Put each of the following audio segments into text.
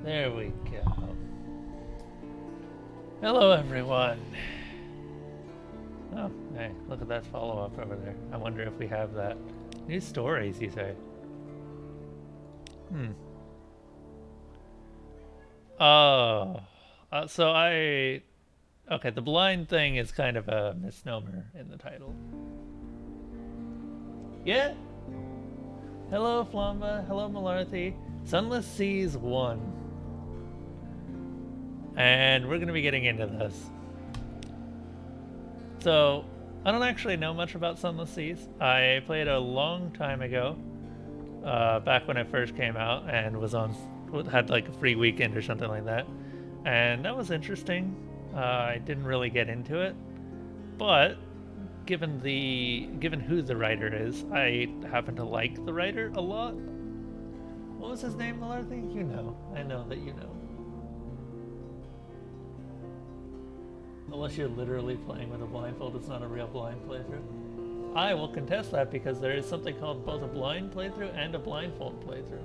There we go. Hello, everyone. Oh, hey, look at that follow-up over there. I wonder if we have that. New stories, you say? Hmm. Oh. So I... Okay, the blind thing is kind of a misnomer in the title. Yeah. Hello, Flamba. Hello, Malarthy. Sunless Seas 1. And we're going to be getting into this. So, I don't actually know much about Sunless Seas. I played a long time ago, back when it first came out, and had like a free weekend or something like that, and that was interesting. I didn't really get into it, but given who the writer is, I happen to like the writer a lot. What was his name, Malarthy? You know. I know that you know. Unless you're literally playing with a blindfold, it's not a real blind playthrough. I will contest that because there is something called both a blind playthrough and a blindfold playthrough.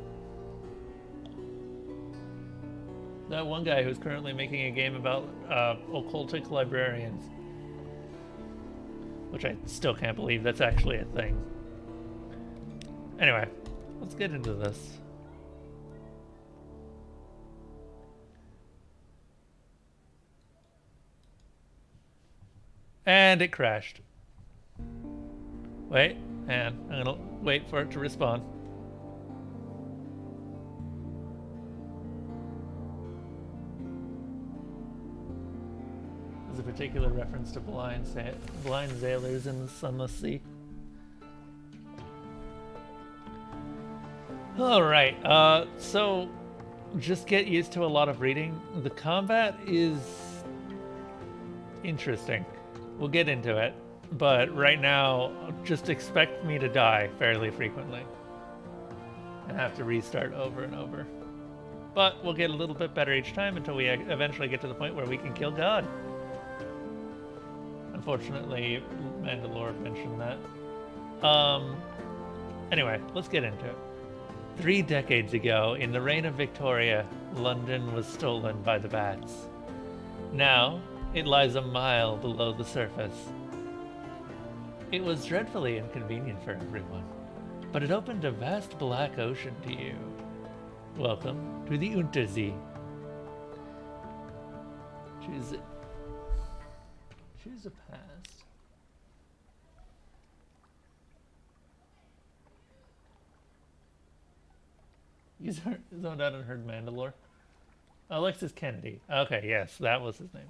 That one guy who's currently making a game about occultic librarians, which I still can't believe that's actually a thing. Anyway, let's get into this. And it crashed. Wait, and I'm gonna wait for it to respawn. There's a particular reference to blind sailors in the Sunless Sea. Alright, so just get used to a lot of reading. The combat is interesting. We'll get into it, but right now, just expect me to die fairly frequently and have to restart over and over. But we'll get a little bit better each time until we eventually get to the point where we can kill God. Unfortunately, Mandalore mentioned that. Anyway, let's get into it. 3 decades ago, in the reign of Victoria, London was stolen by the bats. Now, it lies a mile below the surface. It was dreadfully inconvenient for everyone, but it opened a vast black ocean to you. Welcome to the Untersee. Choose a past. You zoned out and heard Mandalore. Alexis Kennedy. Okay, yes, that was his name.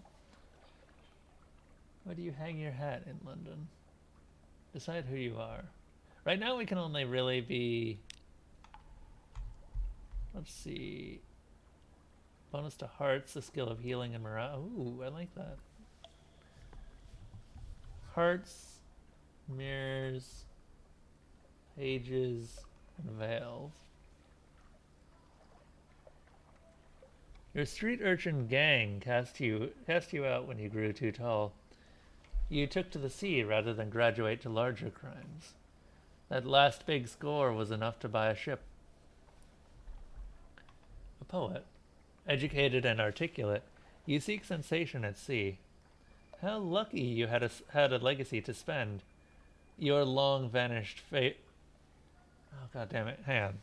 Why do you hang your hat in London? Decide who you are. Right now we can only really be... Let's see. Bonus to hearts, the skill of healing and morale. Ooh, I like that. Hearts, mirrors, pages, and veils. Your street urchin gang cast you out when you grew too tall. You took to the sea rather than graduate to larger crimes. That last big score was enough to buy a ship. A poet. Educated and articulate, you seek sensation at sea. How lucky you had a legacy to spend. Your long vanished fate. Oh, god damn it. Hang on.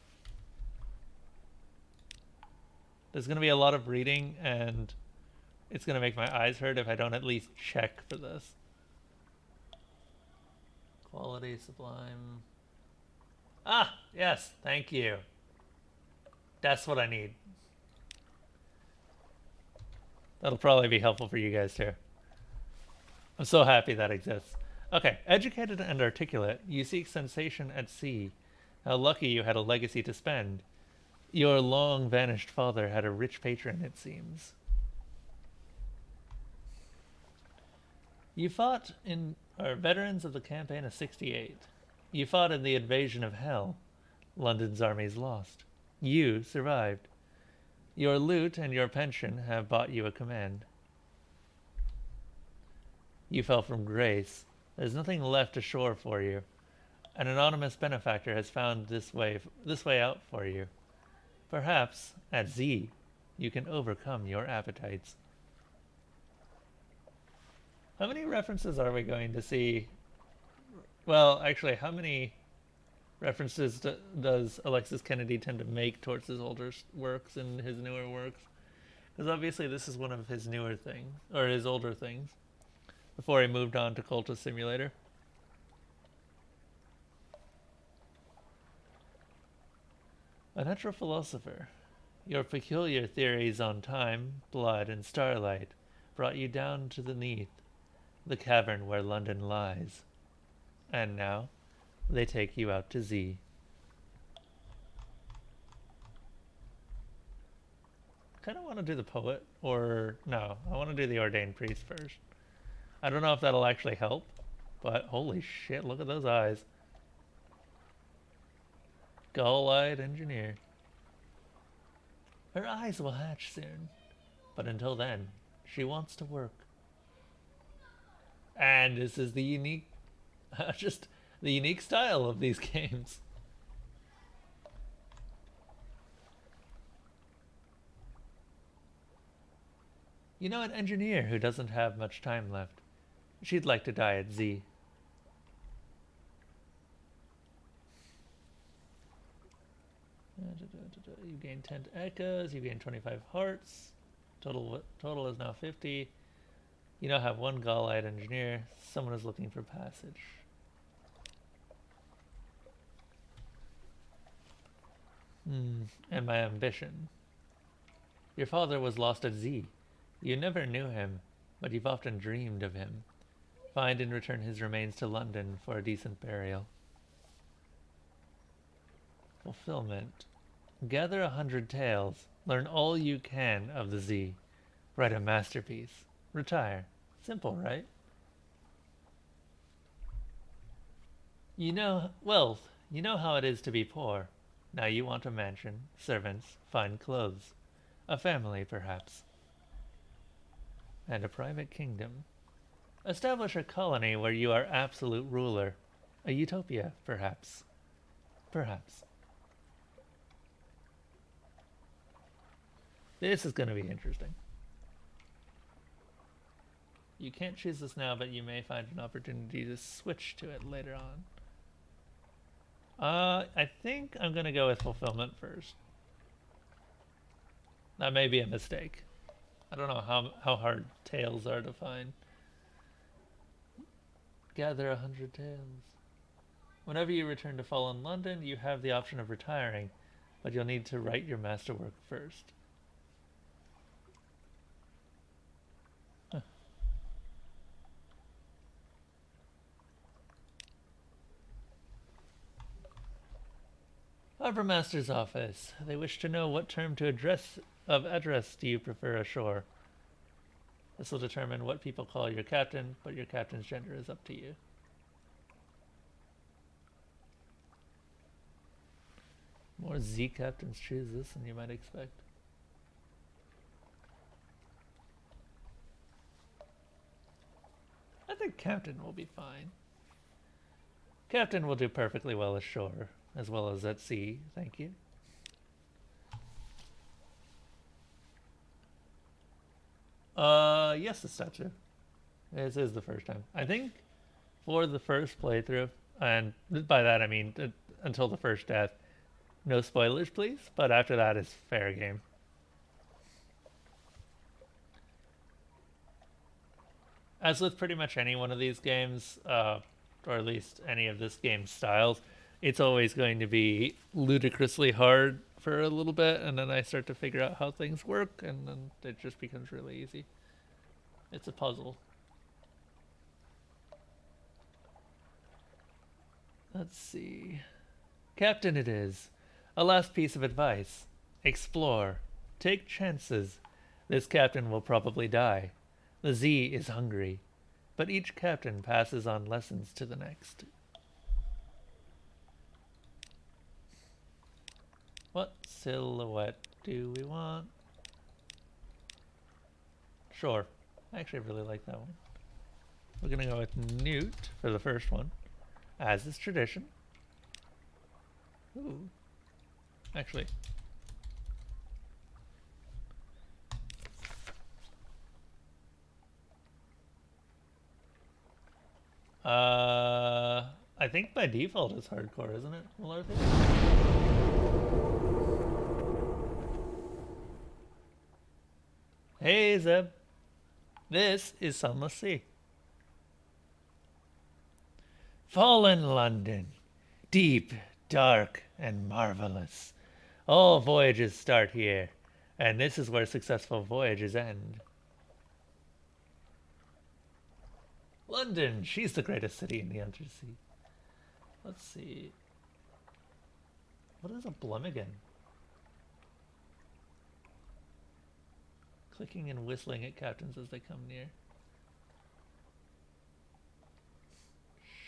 There's going to be a lot of reading, and it's going to make my eyes hurt if I don't at least check for this. Quality, sublime. Ah, yes, thank you. That's what I need. That'll probably be helpful for you guys too. I'm so happy that exists. Okay, educated and articulate, you seek sensation at sea. How lucky you had a legacy to spend. Your long vanished father had a rich patron, it seems. You fought in veterans of the campaign of 68. You fought in the invasion of hell. London's armies lost. You survived. Your loot and your pension have bought you a command. You fell from grace. There's nothing left ashore for you. An anonymous benefactor has found this way out for you. Perhaps at Z. you can overcome your appetites. How many references are we going to see? Well, actually, how many references does Alexis Kennedy tend to make towards his older works and his newer works? Because obviously this is one of his newer things, or his older things, before he moved on to Cultist Simulator. A natural philosopher, your peculiar theories on time, blood, and starlight brought you down to the cavern where London lies. And now, they take you out to Z. I kind of want to do the poet, or no, I want to do the ordained priest first. I don't know if that'll actually help, but holy shit, look at those eyes. Gull-eyed engineer. Her eyes will hatch soon, but until then, she wants to work. And this is the unique, just the unique style of these games. You know, an engineer who doesn't have much time left. She'd like to die at Z. You gain 10 echoes, you gain 25 hearts. Total is now 50. You now have one gull-eyed engineer. Someone is looking for passage. And my ambition. Your father was lost at Z. You never knew him, but you've often dreamed of him. Find and return his remains to London for a decent burial. Fulfillment. Gather 100 tales. Learn all you can of the Z. Write a masterpiece. Retire. Simple, right? You know how it is to be poor. Now you want a mansion, servants, fine clothes. A family, perhaps. And a private kingdom. Establish a colony where you are absolute ruler. A utopia, perhaps. Perhaps. This is going to be interesting. You can't choose this now, but you may find an opportunity to switch to it later on. I think I'm going to go with fulfillment first. That may be a mistake. I don't know how hard tales are to find. Gather 100 tales. Whenever you return to Fallen London, you have the option of retiring, but you'll need to write your masterwork first. Harbour Master's office. They wish to know what term of address do you prefer ashore. This will determine what people call your captain, but your captain's gender is up to you. More Z captains choose this than you might expect. I think captain will be fine. Captain will do perfectly well ashore, as well as at sea, thank you. Yes, the statue. This is the first time. I think for the first playthrough, and by that I mean until the first death, no spoilers please, but after that it's fair game. As with pretty much any one of these games, or at least any of this game's styles, it's always going to be ludicrously hard for a little bit, and then I start to figure out how things work, and then it just becomes really easy. It's a puzzle. Let's see. Captain it is. A last piece of advice. Explore. Take chances. This captain will probably die. The Z is hungry, but each captain passes on lessons to the next. What silhouette do we want? Sure. I actually really like that one. We're going to go with Newt for the first one, as is tradition. Ooh. Actually. I think by default it's hardcore, isn't it, Malarthy? Hey, Zeb. This is Sunless Sea. Fallen London. Deep, dark, and marvelous. All voyages start here, and this is where successful voyages end. London, she's the greatest city in the undersea. Let's see. What is a Blummigan? Clicking and whistling at captains as they come near.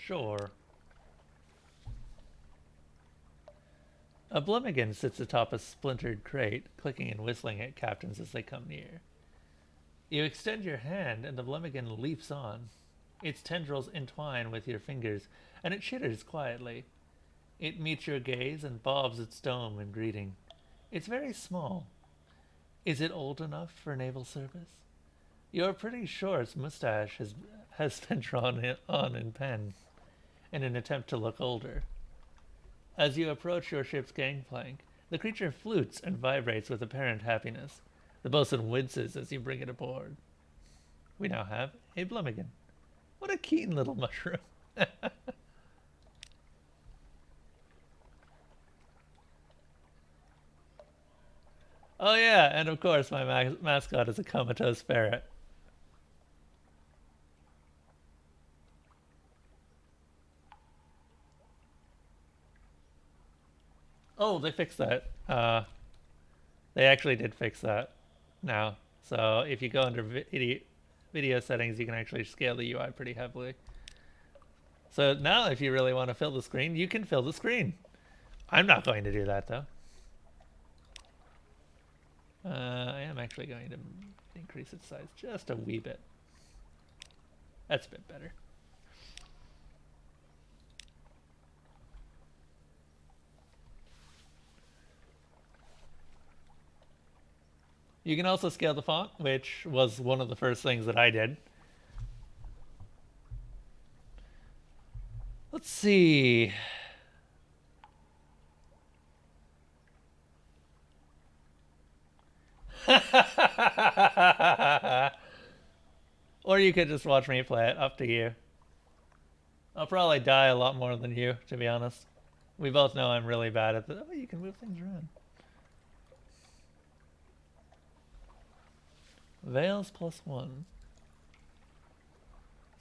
Sure. A Blummigan sits atop a splintered crate, clicking and whistling at captains as they come near. You extend your hand, and the Blummigan leaps on. Its tendrils entwine with your fingers, and it chitters quietly. It meets your gaze and bobs its dome in greeting. It's very small. Is it old enough for naval service? You're pretty sure its mustache has been drawn on in pen in an attempt to look older. As you approach your ship's gangplank, the creature flutes and vibrates with apparent happiness. The bosun winces as you bring it aboard. We now have a Blummigan. What a keen little mushroom. Oh yeah, and of course my mascot is a comatose ferret. Oh, they fixed that. They actually did fix that now. So if you go under video settings, you can actually scale the UI pretty heavily. So now if you really want to fill the screen, you can fill the screen. I'm not going to do that though. I am actually going to increase its size just a wee bit. That's a bit better. You can also scale the font, which was one of the first things that I did. Let's see. Or you could just watch me play it. Up to you. I'll probably die a lot more than you, to be honest. We both know I'm really bad at this. Oh, you can move things around. Veils +1.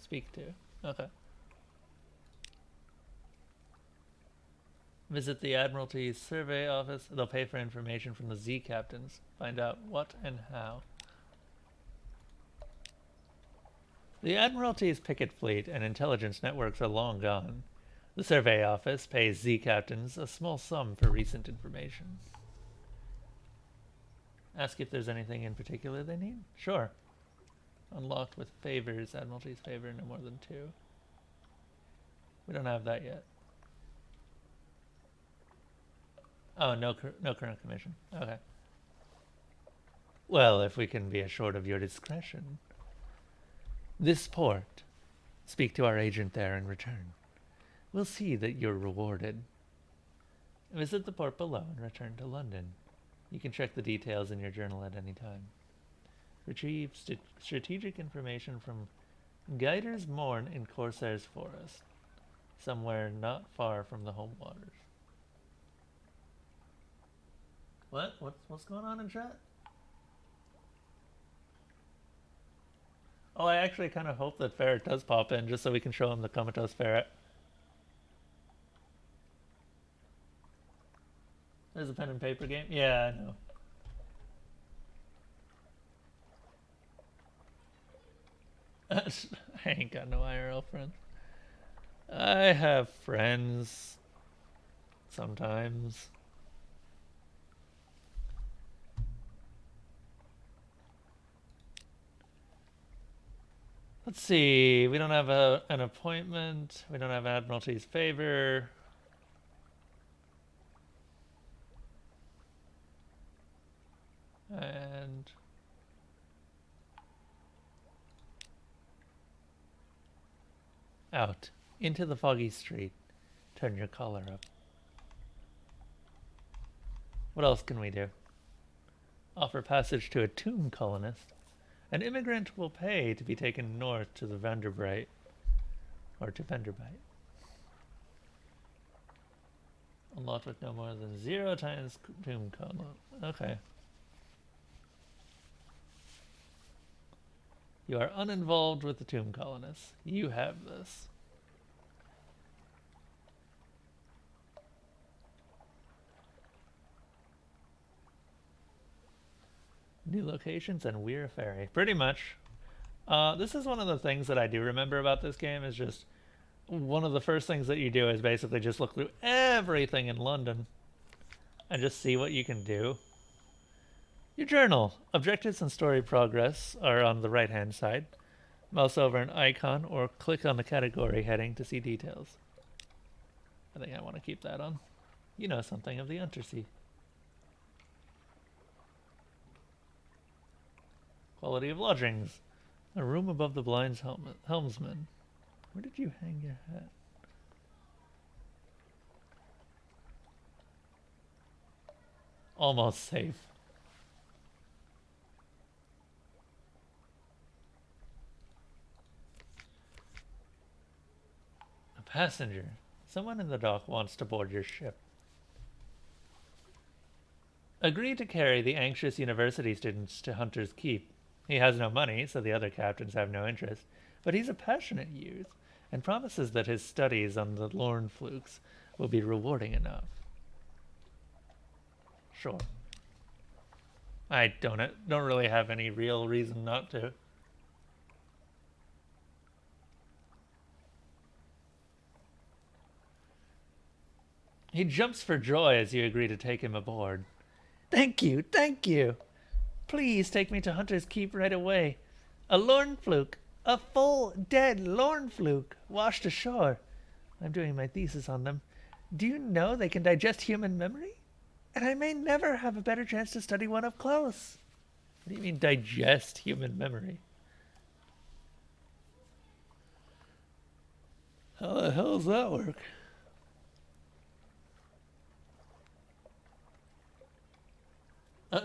Speak to. Okay. Visit the Admiralty Survey Office. They'll pay for information from the Z captains. Find out what and how. The Admiralty's picket fleet and intelligence networks are long gone. The Survey Office pays Z captains a small sum for recent information. Ask if there's anything in particular they need? Sure. Unlocked with favors. Admiralty's favor, no more than 2. We don't have that yet. Oh, no current commission. Okay. Well, if we can be assured of your discretion. This port. Speak to our agent there in return. We'll see that you're rewarded. Visit the port below and return to London. You can check the details in your journal at any time. Retrieve strategic information from Guiders Mourn in Corsair's Forest, somewhere not far from the home waters. What? What's going on in chat? Oh, I actually kind of hope that Ferret does pop in just so we can show him the comatose ferret. There's a pen and paper game? Yeah, I know. I ain't got no IRL friends. I have friends. Sometimes. Let's see. We don't have an appointment. We don't have Admiralty's favor. And out into the foggy street. Turn your collar up. What else can we do? Offer passage to a tomb colonist. An immigrant will pay to be taken north to the Vanderbilt. Or to Vanderbilt. Unlocked with no more than 0 times tomb color. Okay. You are uninvolved with the tomb colonists. You have this. New locations and Weir Ferry. Pretty much. This is one of the things that I do remember about this game is just one of the first things that you do is basically just look through everything in London and just see what you can do. Your journal. Objectives and story progress are on the right hand side. Mouse over an icon or click on the category heading to see details. I think I want to keep that on. You know something of the Untersea. Quality of lodgings. A room above the blind's helmsman. Where did you hang your hat? Almost safe. A passenger. Someone in the dock wants to board your ship. Agree to carry the anxious university students to Hunter's Keep. He has no money, so the other captains have no interest, but he's a passionate youth and promises that his studies on the Lorn flukes will be rewarding enough. Sure. I don't really have any real reason not to. He jumps for joy as you agree to take him aboard. Thank you, thank you. Please take me to Hunter's Keep right away. A Lorn fluke, a full, dead Lorn fluke, washed ashore. I'm doing my thesis on them. Do you know they can digest human memory? And I may never have a better chance to study one up close. What do you mean, digest human memory? How the hell does that work?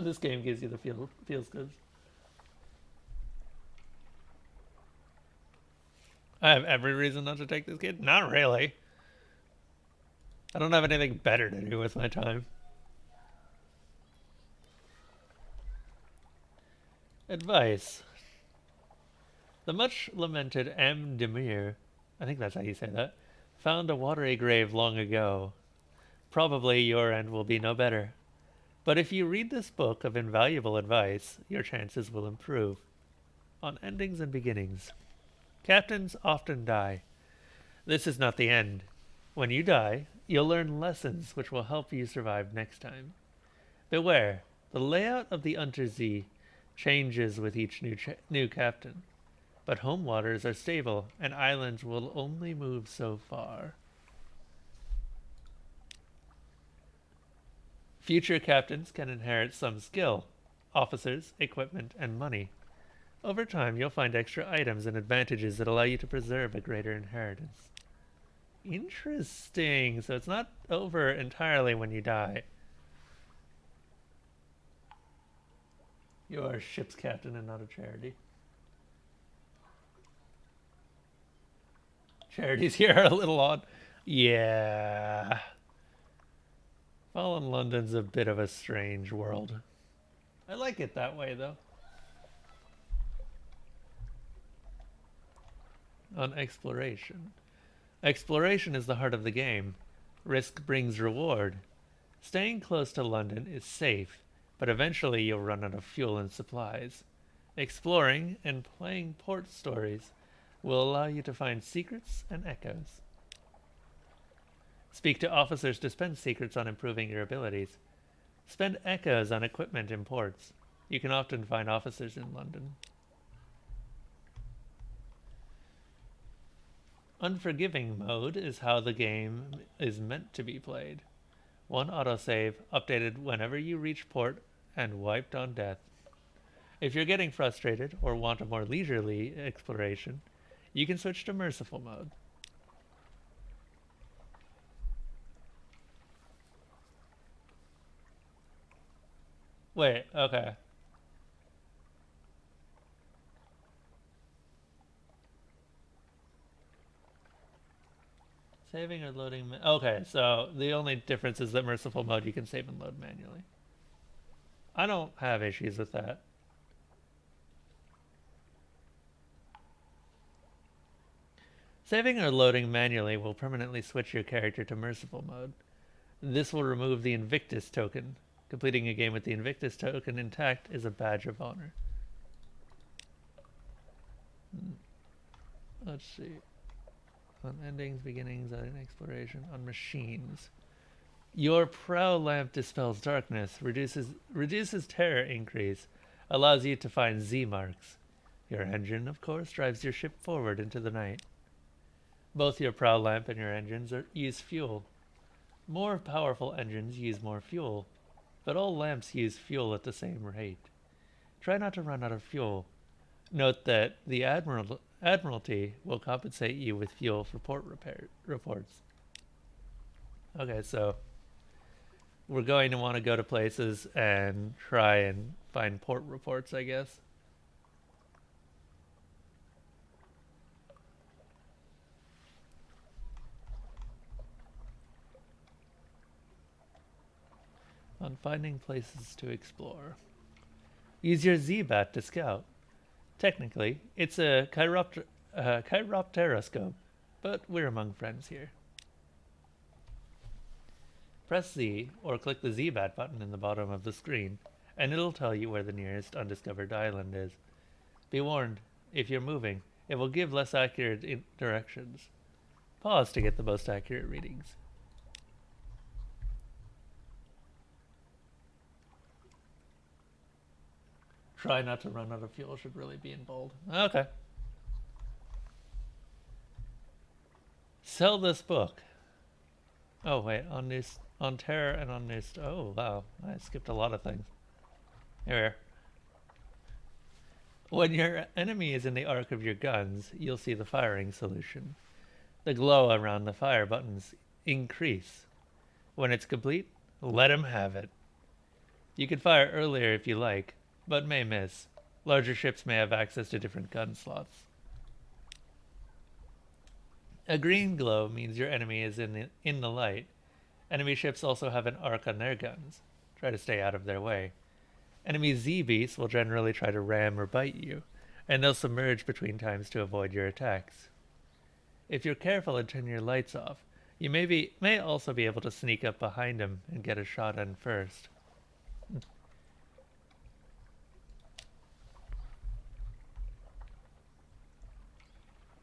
This game gives you the feels good. I have every reason not to take this kid? Not really. I don't have anything better to do with my time. Advice. The much lamented M. Demir, I think that's how you say that, found a watery grave long ago. Probably your end will be no better. But if you read this book of invaluable advice, your chances will improve. On endings and beginnings. Captains often die. This is not the end. When you die, you'll learn lessons which will help you survive next time. Beware, the layout of the Untersee changes with each new captain. But home waters are stable, and islands will only move so far. Future captains can inherit some skill, officers, equipment, and money. Over time, you'll find extra items and advantages that allow you to preserve a greater inheritance. Interesting. So it's not over entirely when you die. You are a ship's captain and not a charity. Charities here are a little odd. Yeah. Fallen London's a bit of a strange world. I like it that way, though. On exploration. Exploration is the heart of the game. Risk brings reward. Staying close to London is safe, but eventually you'll run out of fuel and supplies. Exploring and playing port stories will allow you to find secrets and echoes. Speak to officers to spend secrets on improving your abilities. Spend echoes on equipment in ports. You can often find officers in London. Unforgiving mode is how the game is meant to be played. One autosave, updated whenever you reach port, and wiped on death. If you're getting frustrated or want a more leisurely exploration, you can switch to merciful mode. Wait, okay. Saving or loading. Okay, so the only difference is that merciful mode you can save and load manually. I don't have issues with that. Saving or loading manually will permanently switch your character to merciful mode. This will remove the Invictus token. Completing a game with the Invictus token intact is a badge of honor. Let's see. On endings, beginnings, and exploration. On machines. Your prow lamp dispels darkness, reduces terror increase, allows you to find Z marks. Your engine, of course, drives your ship forward into the night. Both your prow lamp and your engines use fuel. More powerful engines use more fuel, but all lamps use fuel at the same rate. Try not to run out of fuel. Note that the Admiralty will compensate you with fuel for port reports. Okay, so we're going to want to go to places and try and find port reports, I guess. On finding places to explore. Use your Z-Bat to scout. Technically, it's a chiropteroscope, but we're among friends here. Press Z or click the Z-Bat button in the bottom of the screen, and it'll tell you where the nearest undiscovered island is. Be warned, if you're moving, it will give less accurate directions. Pause to get the most accurate readings. Try not to run out of fuel should really be in bold. Okay. Sell this book. Oh wait, on Terror and on Nist. Oh wow, I skipped a lot of things. Here. When your enemy is in the arc of your guns, you'll see the firing solution. The glow around the fire buttons increase. When it's complete, let him have it. You can fire earlier if you like, but may miss. Larger ships may have access to different gun slots. A green glow means your enemy is in the light. Enemy ships also have an arc on their guns. Try to stay out of their way. Enemy Z-beasts will generally try to ram or bite you, and they'll submerge between times to avoid your attacks. If you're careful and turn your lights off, you may also be able to sneak up behind them and get a shot in first.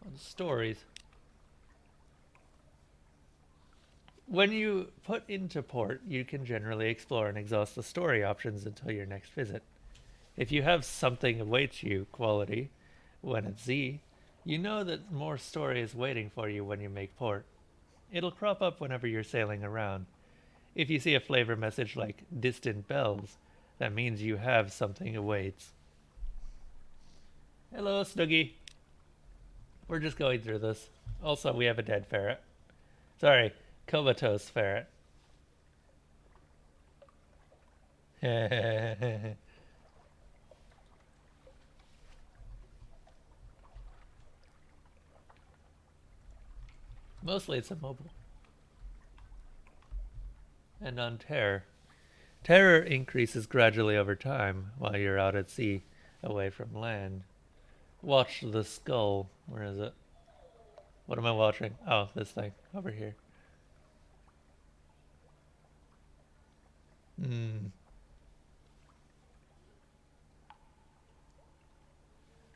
On stories. When you put into port, you can generally explore and exhaust the story options until your next visit. If you have something awaits you, quality, when it's Z, you know that more story is waiting for you when you make port. It'll crop up whenever you're sailing around. If you see a flavor message like distant bells, that means you have something awaits. Hello, Snoogie. We're just going through this. Also, we have a dead ferret. Sorry, comatose ferret. Mostly it's immobile. And on terror. Terror increases gradually over time while you're out at sea, away from land. Watch the skull. Where is it? What am I watching? Oh, this thing. Over here.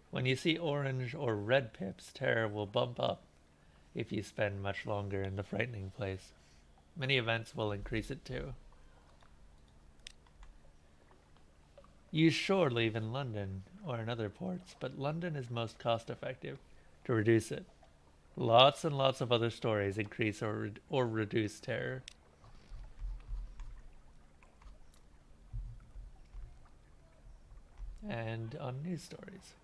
When you see orange or red pips, terror will bump up if you spend much longer in the frightening place. Many events will increase it too. Use shore leave in London or in other ports, but London is most cost effective to reduce it. Lots and lots of other stories increase or reduce terror. And on news stories.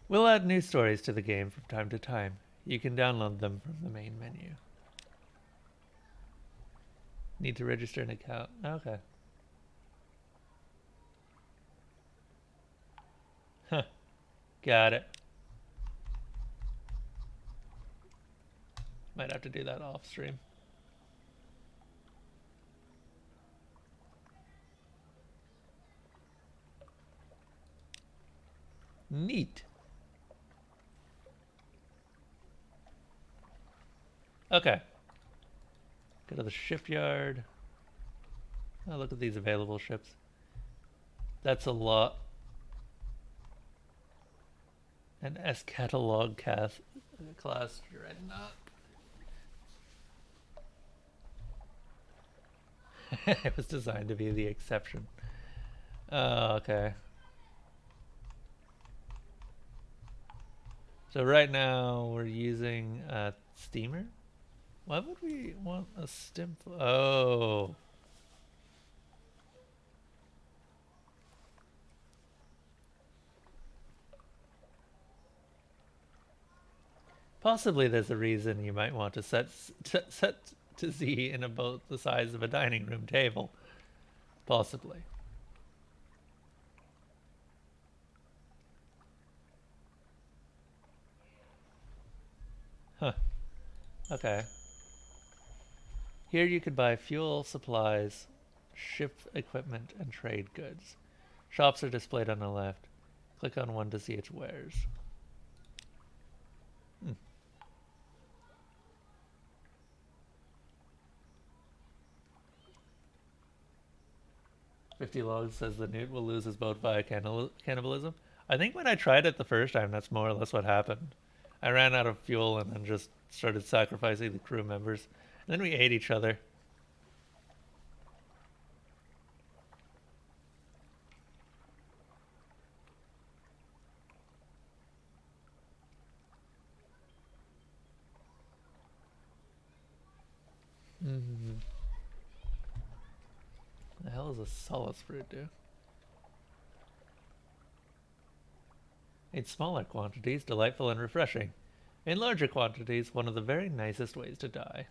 We'll add news stories to the game from time to time. You can download them from the main menu. Need to register an account. Okay. Huh. Got it. Might have to do that off stream. Neat. Okay. Go to the shipyard. Oh, look at these available ships. That's a lot. An S-catalog class dreadnought. It was designed to be the exception. Oh, okay. So right now we're using a steamer. Why would we want a stim? Oh. Possibly there's a reason you might want to set to Z in a boat the size of a dining room table. Possibly. Huh. Okay. Here you could buy fuel, supplies, ship equipment, and trade goods. Shops are displayed on the left. Click on one to see its wares. 50 logs says the newt will lose his boat via cannibalism. I think when I tried it the first time, that's more or less what happened. I ran out of fuel and then just started sacrificing the crew members. And then we ate each other. Mm-hmm. The hell is a solace fruit do? In smaller quantities, delightful and refreshing. In larger quantities, one of the very nicest ways to die.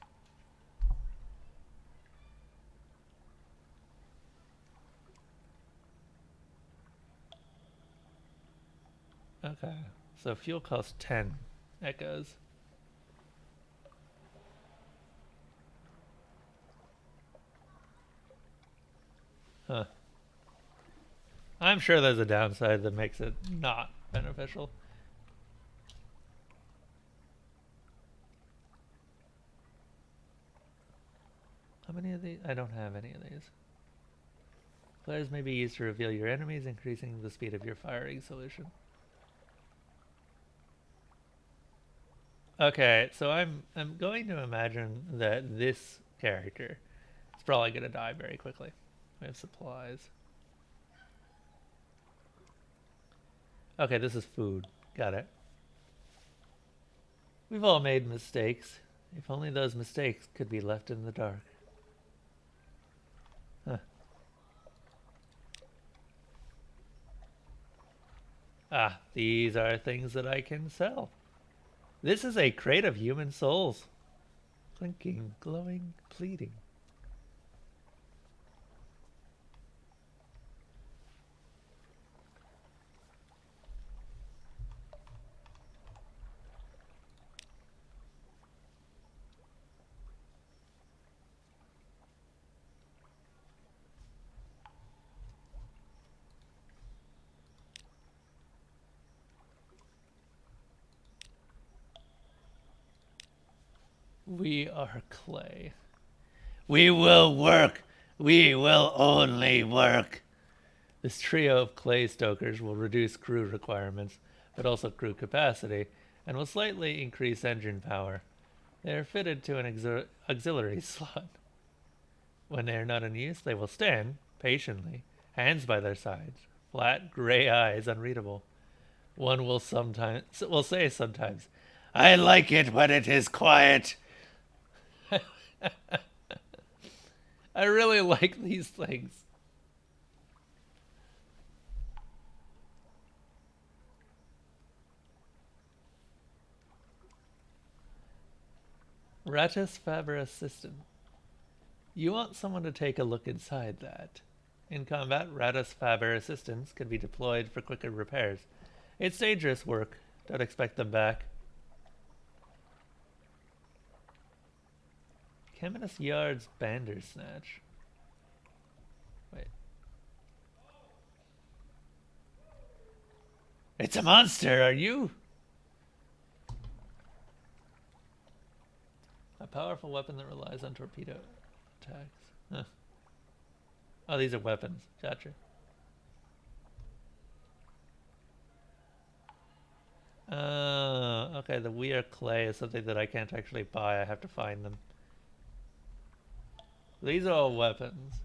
Okay, so fuel costs 10 echoes. Huh. I'm sure there's a downside that makes it not beneficial. How many of these? I don't have any of these. Flares may be used to reveal your enemies, increasing the speed of your firing solution. Okay, so I'm going to imagine that this character is probably going to die very quickly. We have supplies. Okay, this is food. Got it. We've all made mistakes. If only those mistakes could be left in the dark. Huh. Ah, these are things that I can sell. This is a crate of human souls. Clinking, glowing, pleading. We are clay. We will work. We will only work. This trio of clay stokers will reduce crew requirements, but also crew capacity, and will slightly increase engine power. They are fitted to an auxiliary slot. When they are not in use, they will stand, patiently, hands by their sides, flat gray eyes unreadable. One will say sometimes, "I like it when it is quiet." I really like these things. Ratus Faber Assistant. You want someone to take a look inside that. In combat, Ratus Faber Assistants can be deployed for quicker repairs. It's dangerous work. Don't expect them back. Caminus Yard's Bandersnatch. Wait. It's a monster, are you? A powerful weapon that relies on torpedo attacks. Huh. Oh, these are weapons. Gotcha. Okay, the We Are Clay is something that I can't actually buy. I have to find them. These are all weapons.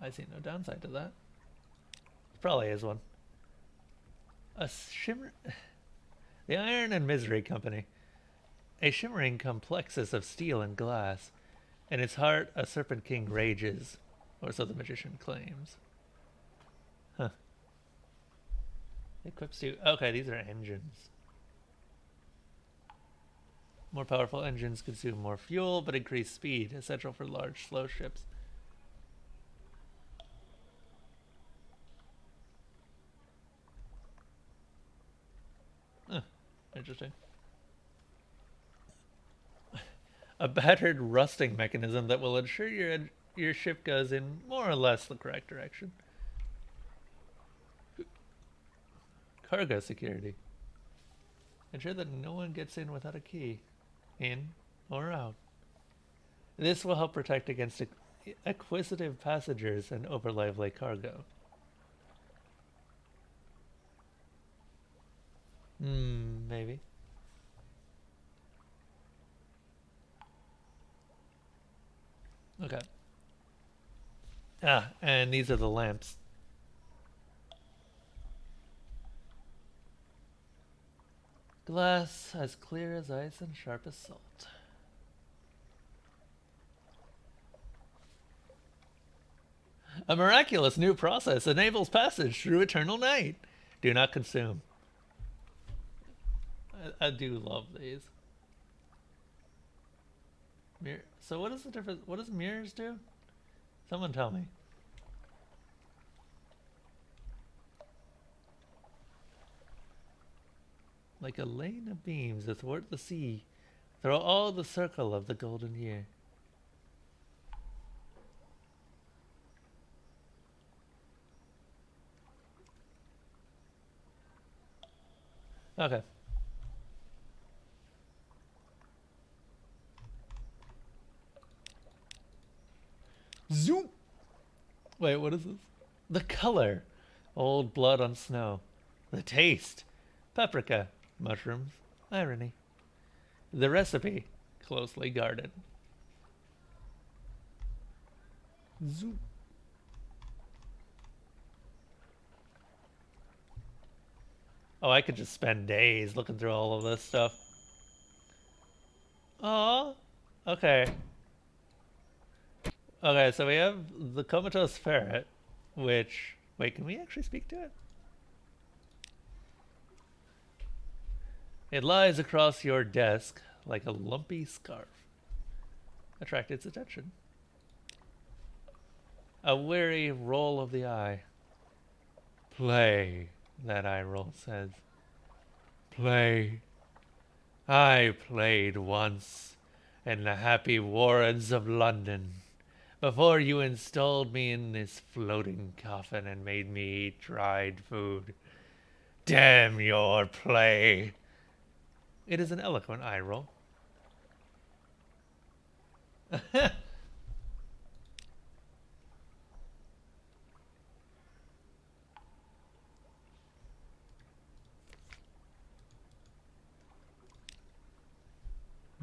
I see no downside to that. Probably is one. A shimmer... The Iron and Misery Company. A shimmering complexus of steel and glass. In its heart, a serpent king rages. Or so the magician claims. Huh. Equips you... Okay, these are engines. More powerful engines consume more fuel, but increase speed, essential for large, slow ships. Interesting. A battered rusting mechanism that will ensure your ship goes in more or less the correct direction. Cargo security. Ensure that no one gets in without a key. In or out. This will help protect against acquisitive passengers and over-lively cargo. Maybe. Okay. Ah, and these are the lamps. Glass as clear as ice and sharp as salt. A miraculous new process enables passage through eternal night. Do not consume. I do love these. So what is the difference? What does mirrors do? Someone tell me. Like a lane of beams athwart the sea, through all the circle of the golden year. Okay. Zoom! Wait, what is this? The color. Old blood on snow. The taste. Paprika. Mushrooms. Irony. The recipe. Closely guarded. Zoom. Oh, I could just spend days looking through all of this stuff. Oh, okay. Okay, so we have the comatose ferret, which... Wait, can we actually speak to it? It lies across your desk like a lumpy scarf. Attract its attention. A weary roll of the eye. Play, that eye roll says. Play. I played once in the happy warrens of London before you installed me in this floating coffin and made me eat dried food. Damn your play. It is an eloquent eye roll.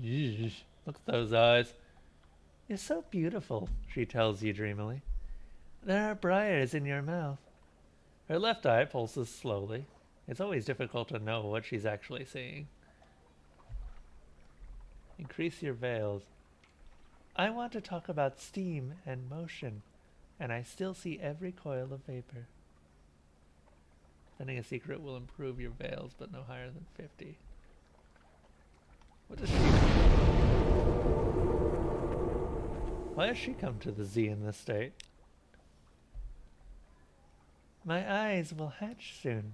Yeesh. Look at those eyes. You're so beautiful, she tells you dreamily. There are briars in your mouth. Her left eye pulses slowly. It's always difficult to know what she's actually seeing. Increase your veils. I want to talk about steam and motion, and I still see every coil of vapor. Sending a secret will improve your veils, but no higher than 50. What does she... Why has she come to the Z in this state? My eyes will hatch soon.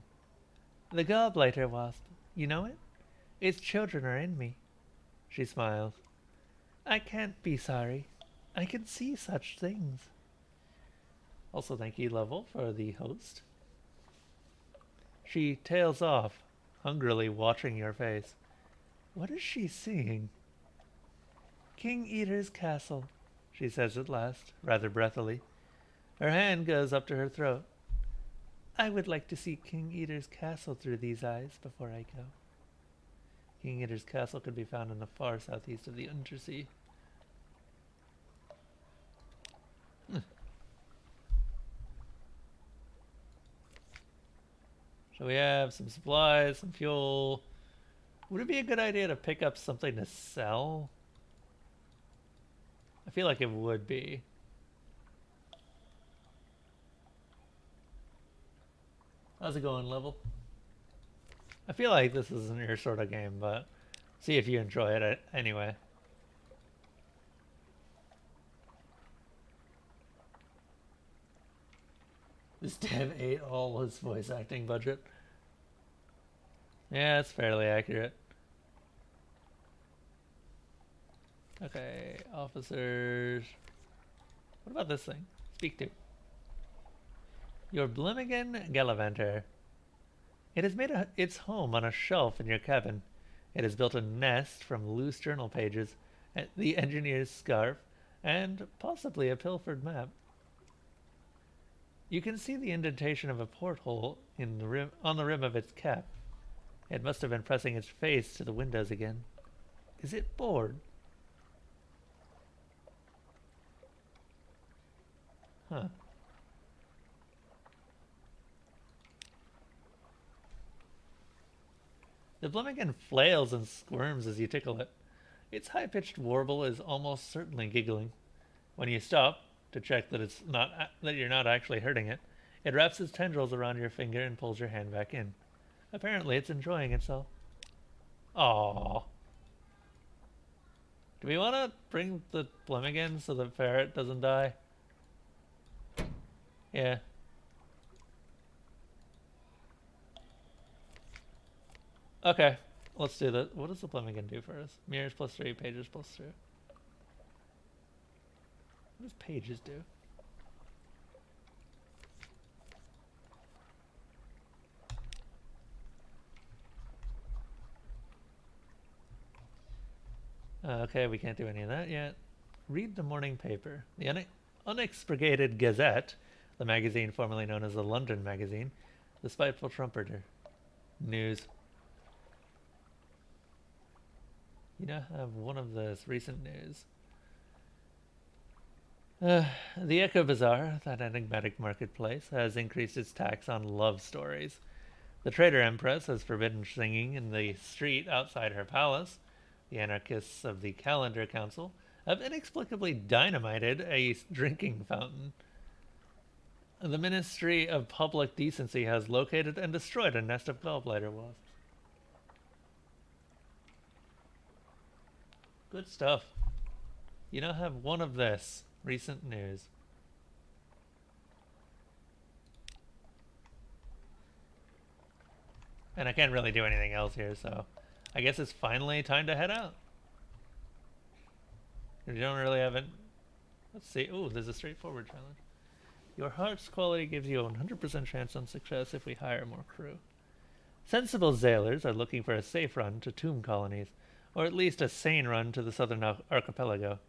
The gallbladder wasp, you know it? Its children are in me. She smiles. I can't be sorry. I can see such things. Also, thank you, Level, for the host. She tails off, hungrily watching your face. What is she seeing? King Eater's castle, she says at last, rather breathily. Her hand goes up to her throat. I would like to see King Eater's castle through these eyes before I go. King Eater's castle could be found in the far southeast of the Untersea. So we have some supplies, some fuel. Would it be a good idea to pick up something to sell? I feel like it would be. How's it going, Level? I feel like this isn't your sort of game, but see if you enjoy it anyway. This dev ate all his voice acting budget. Yeah, it's fairly accurate. Okay, officers. What about this thing? Speak to. Your Blimmigan Gallivanter. It has made its home on a shelf in your cabin. It has built a nest from loose journal pages, the engineer's scarf, and possibly a pilfered map. You can see the indentation of a porthole in the rim, on the rim of its cap. It must have been pressing its face to the windows again. Is it bored? Huh. The Blimmigan flails and squirms as you tickle it. Its high-pitched warble is almost certainly giggling. When you stop to check that you're not actually hurting it, it wraps its tendrils around your finger and pulls your hand back in. Apparently, it's enjoying itself. Aww. Do we want to bring the Blimmigan so the ferret doesn't die? Yeah. Okay, let's do that. What does the Blimmigan do for us? Mirrors +3, pages +3. What does pages do? Okay, we can't do any of that yet. Read the morning paper. The Unexpurgated Gazette, the magazine formerly known as the London Magazine, the Spiteful Trumpeter. News. You now have one of this recent news. The Echo Bazaar, that enigmatic marketplace, has increased its tax on love stories. The Traitor Empress has forbidden singing in the street outside her palace. The anarchists of the Calendar Council have inexplicably dynamited a drinking fountain. The Ministry of Public Decency has located and destroyed a nest of gallbladder wasps. Good stuff. You now have one of this. Recent news. And I can't really do anything else here, so I guess it's finally time to head out. You don't really have it. Let's see. Ooh, there's a straightforward challenge. Your heart's quality gives you a 100% chance on success if we hire more crew. Sensible sailors are looking for a safe run to tomb colonies, or at least a sane run to the southern archipelago.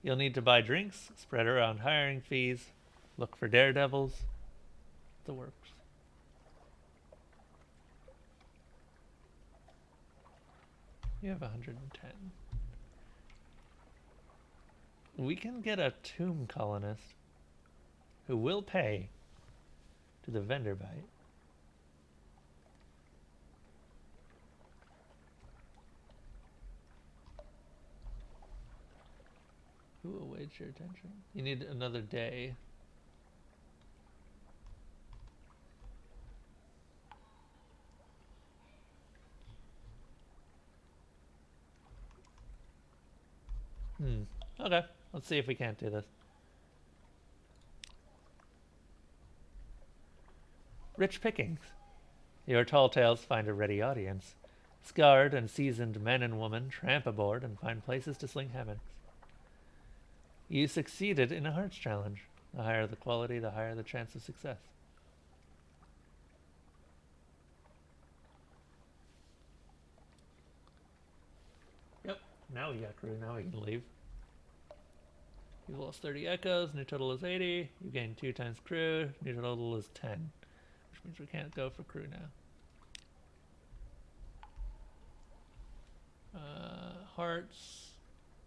You'll need to buy drinks, spread around hiring fees, look for daredevils. The works. You have 110. We can get a tomb colonist who will pay to the vendor bite. Who awaits your attention? You need another day. Okay, let's see if we can't do this. Rich pickings. Your tall tales find a ready audience. Scarred and seasoned men and women tramp aboard and find places to sling hammocks. You succeeded in a hearts challenge. The higher the quality, the higher the chance of success. Yep, now we got crew, now we can leave. You've lost 30 echoes, new total is 80. You gain 2 times crew, new total is 10. Which means we can't go for crew now. Hearts,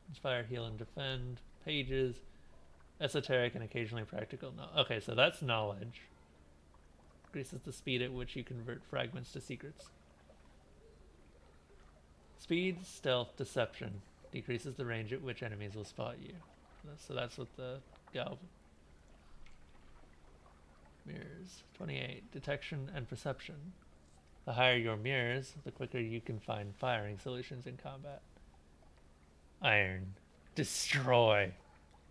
inspire, heal, and defend. Pages, esoteric, and occasionally practical. No, okay, so that's knowledge. Increases the speed at which you convert fragments to secrets. Speed, stealth, deception. Decreases the range at which enemies will spot you. So that's what the galv. Mirrors, 28. Detection and perception. The higher your mirrors, the quicker you can find firing solutions in combat. Iron. Destroy.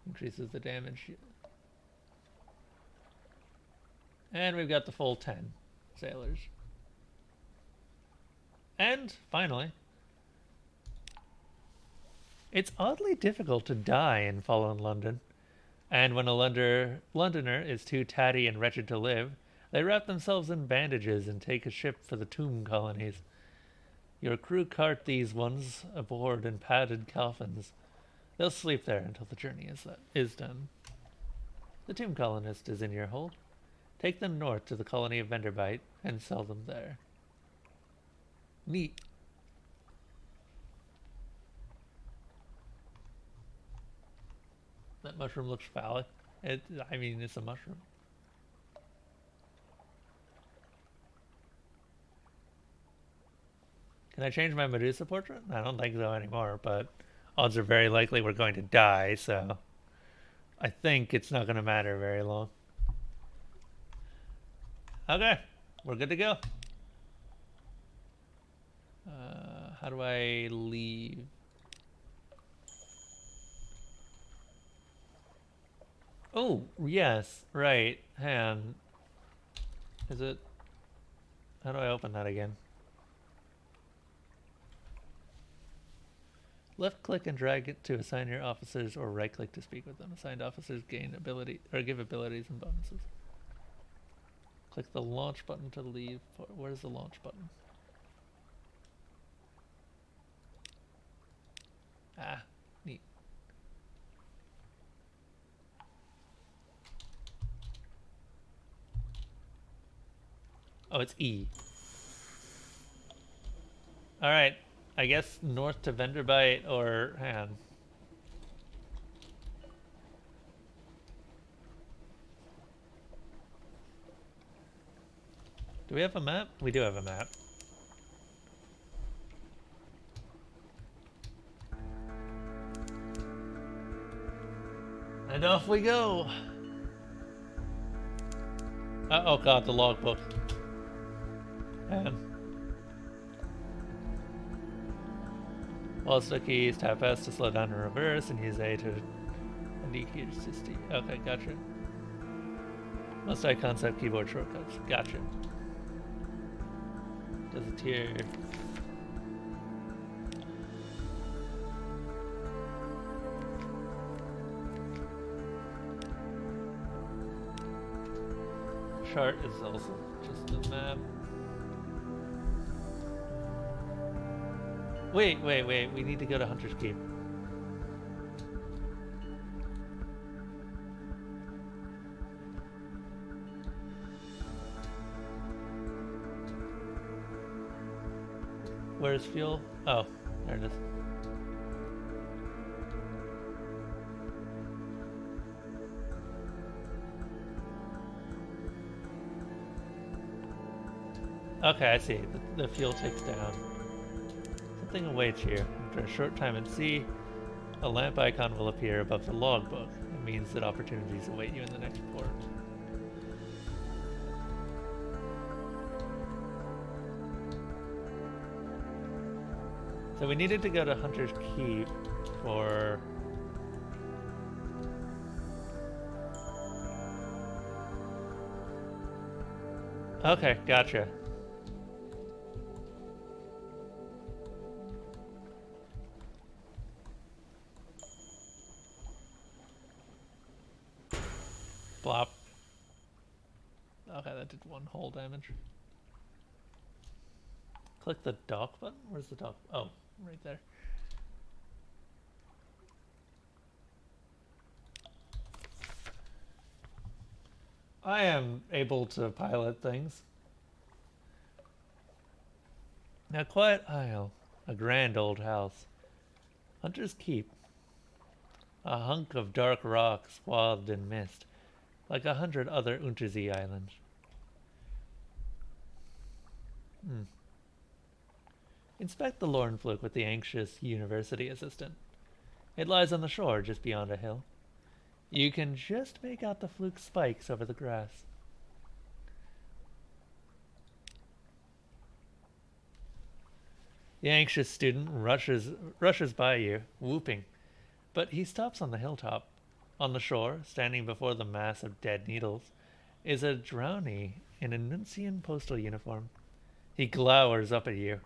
Increases the damage. And we've got the full 10 sailors. And, finally, it's oddly difficult to die in Fallen London. And when a Londoner is too tatty and wretched to live, they wrap themselves in bandages and take a ship for the tomb colonies. Your crew cart these ones aboard in padded coffins. They'll sleep there until the journey is done. The tomb colonist is in your hold. Take them north to the colony of Venderbite and sell them there. Neat. That mushroom looks phallic. I mean, it's a mushroom. Can I change my Medusa portrait? I don't think so anymore, but odds are very likely we're going to die, so I think it's not going to matter very long. Okay, we're good to go. How do I leave? Oh, yes, right. Hang on. Is it? How do I open that again? Left click and drag it to assign your officers, or right click to speak with them. Assigned officers gain ability or give abilities and bonuses. Click the launch button to leave. Where's the launch button? Ah, neat. Oh, it's E. Alright, I guess north to Venderbite or... hang on. Do we have a map? We do have a map. And off we go! Oh god, the logbook. And while stick keys, tap S to slow down and reverse, and use A to D key to steer. Okay, gotcha. Must I concept keyboard shortcuts? Gotcha. Does it here? Chart is also just the map. Wait, we need to go to Hunter's Keep. Where's fuel? Oh, there it is. Okay, I see. The fuel ticks down. Something awaits you. After a short time at sea, a lamp icon will appear above the logbook. It means that opportunities await you in the next port. So we needed to go to Hunter's Keep for Okay, gotcha. Blop. Okay, that did one whole damage. Click the dock button? Where's the dock? Oh, right there. I am able to pilot things. A quiet isle, a grand old house. Hunter's Keep. A hunk of dark rock swathed in mist, like 100 other Untersee islands. Hmm. Inspect the Lorn fluke with the anxious university assistant. It lies on the shore just beyond a hill. You can just make out the fluke spikes over the grass. The anxious student rushes by you, whooping, but he stops on the hilltop. On the shore, standing before the mass of dead needles, is a drowny in a Nuncian postal uniform. He glowers up at you.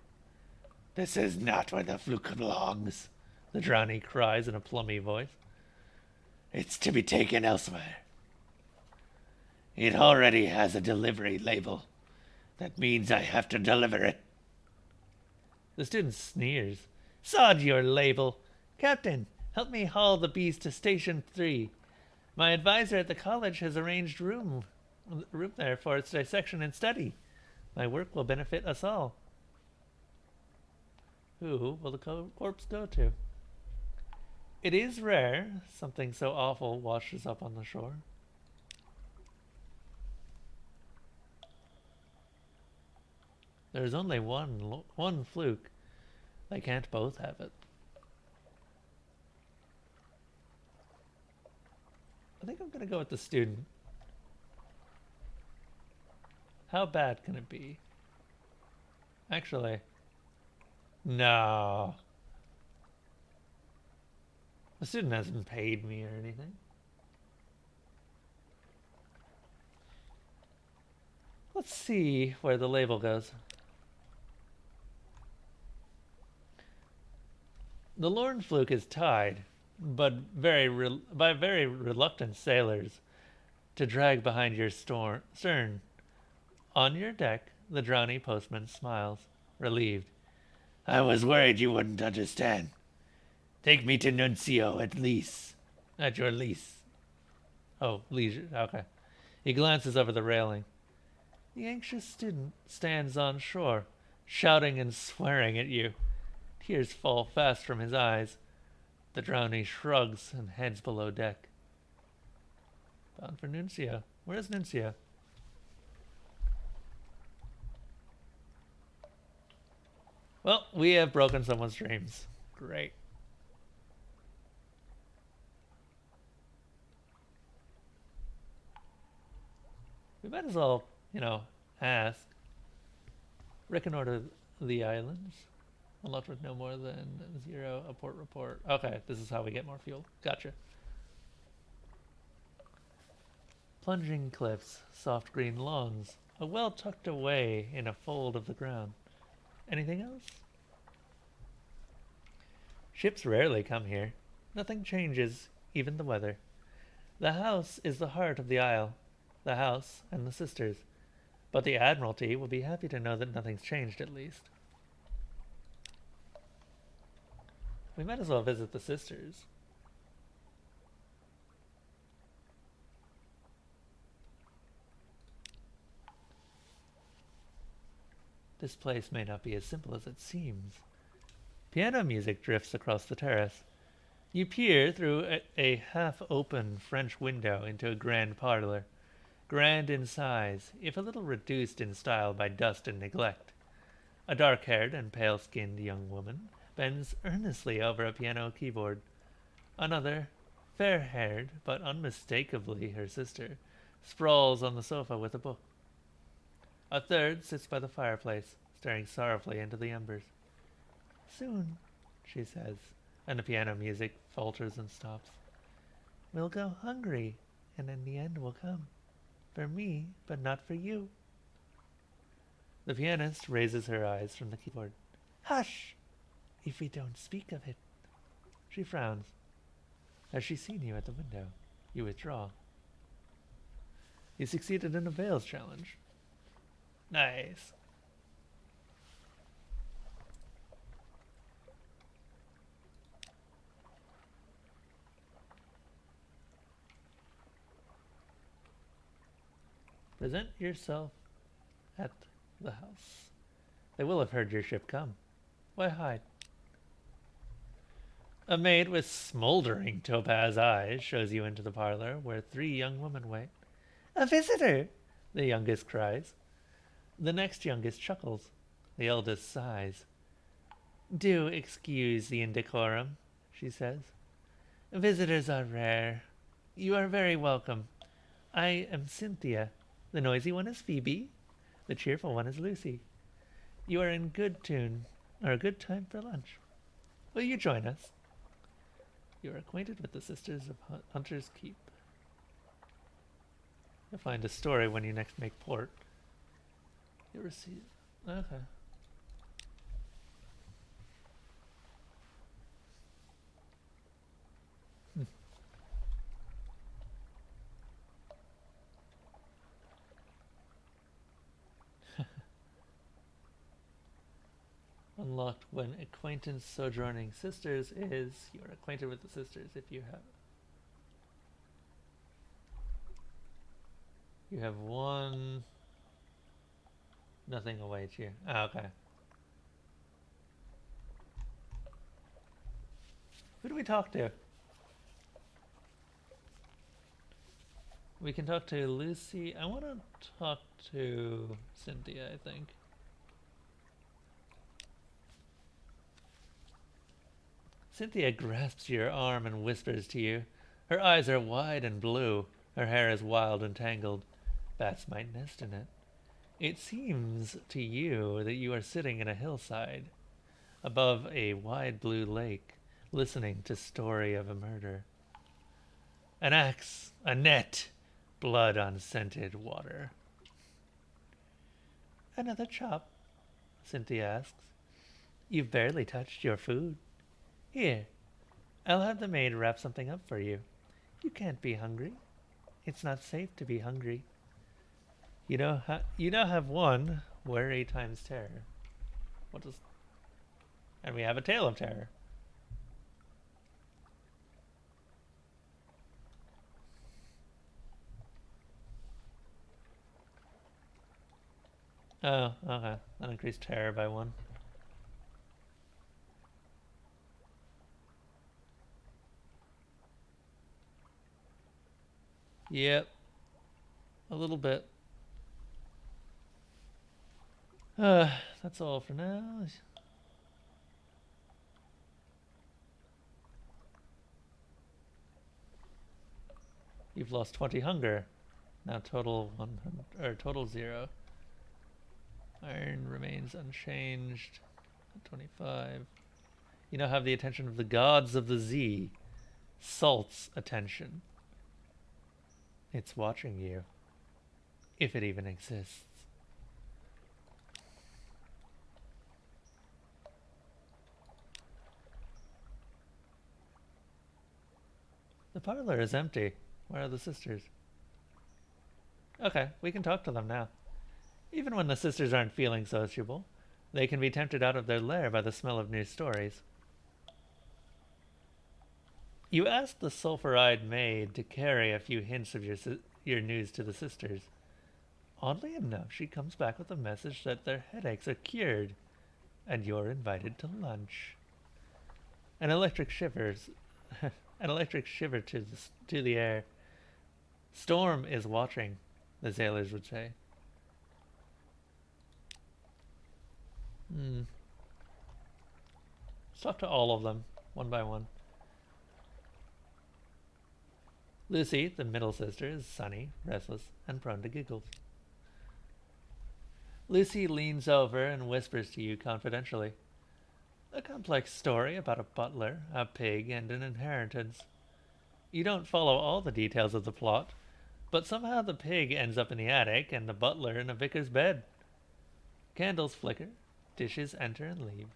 "This is not where the fluke belongs," the drowny cries in a plummy voice. "It's to be taken elsewhere. It already has a delivery label. That means I have to deliver it." The student sneers. "Sod your label. Captain, help me haul the beast to Station 3. My advisor at the college has arranged room there for its dissection and study. My work will benefit us all." Who will the corpse go to? It is rare something so awful washes up on the shore. There's only one fluke. They can't both have it. I think I'm gonna go with the student. How bad can it be? Actually, no. The student hasn't paid me or anything. Let's see where the label goes. The Lorn fluke is tied, but by very reluctant sailors, to drag behind your stern. On your deck, the drowny postman smiles, relieved. "I was worried you wouldn't understand. Take me to Nuncio at least. At your lease." Oh, leisure. Okay. He glances over the railing. The anxious student stands on shore, shouting and swearing at you. Tears fall fast from his eyes. The drowning shrugs and heads below deck. Bound for Nuncio. Where is Nuncio? Well, we have broken someone's dreams. Great. We might as well, ask. Reconnoiter the islands. Unlocked with no more than 0. A port report. Okay, this is how we get more fuel. Gotcha. Plunging cliffs, soft green lawns, a well tucked away in a fold of the ground. Anything else? Ships rarely come here. Nothing changes, even the weather. The house is the heart of the isle. The house and the sisters. But the Admiralty will be happy to know that nothing's changed, at least. We might as well visit the sisters. This place may not be as simple as it seems. Piano music drifts across the terrace. You peer through a half-open French window into a grand parlor. Grand in size, if a little reduced in style by dust and neglect. A dark-haired and pale-skinned young woman bends earnestly over a piano keyboard. Another, fair-haired but unmistakably her sister, sprawls on the sofa with a book. A third sits by the fireplace, staring sorrowfully into the embers. "Soon," she says, and the piano music falters and stops. "We'll go hungry, and in the end will come. For me, but not for you." The pianist raises her eyes from the keyboard. Hush! If we don't speak of it. She frowns. Has she seen you at the window? You withdraw. You succeeded in a Veils challenge. Nice. Present yourself at the house. They will have heard your ship come. Why hide? A maid with smoldering topaz eyes shows you into the parlor where 3 young women wait. A visitor! The youngest cries. The next youngest chuckles. The eldest sighs. Do excuse the indecorum, she says. Visitors are rare. You are very welcome. I am Cynthia. The noisy one is Phoebe. The cheerful one is Lucy. You are in good tune, or a good time for lunch. Will you join us? You are acquainted with the Sisters of Hunter's Keep. You'll find a story when you next make port. You'll receive... Okay. Unlocked when acquaintance sojourning sisters is... You're acquainted with the sisters if you have... You have 1... Nothing awaits you. Ah, okay. Who do we talk to? We can talk to Lucy. I want to talk to Cynthia, I think. Cynthia grasps your arm and whispers to you. Her eyes are wide and blue. Her hair is wild and tangled. Bats might nest in it. It seems to you that you are sitting in a hillside, above a wide blue lake, listening to story of a murder. An axe, a net, blood on scented water. Another chop? Cynthia asks. You've barely touched your food. Here, I'll have the maid wrap something up for you. You can't be hungry. It's not safe to be hungry. You now have 1 worry times terror. What does... And we have a tale of terror. Oh, okay. That increased terror by 1. Yep. A little bit. That's all for now. You've lost 20 hunger. Now total 100, or total 0. Iron remains unchanged at 25. You now have the attention of the gods of the Z. Salt's attention. It's watching you. If it even exists. The parlor is empty. Where are the sisters? Okay, we can talk to them now. Even when the sisters aren't feeling sociable, they can be tempted out of their lair by the smell of new stories. You ask the sulphur-eyed maid to carry a few hints of your news to the sisters. Oddly enough, she comes back with a message that their headaches are cured, and you're invited to lunch. An electric shiver to the air. Storm is watching, the sailors would say. Let's talk to all of them, one by one. Lucy, the middle sister, is sunny, restless, and prone to giggles. Lucy leans over and whispers to you confidentially. A complex story about a butler, a pig, and an inheritance. You don't follow all the details of the plot, but somehow the pig ends up in the attic and the butler in a vicar's bed. Candles flicker, dishes enter and leave,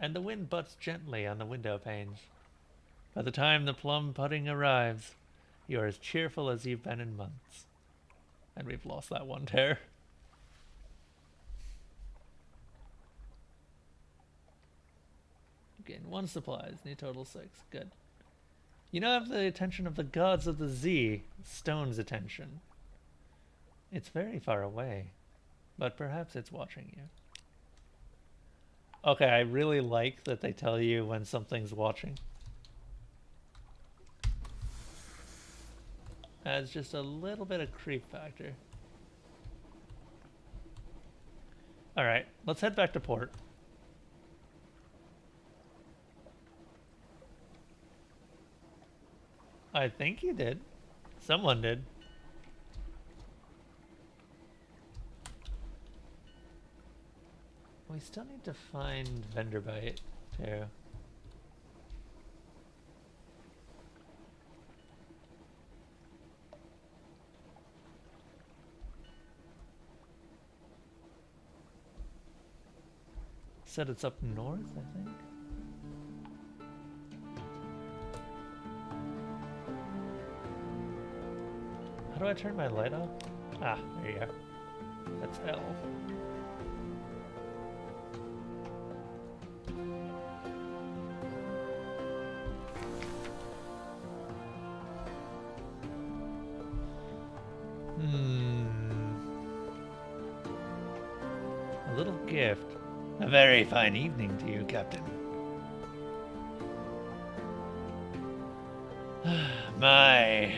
and the wind butts gently on the window panes. By the time the plum pudding arrives, you are as cheerful as you've been in months. And we've lost that one tear. Gain 1 supplies, need total 6. Good. You now have the attention of the gods of the Z, Stone's attention. It's very far away, but perhaps it's watching you. Okay, I really like that they tell you when something's watching. Adds just a little bit of creep factor. Alright, let's head back to port. I think you did. Someone did. We still need to find vendor bite too. Said it's up north, I think. How do I turn my light off? Ah, there you go. That's L. A little gift. A very fine evening to you, Captain. My,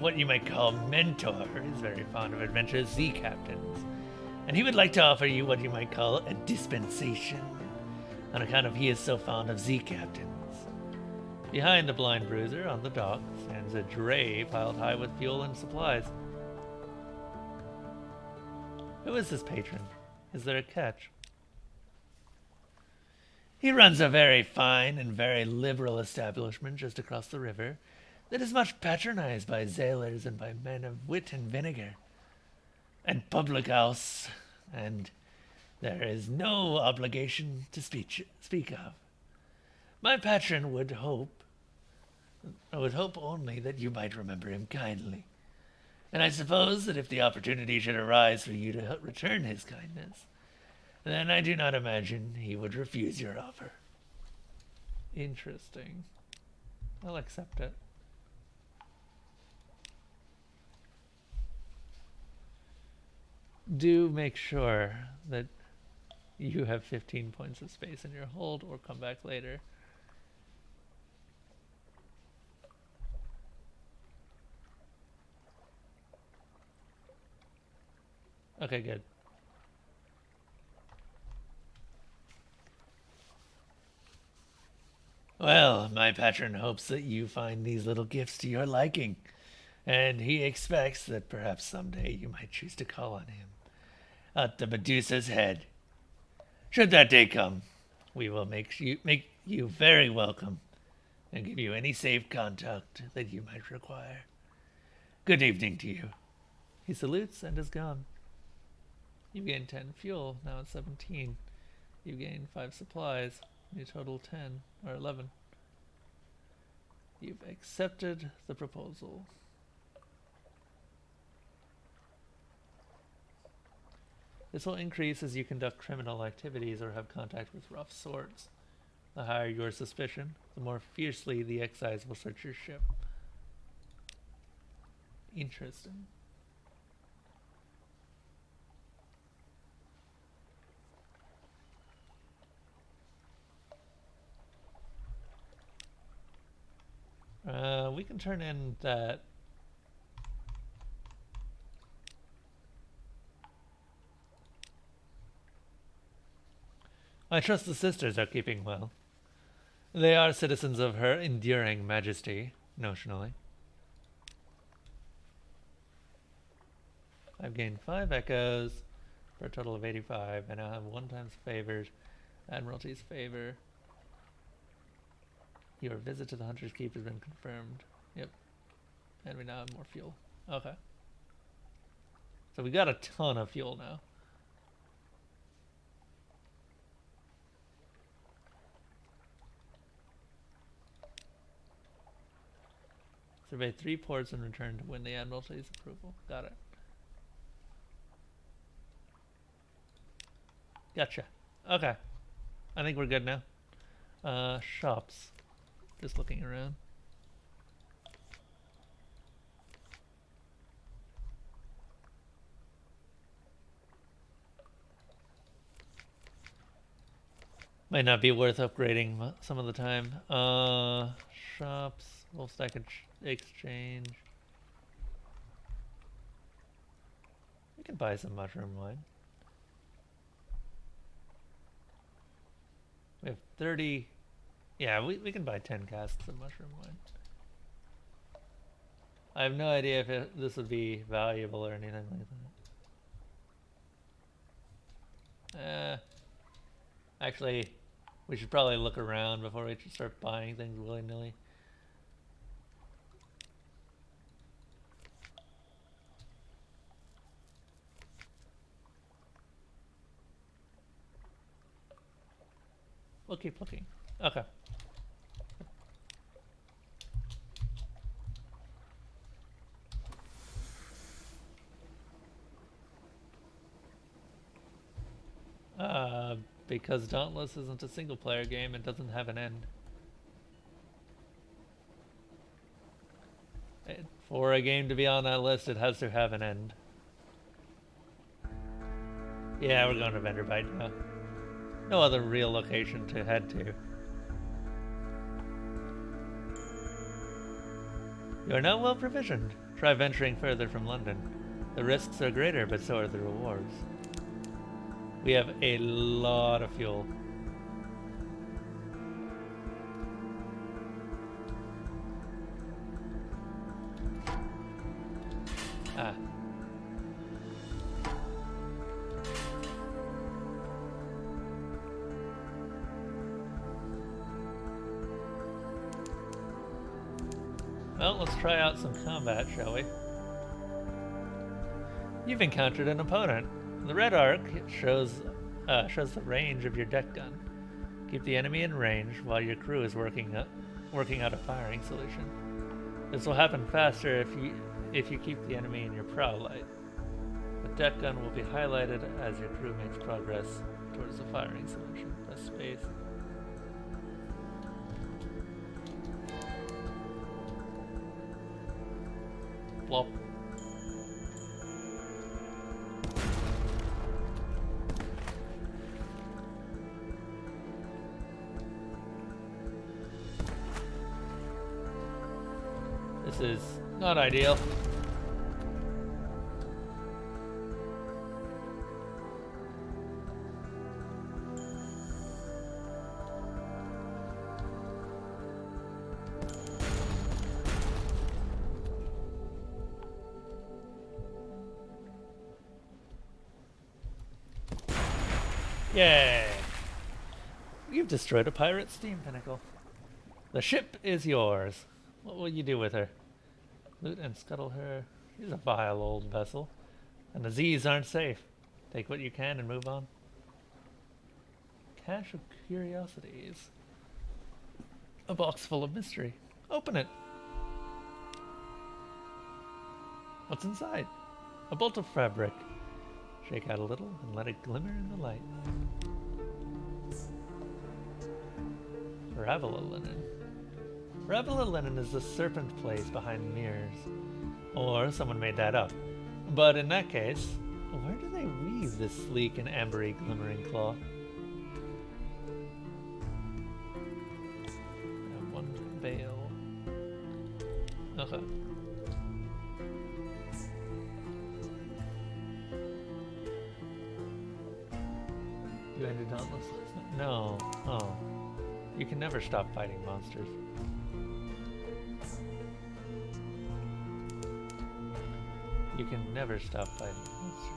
what you might call mentor is very fond of adventurous sea captains, and he would like to offer you what you might call a dispensation, on account of he is so fond of sea captains. Behind the blind bruiser on the dock stands a dray piled high with fuel and supplies. Who is this patron? Is there a catch? He runs a very fine and very liberal establishment just across the river that is much patronized by sailors and by men of wit and vinegar, and public house, and there is no obligation to speak of. My patron would hope only that you might remember him kindly, and I suppose that if the opportunity should arise for you to return his kindness, then I do not imagine he would refuse your offer. Interesting. I'll accept it. Do make sure that you have 15 points of space in your hold or come back later. Okay, good. Well, my patron hopes that you find these little gifts to your liking, and he expects that perhaps someday you might choose to call on him at the Medusa's head. Should that day come, we will make you very welcome and give you any safe contact that you might require. Good evening to you. He salutes and is gone. You gain 10 fuel, now it's 17. You gain 5 supplies, you total 10, or 11. You've accepted the proposal. This will increase as you conduct criminal activities or have contact with rough sorts. The higher your suspicion, the more fiercely the excise will search your ship. Interesting. We can turn in that. I trust the sisters are keeping well. They are citizens of her enduring majesty, notionally. I've gained 5 echoes for a total of 85. I now have 1 times favors, Admiralty's favor. Your visit to the Hunter's Keep has been confirmed. Yep. And we now have more fuel. Okay. So we got a ton of fuel now. Survey 3 ports in return to win the Admiralty's approval. Got it. Gotcha. Okay. I think we're good now. Shops. Just looking around. Might not be worth upgrading some of the time. Shops, Wolfstack Exchange. We can buy some mushroom wine. We have 30. Yeah, we can buy 10 casks of mushroom wine. I have no idea if this would be valuable or anything like that. Actually, we should probably look around before we start buying things willy-nilly. We'll keep looking. Okay. Because Dauntless isn't a single-player game, it doesn't have an end. For a game to be on that list, it has to have an end. Yeah, we're going to Venderbite now. No other real location to head to. You are now well provisioned. Try venturing further from London. The risks are greater, but so are the rewards. We have a lot of fuel. Ah. Well, let's try out some combat, shall we? You've encountered an opponent. The red arc shows the range of your deck gun. Keep the enemy in range while your crew is working out a firing solution. This will happen faster if you keep the enemy in your prow light. The deck gun will be highlighted as your crew makes progress towards the firing solution. Press space. Plop. This is not ideal. Yay! You've destroyed a pirate steam pinnacle. The ship is yours. What will you do with her? Loot and scuttle her. She's a vile old vessel. And the Z's aren't safe. Take what you can and move on. Cache of curiosities. A box full of mystery. Open it. What's inside? A bolt of fabric. Shake out a little and let it glimmer in the light. Ravela linen. Ravela linen is the serpent place behind mirrors. Or someone made that up. But in that case, where do they weave this sleek and ambery glimmering cloth? One veil. Okay. You ended Dauntless? No. Oh. You can never stop fighting monsters. You can never stop fighting monsters.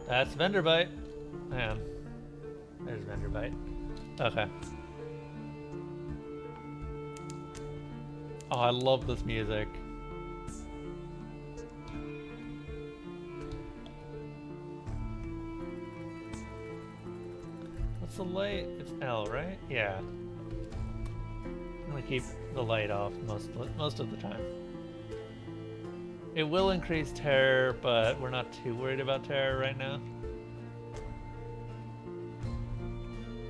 That's Venderbite. Man. There's Venderbite. Okay. Oh, I love this music. the light? It's L, right? Yeah. I'm gonna keep the light off most of the time. It will increase terror, but we're not too worried about terror right now.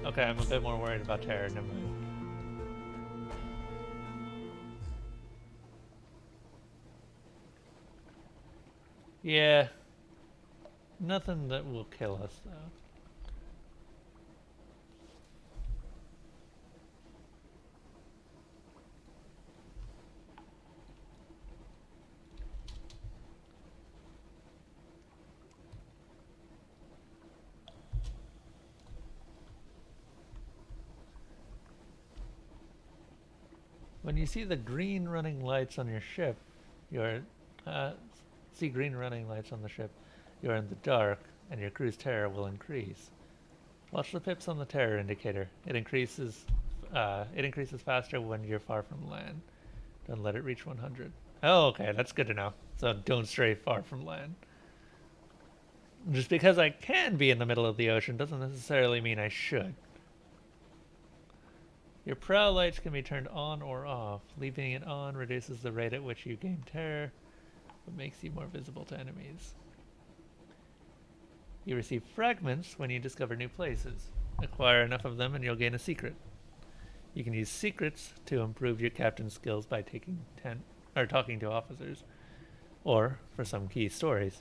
Okay, I'm a bit more worried about terror. Never mind. Yeah. Nothing that will kill us, though. When you see the green running lights on your ship, you're see green running lights on the ship, you're in the dark, and your crew's terror will increase. Watch the pips on the terror indicator. It increases faster when you're far from land. Don't let it reach 100. Oh, okay, that's good to know. So don't stray far from land. Just because I can be in the middle of the ocean doesn't necessarily mean I should. Your prow lights can be turned on or off. Leaving it on reduces the rate at which you gain terror, but makes you more visible to enemies. You receive fragments when you discover new places. Acquire enough of them and you'll gain a secret. You can use secrets to improve your captain's skills by talking to officers, or for some key stories.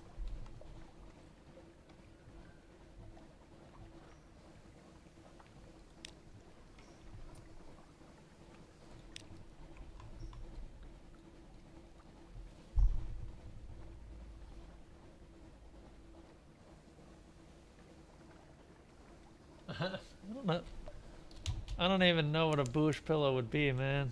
I don't even know what a bush pillow would be, man.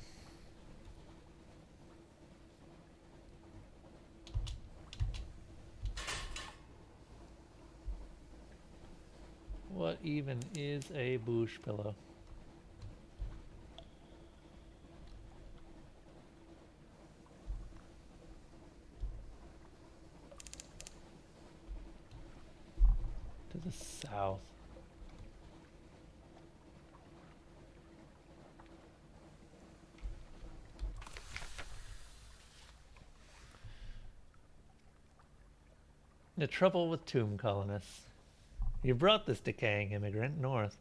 What even is a bush pillow? To the south. The trouble with tomb colonists. You brought this decaying immigrant north.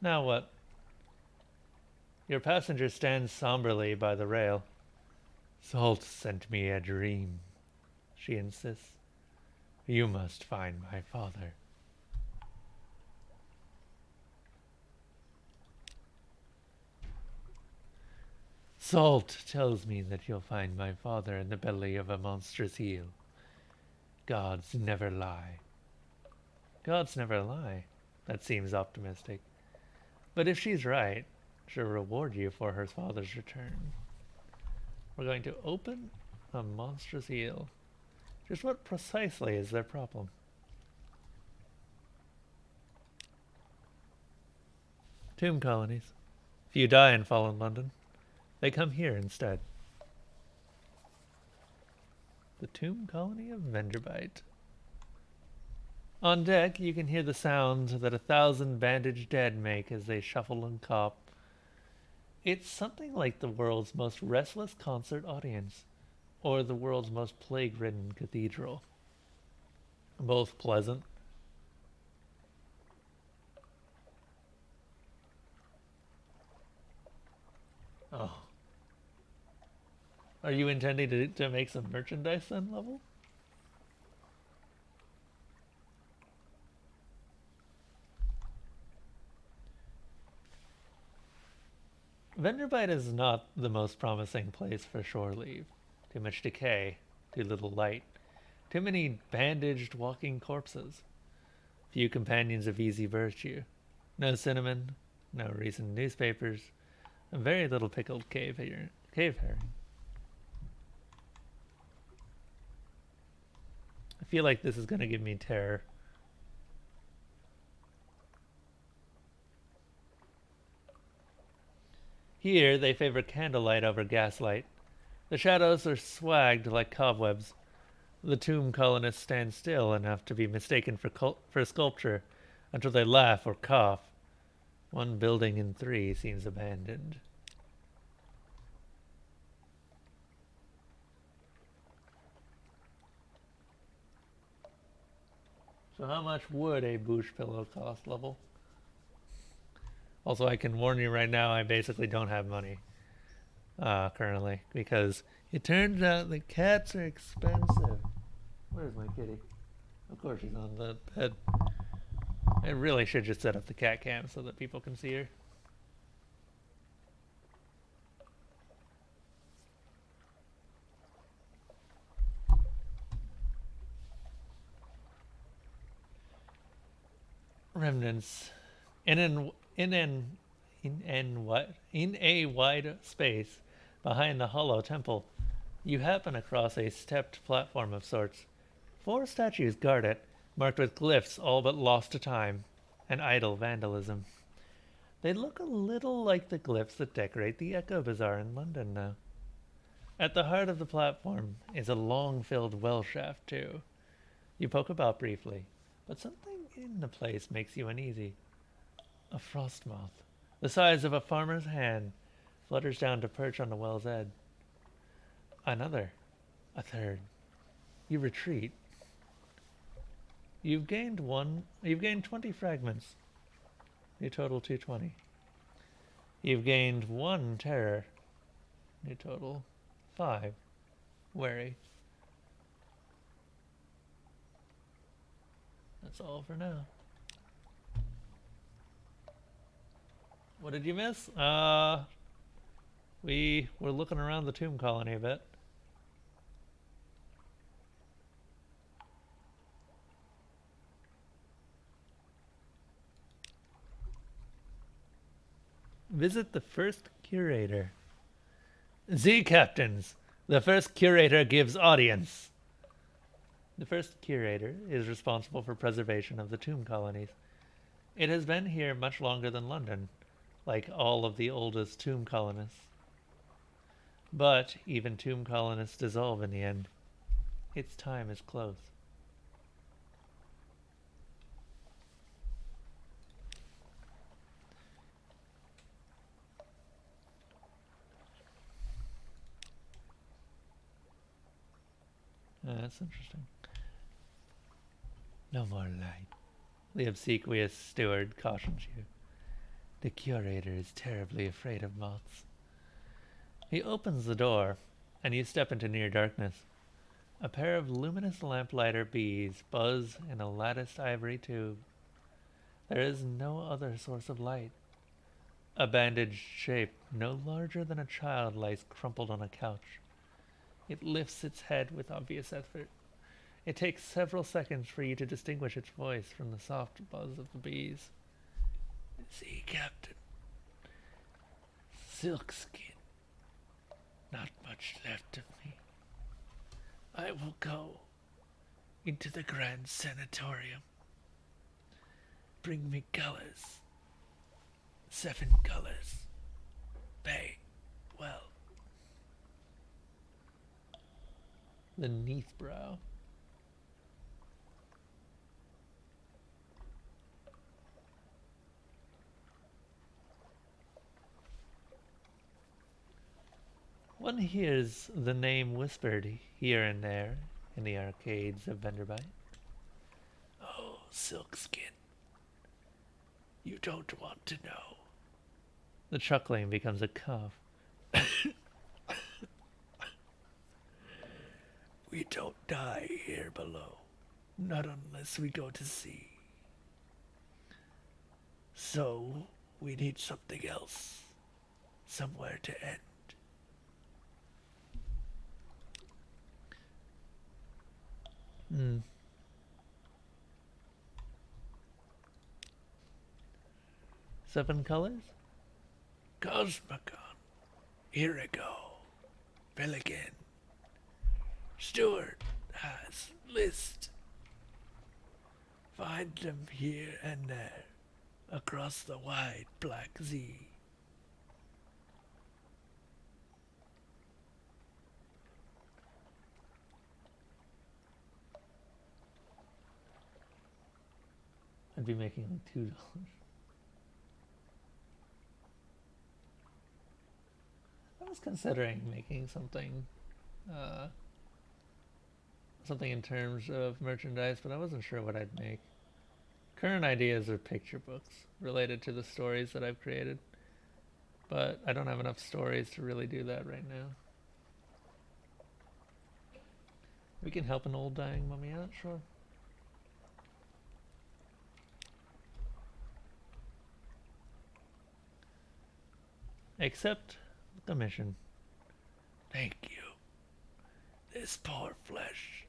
Now what? Your passenger stands somberly by the rail. Salt sent me a dream, she insists. You must find my father. Salt tells me that you'll find my father in the belly of a monstrous eel. Gods never lie. Gods never lie. That seems optimistic. But if she's right, she'll reward you for her father's return. We're going to open a monstrous eel. Just what precisely is their problem? Tomb colonies. If you die and fall in London, they come here instead. The tomb colony of Vengerbite. On deck, you can hear the sounds that 1,000 bandaged dead make as they shuffle and cop. It's something like the world's most restless concert audience, or the world's most plague-ridden cathedral. Both pleasant. Oh. Are you intending to make some merchandise then, Level? Venderbite is not the most promising place for shore leave. Too much decay, too little light, too many bandaged walking corpses. Few companions of easy virtue. No cinnamon, no recent newspapers, and very little pickled cave herring. I feel like this is going to give me terror. Here, they favor candlelight over gaslight. The shadows are swagged like cobwebs. The tomb colonists stand still enough to be mistaken for sculpture until they laugh or cough. One building in 3 seems abandoned. So how much would a bush pillow cost, level? Also, I can warn you right now, I basically don't have money currently, because it turns out the cats are expensive. Where's my kitty? Of course she's on the bed. I really should just set up the cat cam so that people can see her. Remnants. In a wide space behind the hollow temple, you happen across a stepped platform of sorts. 4 statues guard it, marked with glyphs all but lost to time and idle vandalism. They look a little like the glyphs that decorate the Echo Bazaar in London now. At the heart of the platform is a long-filled well shaft, too. You poke about briefly, but something in the place makes you uneasy. A frost moth, the size of a farmer's hand, flutters down to perch on the well's edge. Another, a third. You retreat. You've gained 20 fragments. You total 220. You've gained 1 terror. You total 5. Wary. That's all for now. What did you miss? We were looking around the tomb colony a bit. Visit the first curator. Z captains. The first curator gives audience. The first curator is responsible for preservation of the tomb colonies. It has been here much longer than London, like all of the oldest tomb colonists. But even tomb colonists dissolve in the end. Its time is close. That's interesting. No more light. The obsequious steward cautions you. The curator is terribly afraid of moths. He opens the door, and you step into near darkness. A pair of luminous lamplighter bees buzz in a latticed ivory tube. There is no other source of light. A bandaged shape no larger than a child lies crumpled on a couch. It lifts its head with obvious effort. It takes several seconds for you to distinguish its voice from the soft buzz of the bees. See, Captain. Silkskin. Not much left of me. I will go into the grand sanatorium. Bring me colors. 7 colors. Pay well. The Neathbrow. One hears the name whispered here and there in the arcades of Venderbite. Oh, Silkskin. You don't want to know. The chuckling becomes a cough. We don't die here below. Not unless we go to sea. So, we need something else. Somewhere to end. Hmm. 7 colors? Cosmicon. Irigo. Pelican. Stewart has list. Find them here and there, across the wide black sea. I'd be making like $2. was considering making uh, something in terms of merchandise, but I wasn't sure what I'd make. Current ideas are picture books related to the stories that I've created, but I don't have enough stories to really do that right now. We can help an old dying mummy out, sure. Accept the mission. Thank you. This poor flesh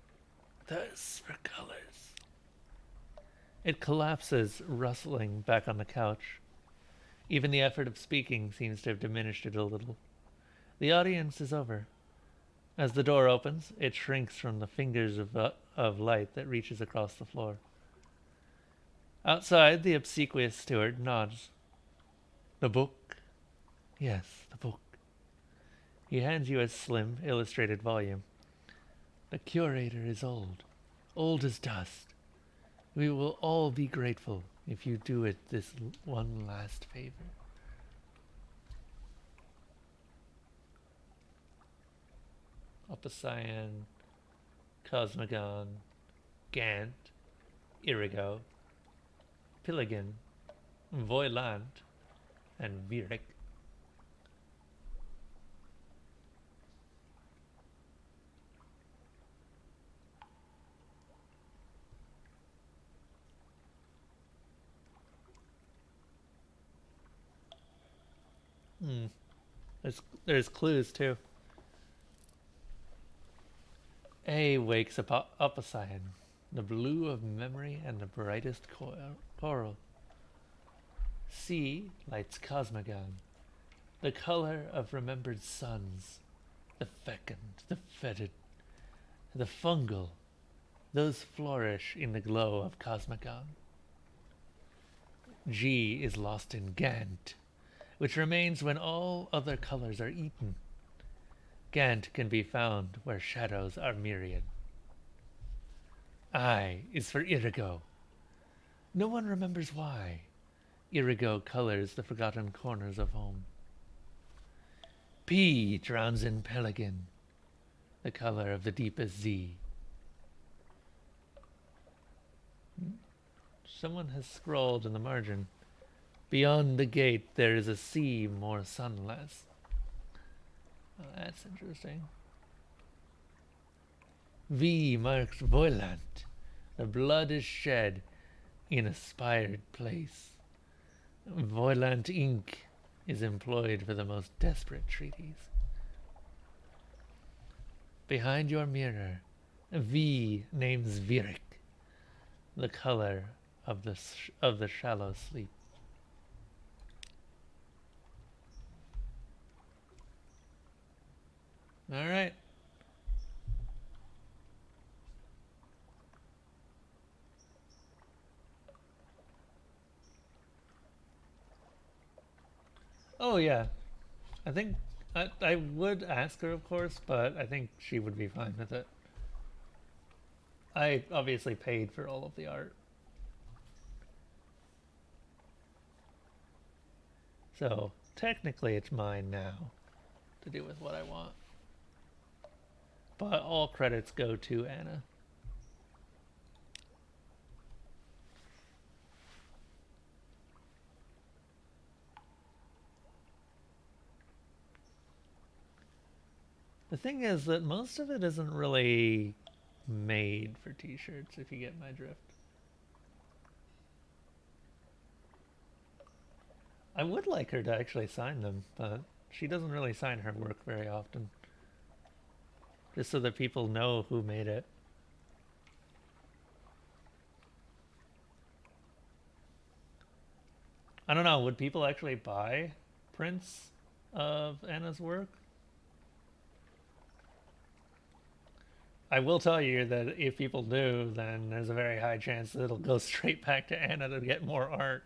thirsts for colors. It collapses, rustling back on the couch. Even the effort of speaking seems to have diminished it a little. The audience is over. As the door opens, it shrinks from the fingers of light that reaches across the floor. Outside, the obsequious steward nods. The book? Yes, the book. He hands you a slim, illustrated volume. The curator is old. Old as dust. We will all be grateful if you do it this one last favor. Opposian, Cosmogon, Gant, Irigo, Pilligan, Voilant, and Virik. There's clues too. A wakes up Opposian, the blue of memory and the brightest coral. C lights Cosmogon, the color of remembered suns, the fecund, the fetid, the fungal, those flourish in the glow of Cosmogon. G is lost in Gant, which remains when all other colors are eaten. Gant can be found where shadows are myriad. I is for Irigo. No one remembers why. Irigo colors the forgotten corners of home. P drowns in Pelican, the color of the deepest Z. Someone has scrawled in the margin. Beyond the gate there is a sea more sunless. Oh, that's interesting. V marks Voilant. The blood is shed in aspired place. Voilant ink is employed for the most desperate treaties. Behind your mirror, V names Virik, the color of the shallow sleep. All right. Oh yeah, I think I would ask her, of course, but I think she would be fine with it. I obviously paid for all of the art. So technically it's mine now to do with what I want. But all credits go to Anna. The thing is that most of it isn't really made for t-shirts, if you get my drift. I would like her to actually sign them, but she doesn't really sign her work very often. Just so that people know who made it. I don't know, would people actually buy prints of Anna's work? I will tell you that if people do, then there's a very high chance that it'll go straight back to Anna to get more art.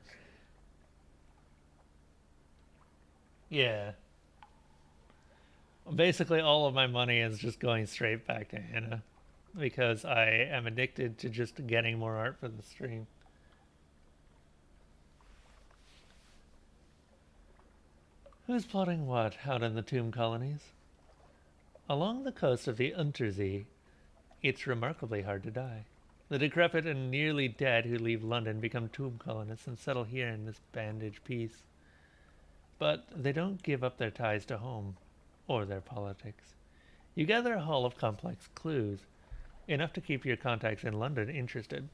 Yeah. Basically, all of my money is just going straight back to Anna because I am addicted to just getting more art for the stream. Who's plotting what out in the tomb colonies? Along the coast of the Untersee, it's remarkably hard to die. The decrepit and nearly dead who leave London become tomb colonists and settle here in this bandage peace. But they don't give up their ties to home, or their politics. You gather a haul of complex clues, enough to keep your contacts in London interested.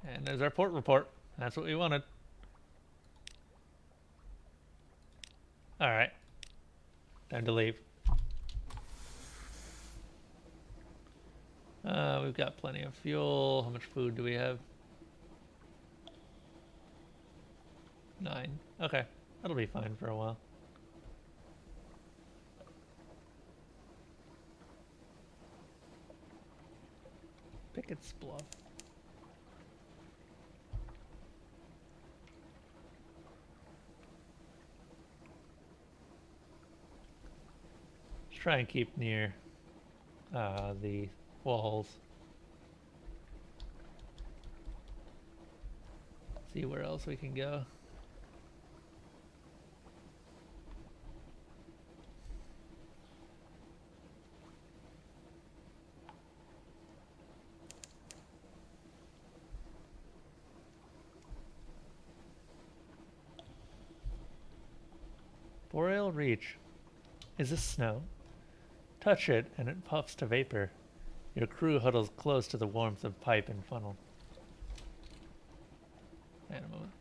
And there's our port report. That's what we wanted. Alright. Time to leave. We've got plenty of fuel. How much food do we have? 9. Okay. That'll be fine for a while. Pickett's Bluff. Let's try and keep near the walls. See where else we can go. Boreal Reach. Is this snow? Touch it and it puffs to vapor. Your crew huddles close to the warmth of pipe and funnel. Wait a moment.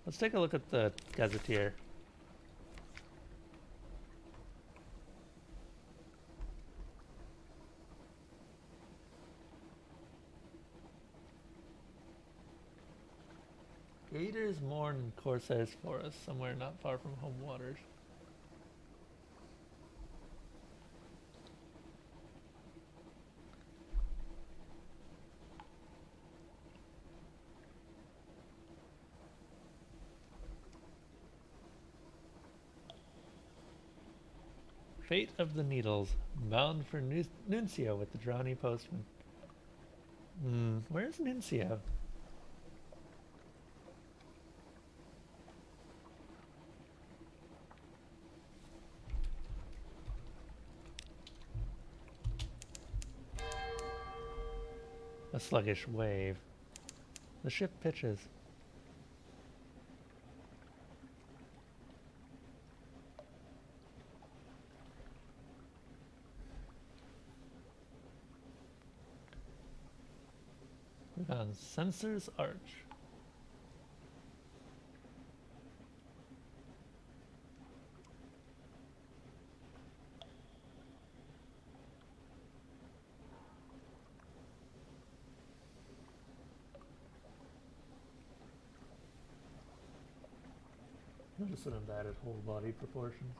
Let's take a look at the gazetteer. Gators mourn Corsair's forest, somewhere not far from home waters. Fate of the Needles, bound for Nuncio with the Drowny Postman. Where's Nuncio? A sluggish wave. The ship pitches. We're on Censor's Arch. Notice that I've added whole body proportions.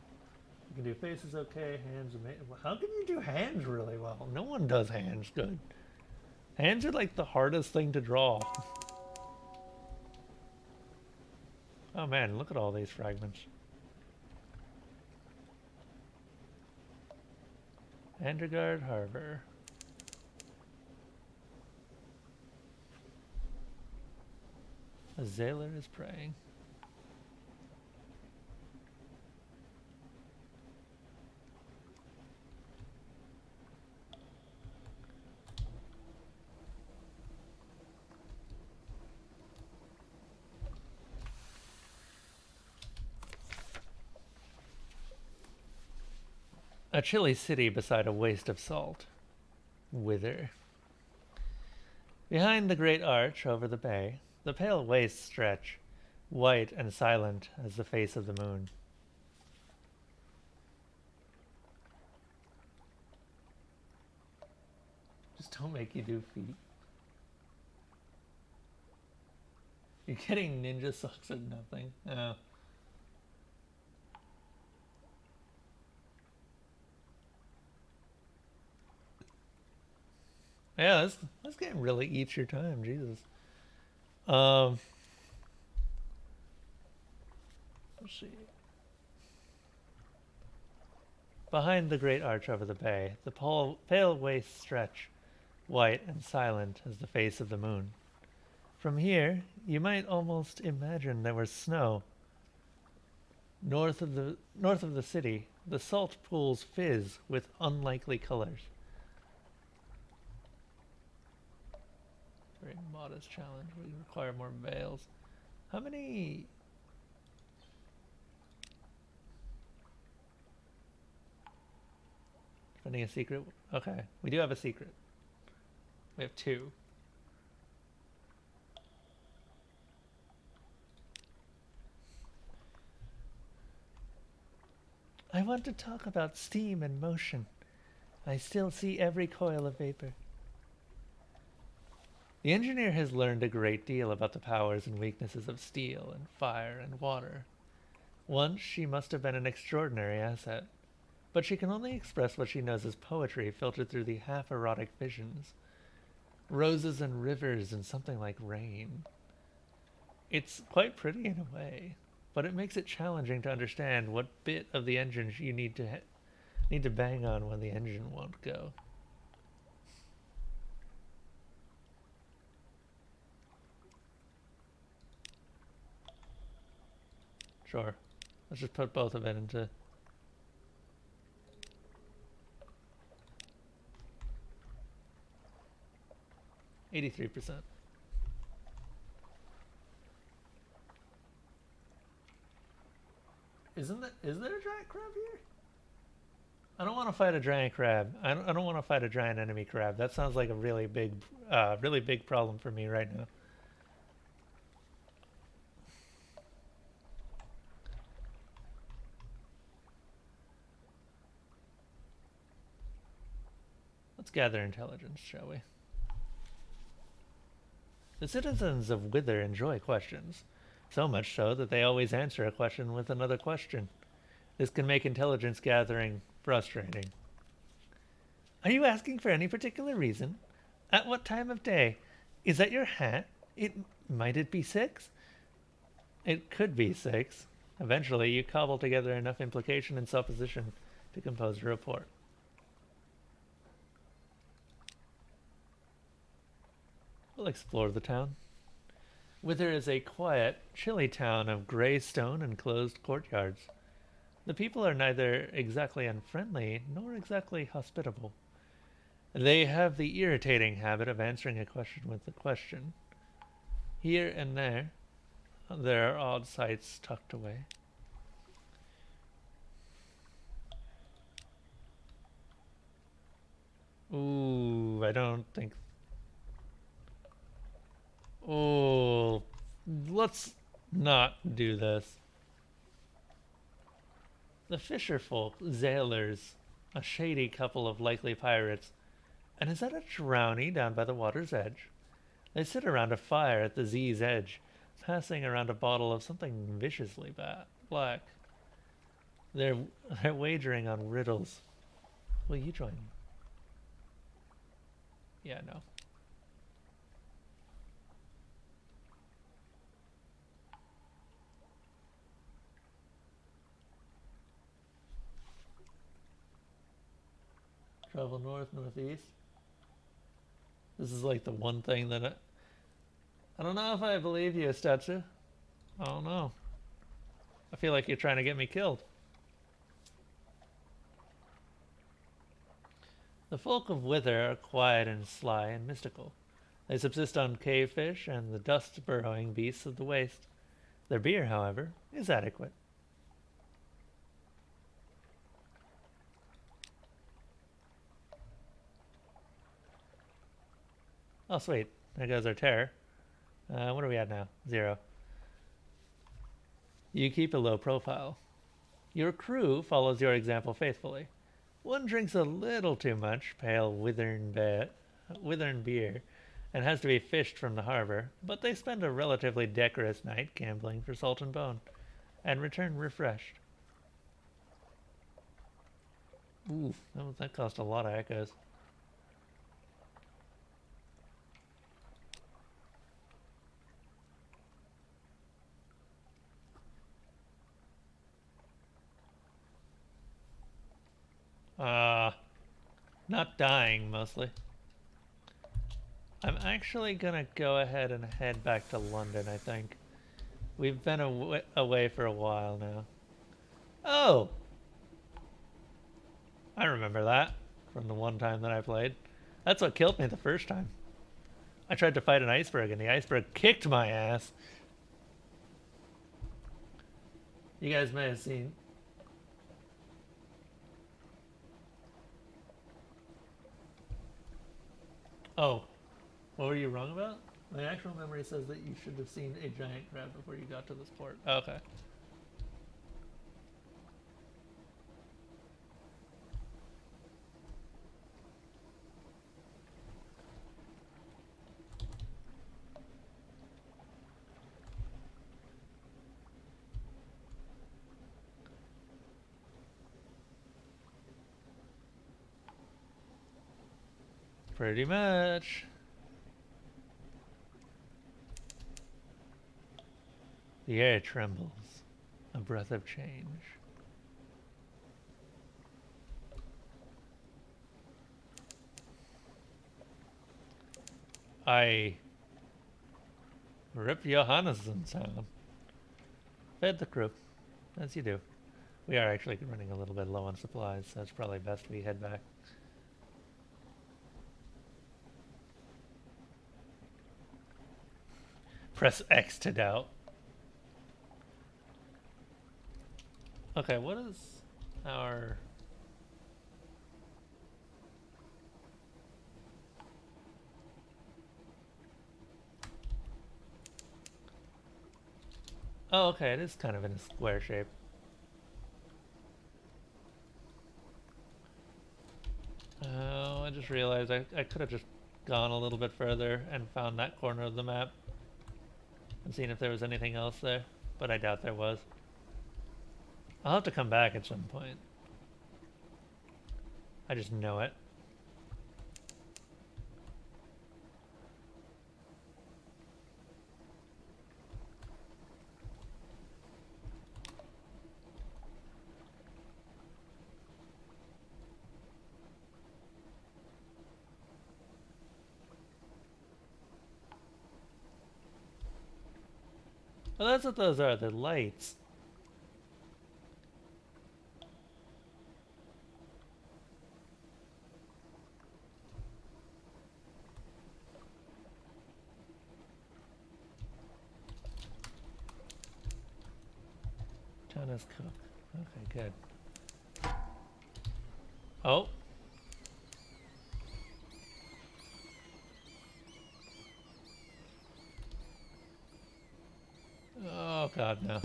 You can do faces okay, hands amazing. How can you do hands really well? No one does hands good. Hands are like the hardest thing to draw. Oh man, look at all these fragments. Andergard Harbor. A sailor is praying. A chilly city beside a waste of salt. Whither? Behind the great arch over the bay, the pale wastes stretch, white and silent as the face of the moon. Just don't make you do feet. You're getting ninja socks at nothing. Oh. Yeah, this game really eats your time, Jesus. Let's see. Behind the great arch over the bay, the pale wastes stretch, white and silent as the face of the moon. From here, you might almost imagine there was snow. North of the city, the salt pools fizz with unlikely colors. Very modest challenge. We require more veils. How many? Finding a secret? Okay, we do have a secret. We have two. I want to talk about steam and motion. I still see every coil of vapor. The engineer has learned a great deal about the powers and weaknesses of steel and fire and water. Once she must have been an extraordinary asset, but she can only express what she knows as poetry filtered through the half-erotic visions. Roses and rivers and something like rain. It's quite pretty in a way, but it makes it challenging to understand what bit of the engine you need to bang on when the engine won't go. Sure. Let's just put both of it into... $83%. Is there a giant crab here? I don't want to fight a giant crab. I don't want to fight a giant enemy crab. That sounds like a really big problem for me right now. Let's gather intelligence, shall we? The citizens of Wither enjoy questions, so much so that they always answer a question with another question. This can make intelligence gathering frustrating. Are you asking for any particular reason? At what time of day? Is that your hat? Might it be 6? It could be 6. Eventually, you cobble together enough implication and supposition to compose a report. We'll explore the town. Wither is a quiet, chilly town of gray stone and closed courtyards. The people are neither exactly unfriendly nor exactly hospitable. They have the irritating habit of answering a question with a question. Here and there are odd sights tucked away. Ooh, I don't think... Oh, let's not do this. The fisher folk, sailors, a shady couple of likely pirates. And is that a drowny down by the water's edge? They sit around a fire at the Z's edge, passing around a bottle of something viciously black. They're wagering on riddles. Will you join me? Yeah, no. Travel north, northeast. This is like the one thing that I don't know if I believe you, Stetsu. I don't know. I feel like you're trying to get me killed. The folk of Wither are quiet and sly and mystical. They subsist on cave fish and the dust-burrowing beasts of the waste. Their beer, however, is adequate. Oh, sweet. There goes our terror. What are we at now? 0. You keep a low profile. Your crew follows your example faithfully. One drinks a little too much pale withern beer and has to be fished from the harbor, but they spend a relatively decorous night gambling for salt and bone, and return refreshed. Ooh, that cost a lot of echoes. Not dying, mostly. I'm actually gonna go ahead and head back to London, I think. We've been away for a while now. Oh, I remember that from the one time that I played. That's what killed me the first time. I tried to fight an iceberg and the iceberg kicked my ass. You guys may have seen. Oh, what were you wrong about? My actual memory says that you should have seen a giant crab before you got to this port. Okay. Pretty much. The air trembles. A breath of change. I rip Johannesson sound. Fed the crew, as you do. We are actually running a little bit low on supplies, so it's probably best we head back. Press X to doubt. Okay, what is our... Oh, okay, it is kind of in a square shape. Oh, I just realized I could have just gone a little bit further and found that corner of the map and seen if there was anything else there, but I doubt there was. I'll have to come back at some point. I just know it. Well, that's what those are, the lights. Jonas Cook. Okay, good. Oh. Oh, God, no.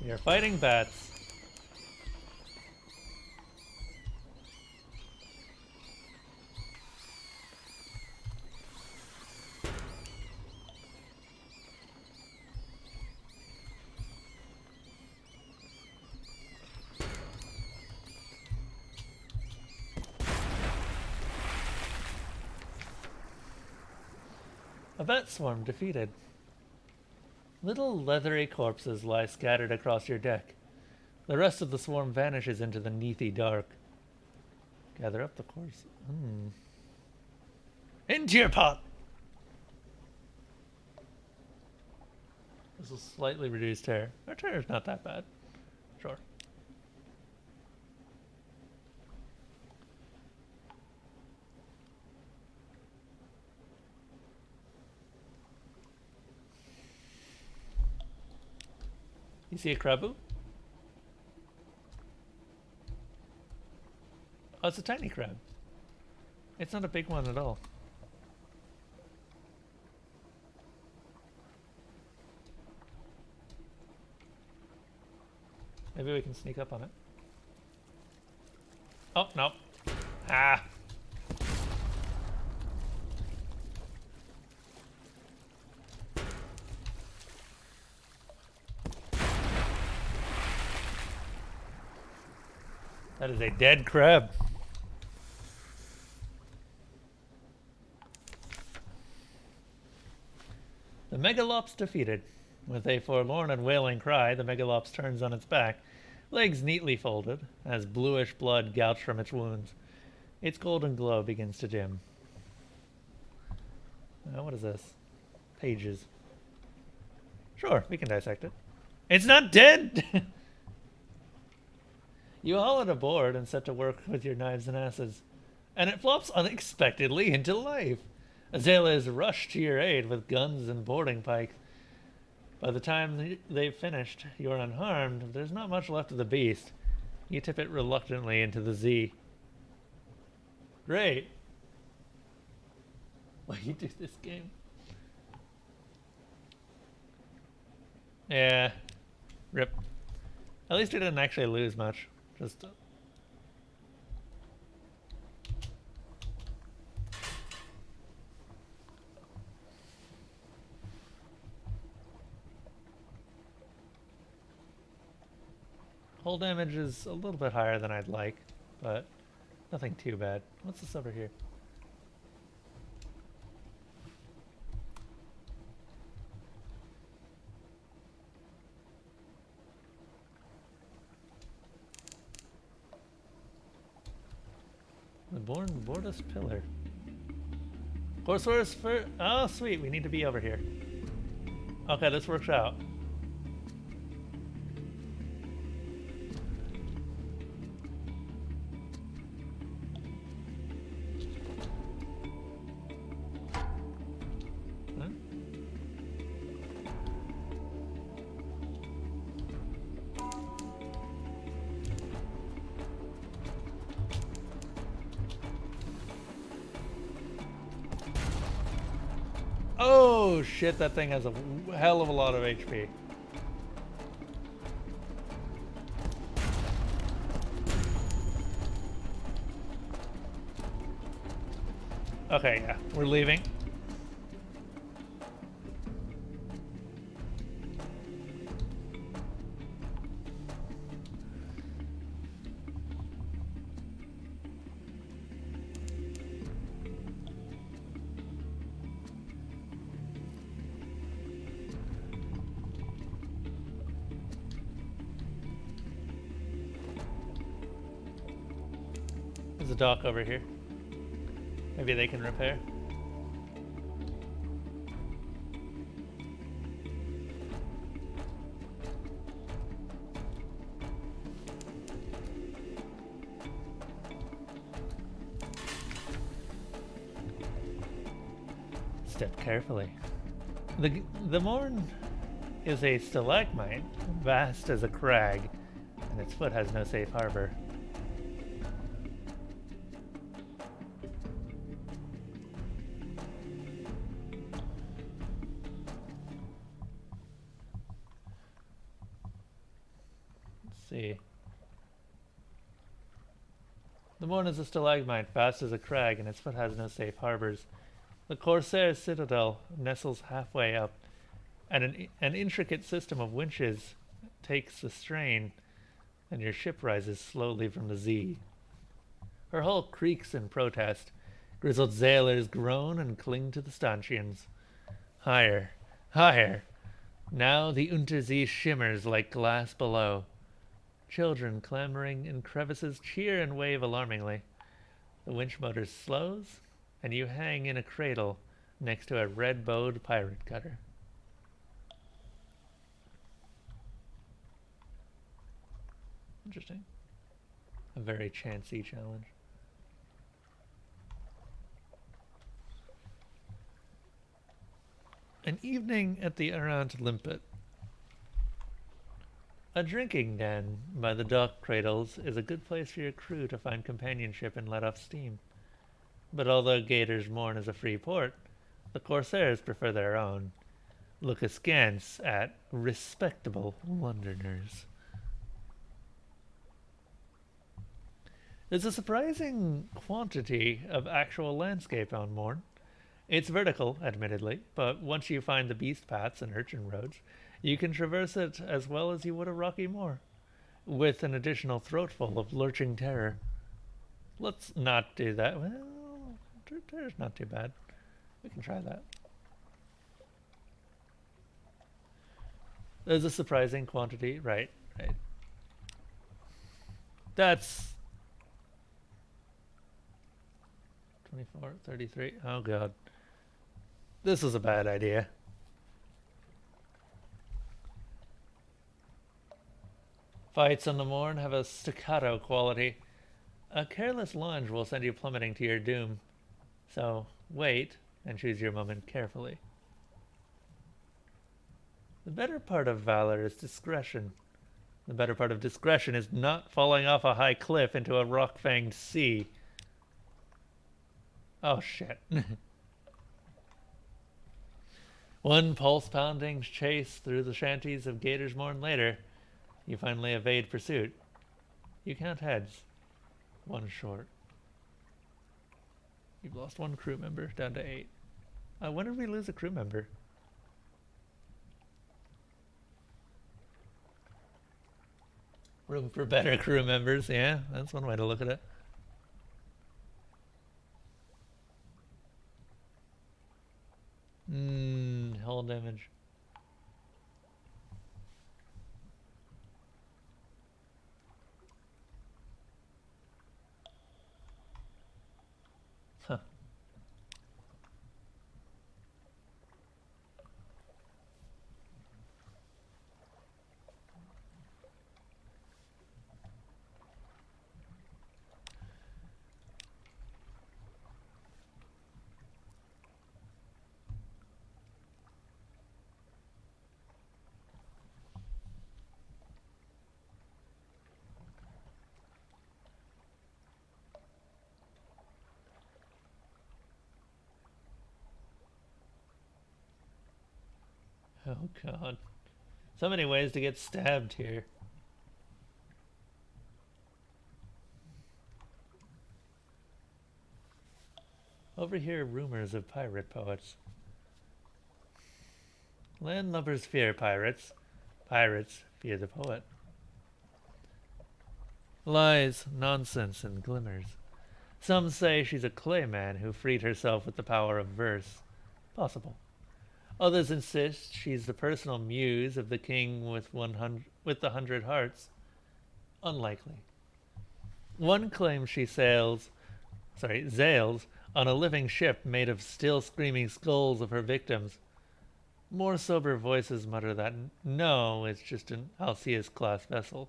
We are fighting bats. A bat swarm defeated. Little leathery corpses lie scattered across your deck. The rest of the swarm vanishes into the neathy dark. Gather up the course. Into your pot! This will slightly reduce terror. Our terror is not that bad. Sure. You see a krabu? Oh, it's a tiny crab. It's not a big one at all. Maybe we can sneak up on it. Oh, no. Ah! That is a dead crab. The Megalops defeated. With a forlorn and wailing cry, the Megalops turns on its back, legs neatly folded, as bluish blood gouged from its wounds. Its golden glow begins to dim. Now what is this? Pages. Sure, we can dissect it. It's not dead! You haul it aboard and set to work with your knives and asses, and it flops unexpectedly into life. Azaleas rush to your aid with guns and boarding pikes. By the time they've finished, you're unharmed. There's not much left of the beast. You tip it reluctantly into the Z. Great. Why you do this game? Yeah. Rip. At least we didn't actually lose much. Just... Hull damage is a little bit higher than I'd like, but nothing too bad. What's this over here? The Bordus Pillar. Corsair's for... Oh, sweet. We need to be over here. Okay, this works out. Huh? Oh shit, that thing has a hell of a lot of HP. Okay, yeah, we're leaving. There's a dock over here. Maybe they can repair. Step carefully. The Morn is a stalagmite, vast as a crag, and its foot has no safe harbor. See. The Morn is a stalagmite, vast as a crag, and its foot has no safe harbors. The Corsair's citadel nestles halfway up, and an intricate system of winches takes the strain, and your ship rises slowly from the Z. Her hull creaks in protest. Grizzled sailors groan and cling to the stanchions. Higher, higher. Now the Untersee shimmers like glass below. Children clambering in crevices cheer and wave alarmingly. The winch motor slows, and you hang in a cradle next to a red-bowed pirate cutter. Interesting. A very chancy challenge. An evening at the Arant Limpet. A drinking den by the dock cradles is a good place for your crew to find companionship and let off steam. But although Gator's Morn is a free port, the Corsairs prefer their own. Look askance at respectable Londoners. There's a surprising quantity of actual landscape on Morn. It's vertical, admittedly, but once you find the beast paths and urchin roads, you can traverse it as well as you would a rocky moor, with an additional throatful of lurching terror. Let's not do that. Well, terror's not too bad. We can try that. There's a surprising quantity. Right. That's 24, 33. Oh, God. This is a bad idea. Fights on the morn have a staccato quality. A careless lunge will send you plummeting to your doom. So, wait and choose your moment carefully. The better part of valor is discretion. The better part of discretion is not falling off a high cliff into a rock-fanged sea. Oh, shit. One pulse-pounding chase through the shanties of Gator's Morn later, you finally evade pursuit. You count heads. One short. You've lost one crew member, down to 8. When did we lose a crew member? Room for better crew members, yeah, that's one way to look at it. Hull damage. Huh. Oh god. So many ways to get stabbed here. Overhear rumors of pirate poets. Landlubbers fear pirates. Pirates fear the poet. Lies, nonsense, and glimmers. Some say she's a clayman who freed herself with the power of verse. Possible. Others insist she's the personal muse of the king with the 100 hearts. Unlikely. One claims she sails on a living ship made of still screaming skulls of her victims. More sober voices mutter that no, it's just an Alceus class vessel.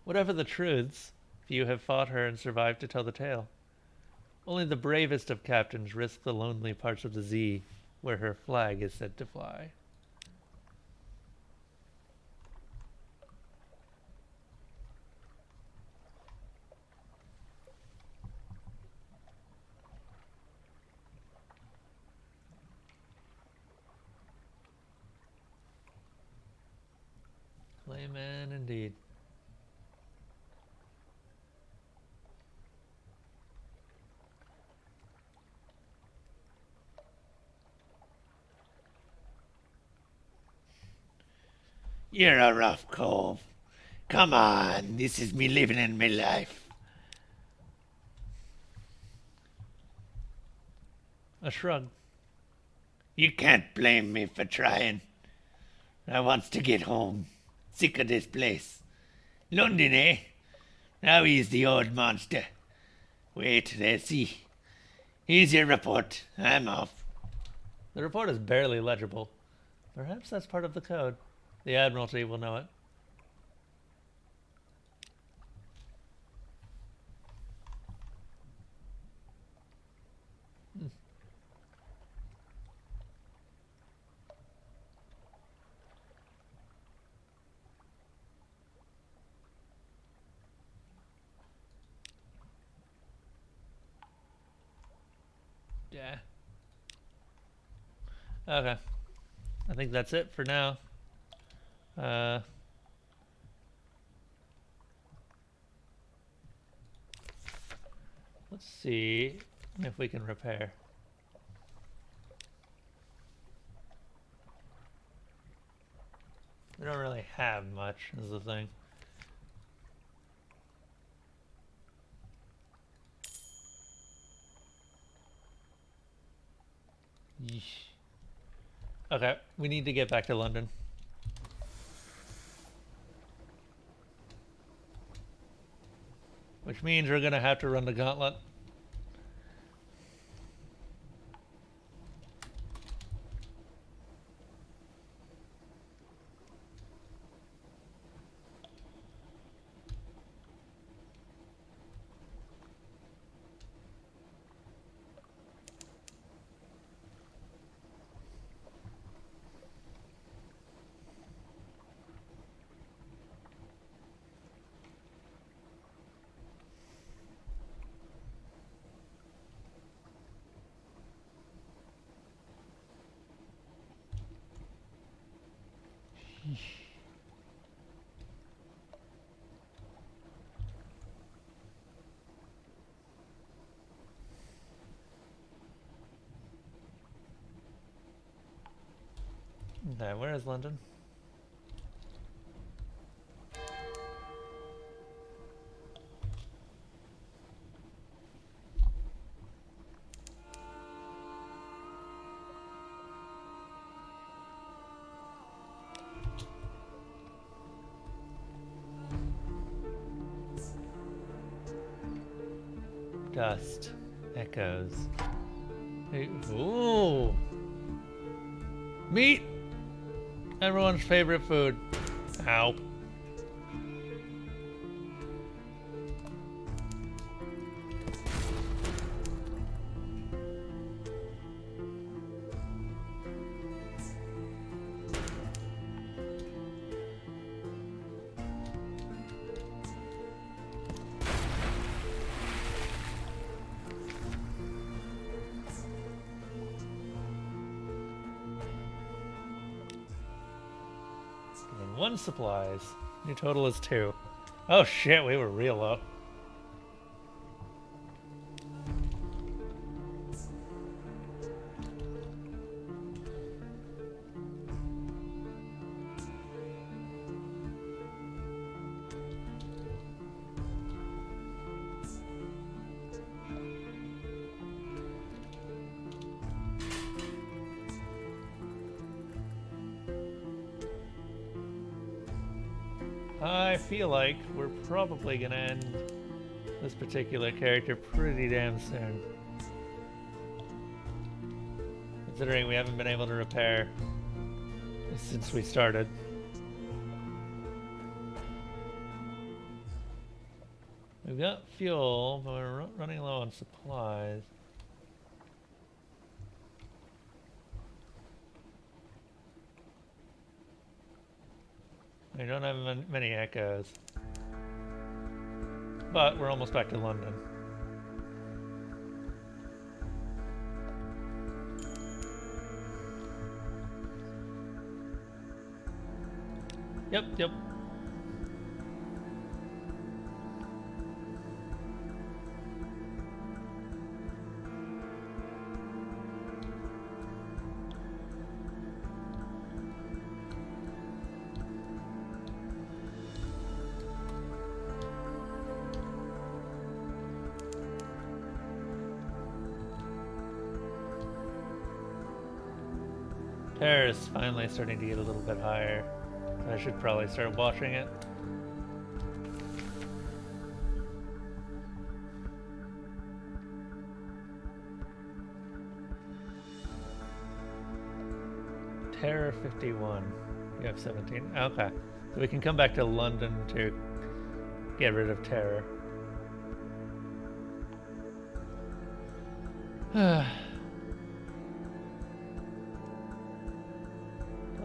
Whatever the truths, few have fought her and survived to tell the tale. Only the bravest of captains risk the lonely parts of the sea, where her flag is said to fly. Clayman indeed. You're a rough cove. Come on, this is me living in my life. A shrug. You can't blame me for trying. I wants to get home. Sick of this place. London, eh? Now he's the old monster. Wait, let's see. Here's your report. I'm off. The report is barely legible. Perhaps that's part of the code. The Admiralty will know it. Yeah. Okay. I think that's it for now. Let's see if we can repair. We don't really have much, is the thing. Yeesh. Okay, we need to get back to London. Which means we're gonna have to run the gauntlet. Okay, where is London? Dust. Echoes. Ooh! Meat! Everyone's favorite food. Ow. Getting 1 supplies. Your total is 2. Oh shit, we were real low. I feel like we're probably gonna end this particular character pretty damn soon. Considering we haven't been able to repair since we started. We've got fuel, but we're running low on supplies. We don't have many echoes. But we're almost back to London. Yep. Terror is finally starting to get a little bit higher. I should probably start watching it. Terror 51. You have 17. Okay. So we can come back to London to get rid of terror. The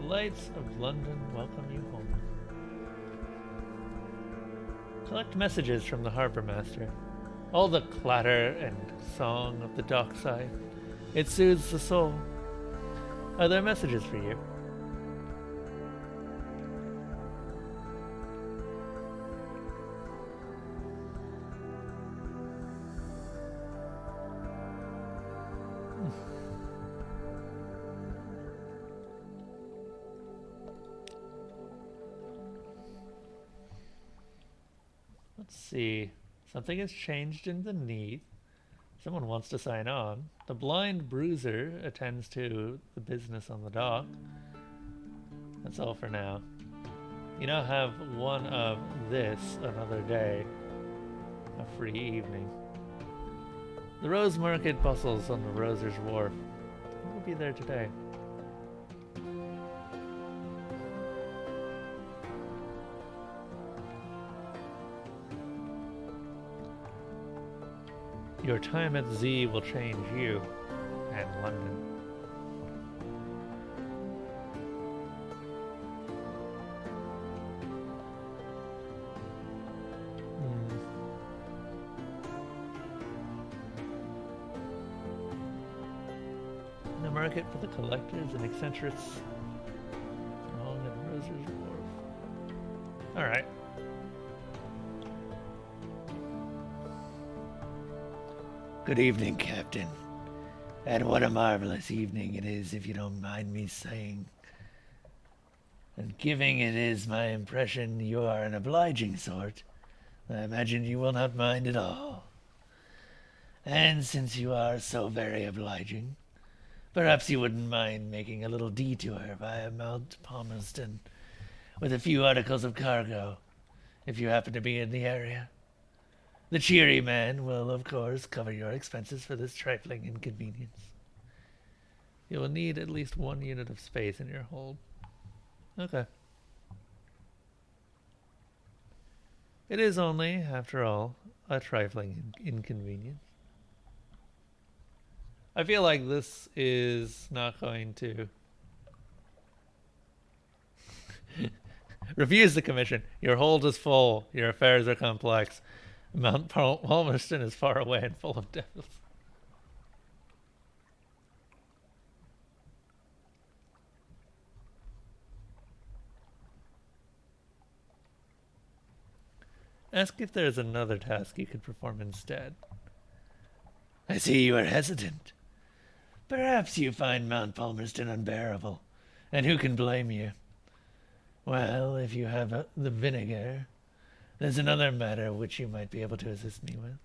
lights of London welcome you home. Collect messages from the harbor master. All the clatter and song of the dockside. It soothes the soul. Are there messages for you? Let's see. Something has changed in the need. Someone wants to sign on. The blind bruiser attends to the business on the dock. That's all for now. You now have one of this another day. A free evening. The Rose Market bustles on the Roser's Wharf. We'll be there today. Your time at Z will change you and London. The market for the collectors and eccentrics. Long and roses. All right. Good evening, Captain. And what a marvelous evening it is, if you don't mind me saying. And giving it is my impression you are an obliging sort, I imagine you will not mind at all. And since you are so very obliging, perhaps you wouldn't mind making a little detour via Mount Palmerston with a few articles of cargo, if you happen to be in the area. The cheery man will, of course, cover your expenses for this trifling inconvenience. You will need at least 1 unit of space in your hold. Okay. It is only, after all, a trifling inconvenience. I feel like this is not going to refuse the commission. Your hold is full. Your affairs are complex. Mount Palmerston is far away and full of devils. Ask if there is another task you could perform instead. I see you are hesitant. Perhaps you find Mount Palmerston unbearable, and who can blame you? Well, if you have the vinegar, there's another matter which you might be able to assist me with.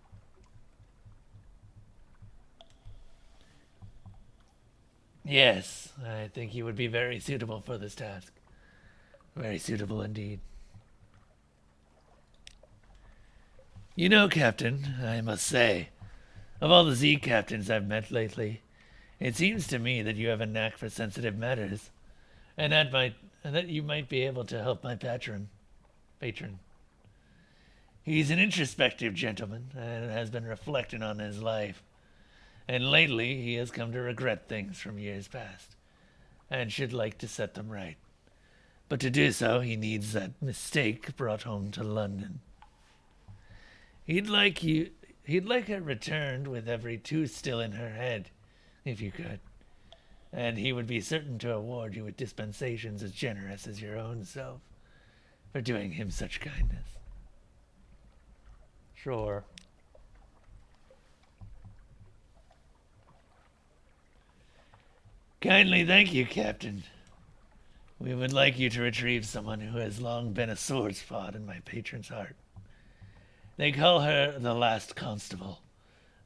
Yes, I think you would be very suitable for this task. Very suitable indeed. You know, Captain, I must say, of all the Z captains I've met lately, it seems to me that you have a knack for sensitive matters, and that you might be able to help my patron. He's an introspective gentleman, and has been reflecting on his life, and lately he has come to regret things from years past, and should like to set them right. But to do so, he needs that mistake brought home to London. He'd like it returned with every tooth still in her head, if you could. And he would be certain to award you with dispensations as generous as your own self for doing him such kindness. Sure. Kindly thank you, Captain. We would like you to retrieve someone who has long been a sore spot in my patron's heart. They call her the last constable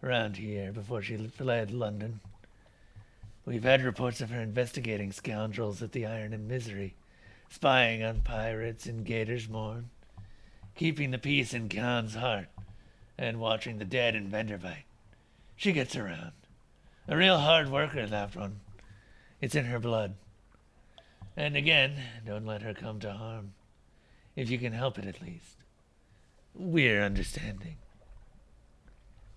around here before she fled London. We've had reports of her investigating scoundrels at the Iron and Misery, spying on pirates in Gator's Morn, keeping the peace in Khan's heart, and watching the dead in Venderbite. She gets around. A real hard worker, that one. It's in her blood. And again, don't let her come to harm. If you can help it, at least. We're understanding.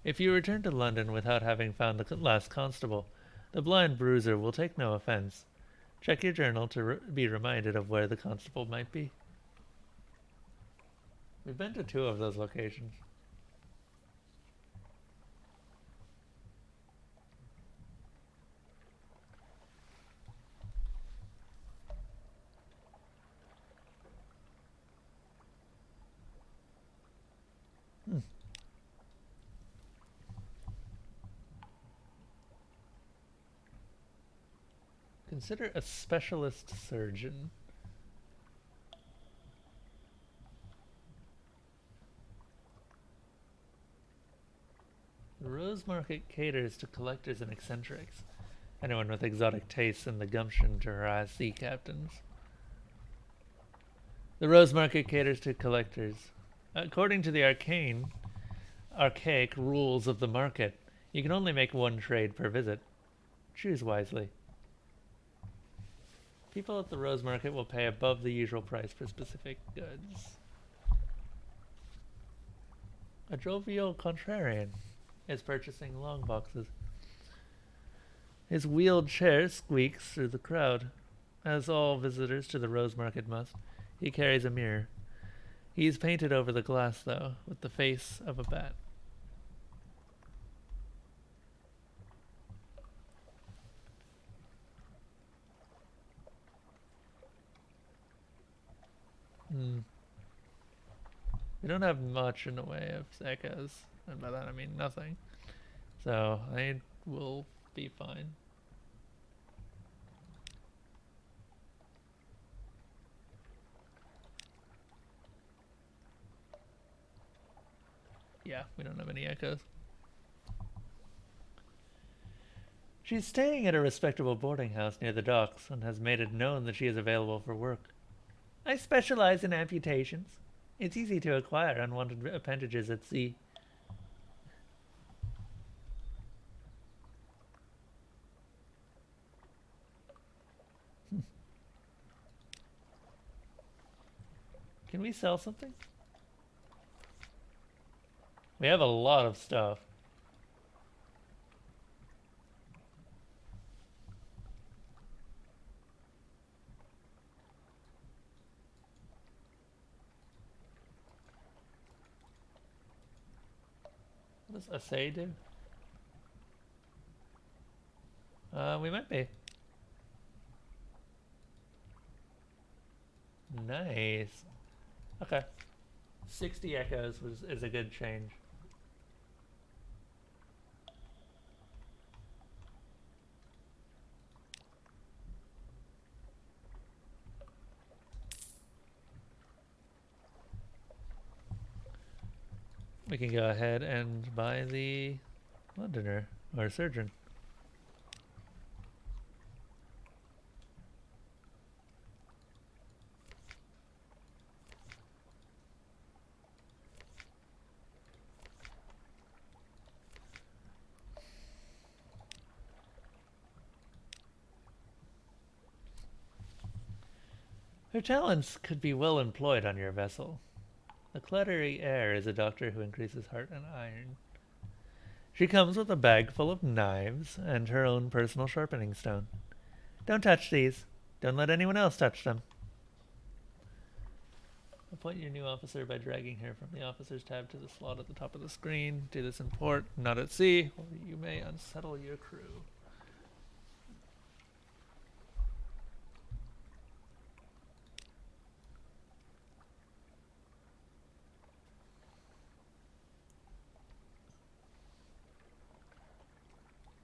If you return to London without having found the last constable, the blind bruiser will take no offense. Check your journal to be reminded of where the constable might be. We've been to 2 of those locations. Consider a specialist surgeon. The Rose Market caters to collectors and eccentrics, anyone with exotic tastes and the gumption to harass sea captains. The Rose Market caters to collectors. According to the archaic rules of the market, you can only make 1 trade per visit. Choose wisely. People at the Rose Market will pay above the usual price for specific goods. A jovial contrarian is purchasing long boxes. His wheeled chair squeaks through the crowd. As all visitors to the Rose Market must, he carries a mirror. He's painted over the glass, though, with the face of a bat. We don't have much in the way of echoes, and by that I mean nothing. So I will be fine. Yeah, we don't have any echoes. She's staying at a respectable boarding house near the docks and has made it known that she is available for work. I specialize in amputations. It's easy to acquire unwanted appendages at sea. Can we sell something? We have a lot of stuff. What does assay do? We might be. Nice. Okay. 60 echoes is a good change. We can go ahead and buy the Londoner, or surgeon. Her talents could be well employed on your vessel. The cluttery air is a doctor who increases heart and iron. She comes with a bag full of knives and her own personal sharpening stone. Don't touch these. Don't let anyone else touch them. Appoint your new officer by dragging her from the officers tab to the slot at the top of the screen. Do this in port, not at sea, or you may unsettle your crew.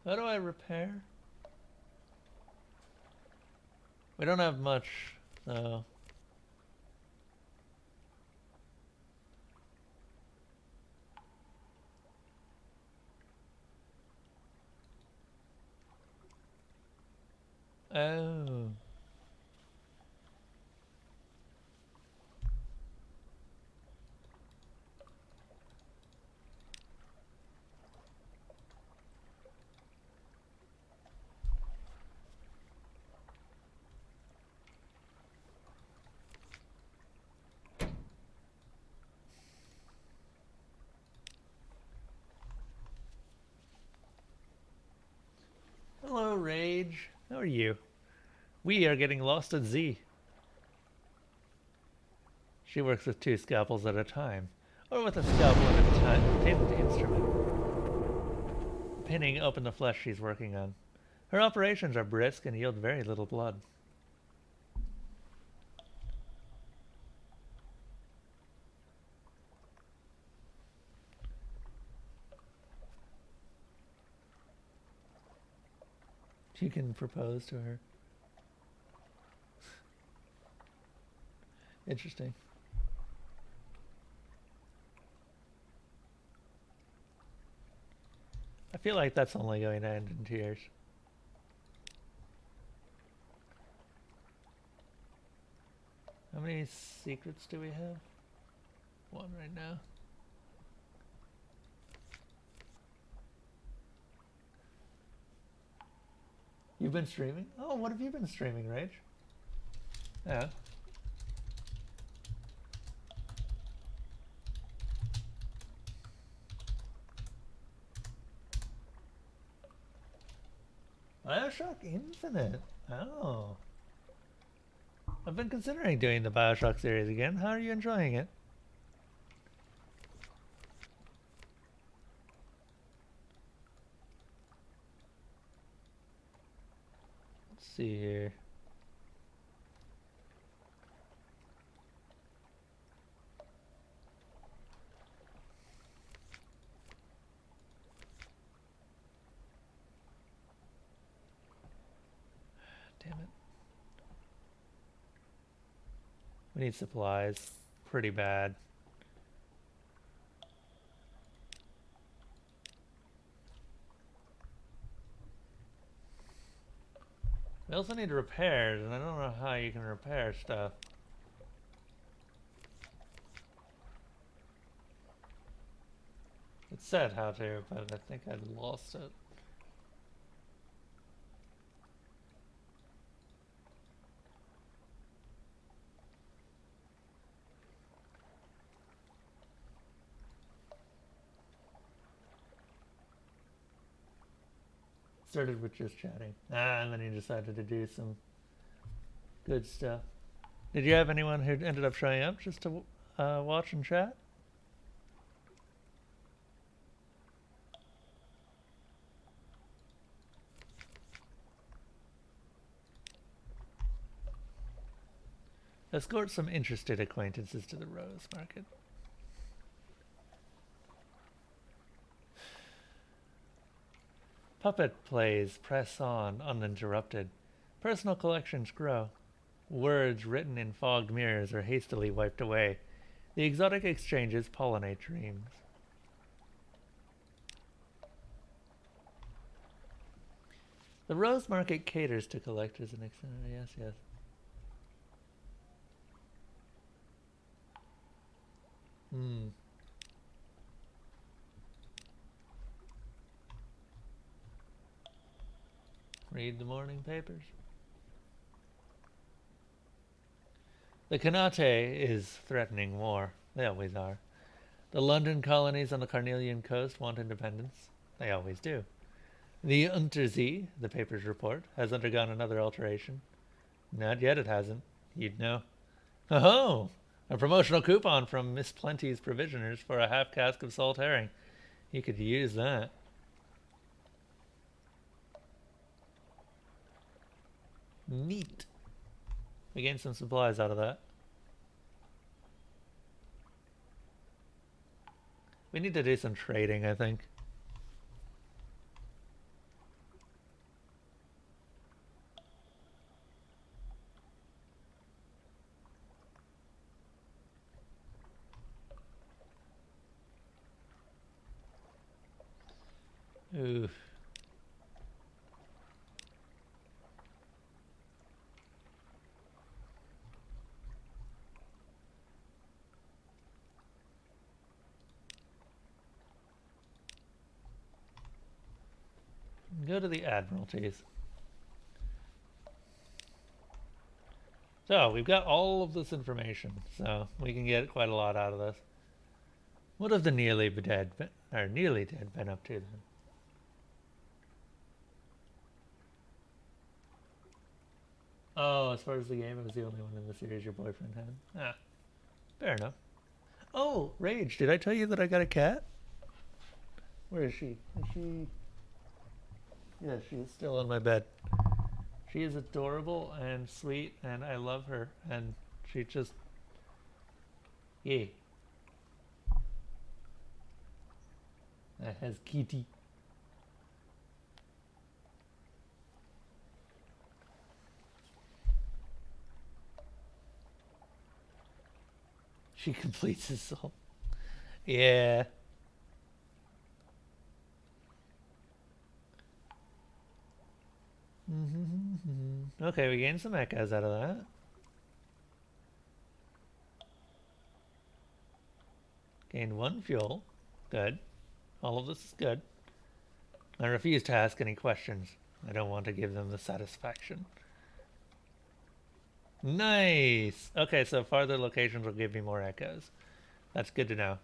How do I repair? We don't have much, so... Oh. Hello, Rage. How are you? We are getting lost at Z. She works with 2 scalpels at a time, or with a scalpel and a timed instrument, pinning open the flesh she's working on. Her operations are brisk and yield very little blood. You can propose to her. Interesting. I feel like that's only going to end in tears. How many secrets do we have? 1 right now. You've been streaming? Oh, what have you been streaming, Rage? Yeah. Bioshock Infinite. Oh. I've been considering doing the Bioshock series again. How are you enjoying it? Let's see here. We need supplies. Pretty bad. We also need repairs, and I don't know how you can repair stuff. It said how to, but I think I lost it. Started with just chatting. And then he decided to do some good stuff. Did you have anyone who ended up showing up just to watch and chat? Escort some interested acquaintances to the Rose Market. Puppet plays press on uninterrupted. Personal collections grow. Words written in fogged mirrors are hastily wiped away. The exotic exchanges pollinate dreams. The Rose Market caters to collectors and extended. Yes, yes. Read the morning papers. The Kanate is threatening war. They always are. The London colonies on the Carnelian coast want independence. They always do. The Untersee, the papers report, has undergone another alteration. Not yet it hasn't. You'd know. Oh! A promotional coupon from Miss Plenty's Provisioners for a half cask of salt herring. You could use that. Neat. We gained some supplies out of that. We need to do some trading, I think. Oof. Go to the Admiralties. So, we've got all of this information, so we can get quite a lot out of this. What have the nearly dead been up to then? Oh, as far as the game, it was the only one in the series your boyfriend had. Ah, fair enough. Oh, Rage, did I tell you that I got a cat? Where is she? Is she... Yeah, she's still on my bed. She is adorable and sweet, and I love her, and she just... Yeah. That has kitty. She completes his soul. Yeah. Okay, we gained some echoes out of that. Gained one fuel. Good. All of this is good. I refuse to ask any questions. I don't want to give them the satisfaction. Nice! Okay, so farther locations will give me more echoes. That's good to know.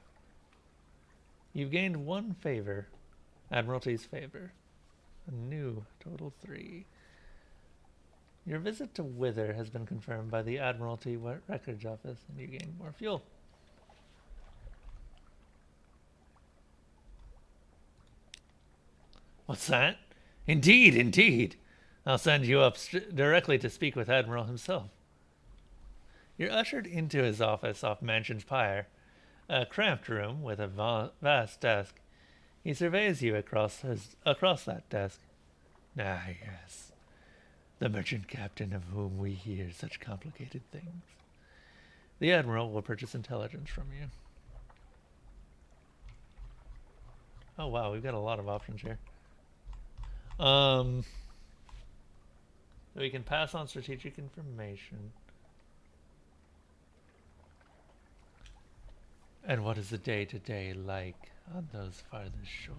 You've gained one favor. Admiralty's favor. A new total 3. Your visit to Wither has been confirmed by the Admiralty Records Office, and you gain more fuel. What's that? Indeed, indeed. I'll send you up directly to speak with Admiral himself. You're ushered into his office off Mansion's Pyre, a cramped room with a vast desk. He surveys you across that desk. Ah, yes. The merchant captain of whom we hear such complicated things. The Admiral will purchase intelligence from you. Oh wow, we've got a lot of options here. We can pass on strategic information. And what is the day-to-day like on those farthest shores?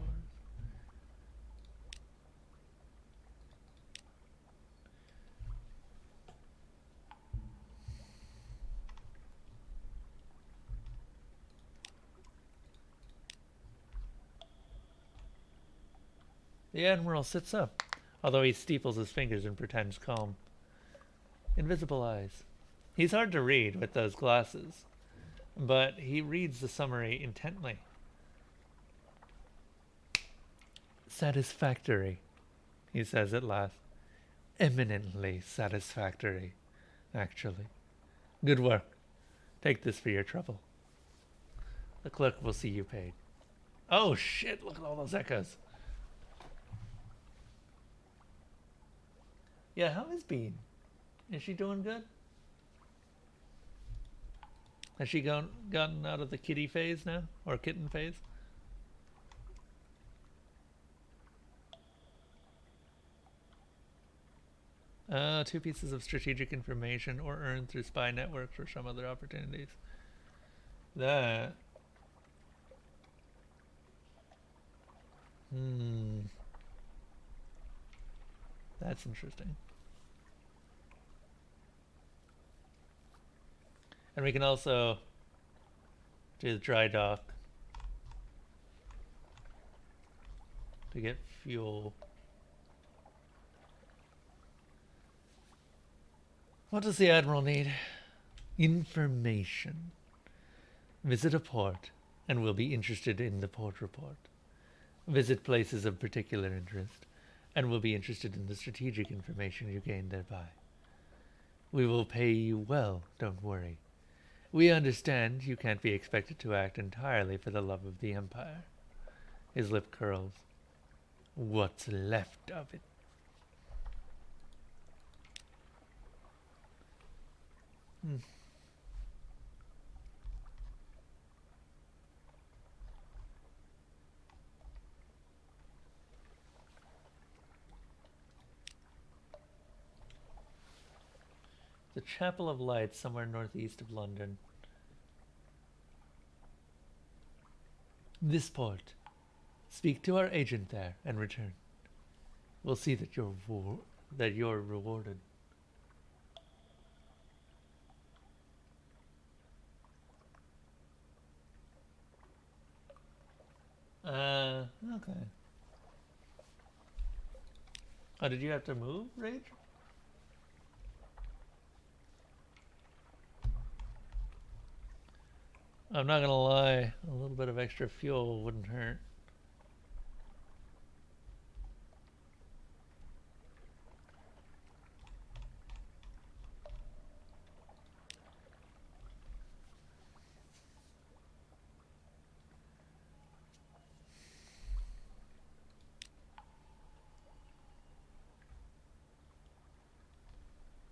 The Admiral sits up, although he steeples his fingers and pretends calm. Invisible eyes. He's hard to read with those glasses, but he reads the summary intently. Satisfactory, he says at last. Eminently satisfactory, actually. Good work. Take this for your trouble. The clerk will see you paid. Oh shit, look at all those echoes. Yeah, how is Bean? Is she doing good? Has she gotten out of the kitty phase now? Or kitten phase? Two pieces of strategic information or earned through spy networks or some other opportunities. That. That's interesting. And we can also do the dry dock to get fuel. What does the Admiral need? Information. Visit a port, and we'll be interested in the port report. Visit places of particular interest, and we'll be interested in the strategic information you gain thereby. We will pay you well, don't worry. We understand you can't be expected to act entirely for the love of the Empire. His lip curls. What's left of it? The Chapel of Lights, somewhere northeast of London. This port. Speak to our agent there and return. We'll see that you're rewarded. Okay. Oh, did you have to move, Rage? I'm not gonna lie, a little bit of extra fuel wouldn't hurt.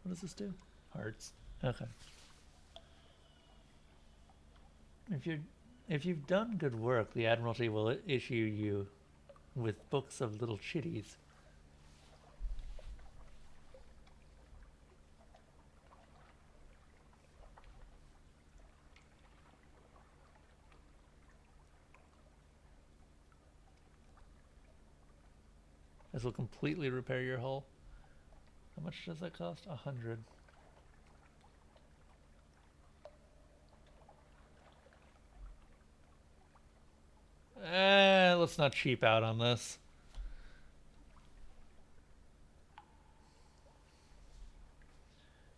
What does this do? Hearts. Okay. If you've done good work, the Admiralty will issue you with books of little chitties. This will completely repair your hull. How much does that cost? 100. Let's not cheap out on this.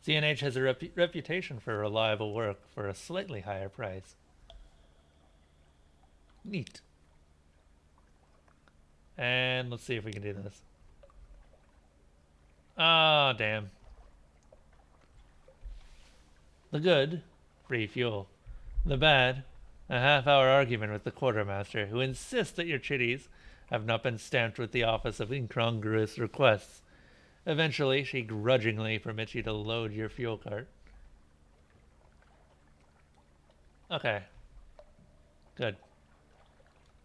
CNH has a reputation for reliable work for a slightly higher price. Neat. And let's see if we can do this. Ah, damn. The good, free fuel. The bad, a half-hour argument with the quartermaster, who insists that your chitties have not been stamped with the office of incongruous requests. Eventually, she grudgingly permits you to load your fuel cart. Okay, good.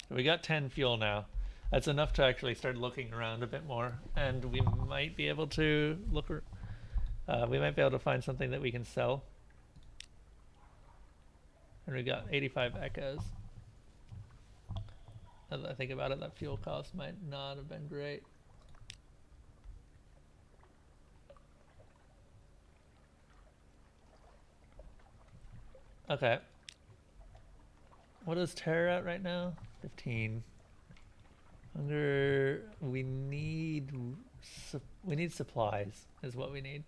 So we got 10 fuel now. That's enough to actually start looking around a bit more, and we might be able to look. We might be able to find something that we can sell. And we got 85 echoes. As I think about it, that fuel cost might not have been great. Okay. What is terror at right now? 15. Hunger. We need supplies. Is what we need.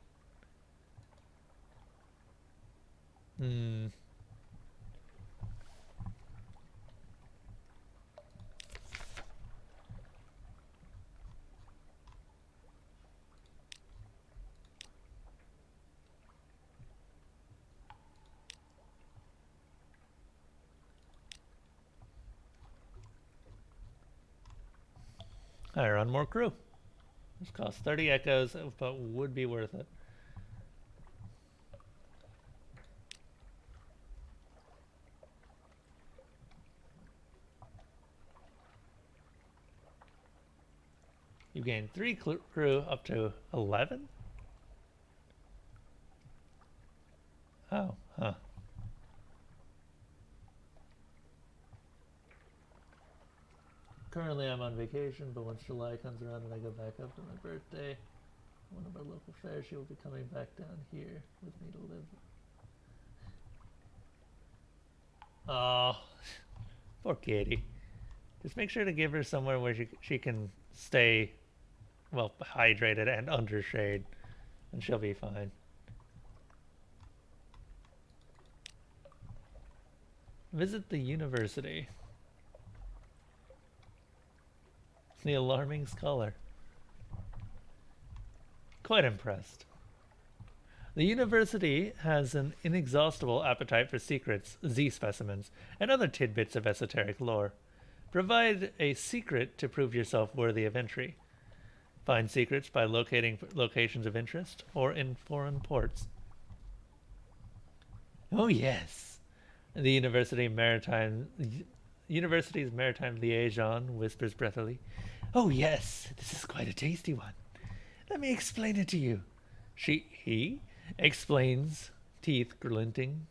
Hmm. Hire on more crew. This costs 30 echoes, but would be worth it. You gain 3 crew up to 11? Oh, huh. Currently I'm on vacation, but once July comes around and I go back up for my birthday, one of our local fairs, she will be coming back down here with me to live. Oh, poor kitty. Just make sure to give her somewhere where she can stay, well, hydrated and under shade, and she'll be fine. Visit the university. The alarming scholar. Quite impressed. The university has an inexhaustible appetite for secrets, Z specimens, and other tidbits of esoteric lore. Provide a secret to prove yourself worthy of entry. Find secrets by locating locations of interest or in foreign ports. Oh yes, the university's maritime liaison whispers breathily. Oh yes, this is quite a tasty one. Let me explain it to you. He explains, teeth glinting.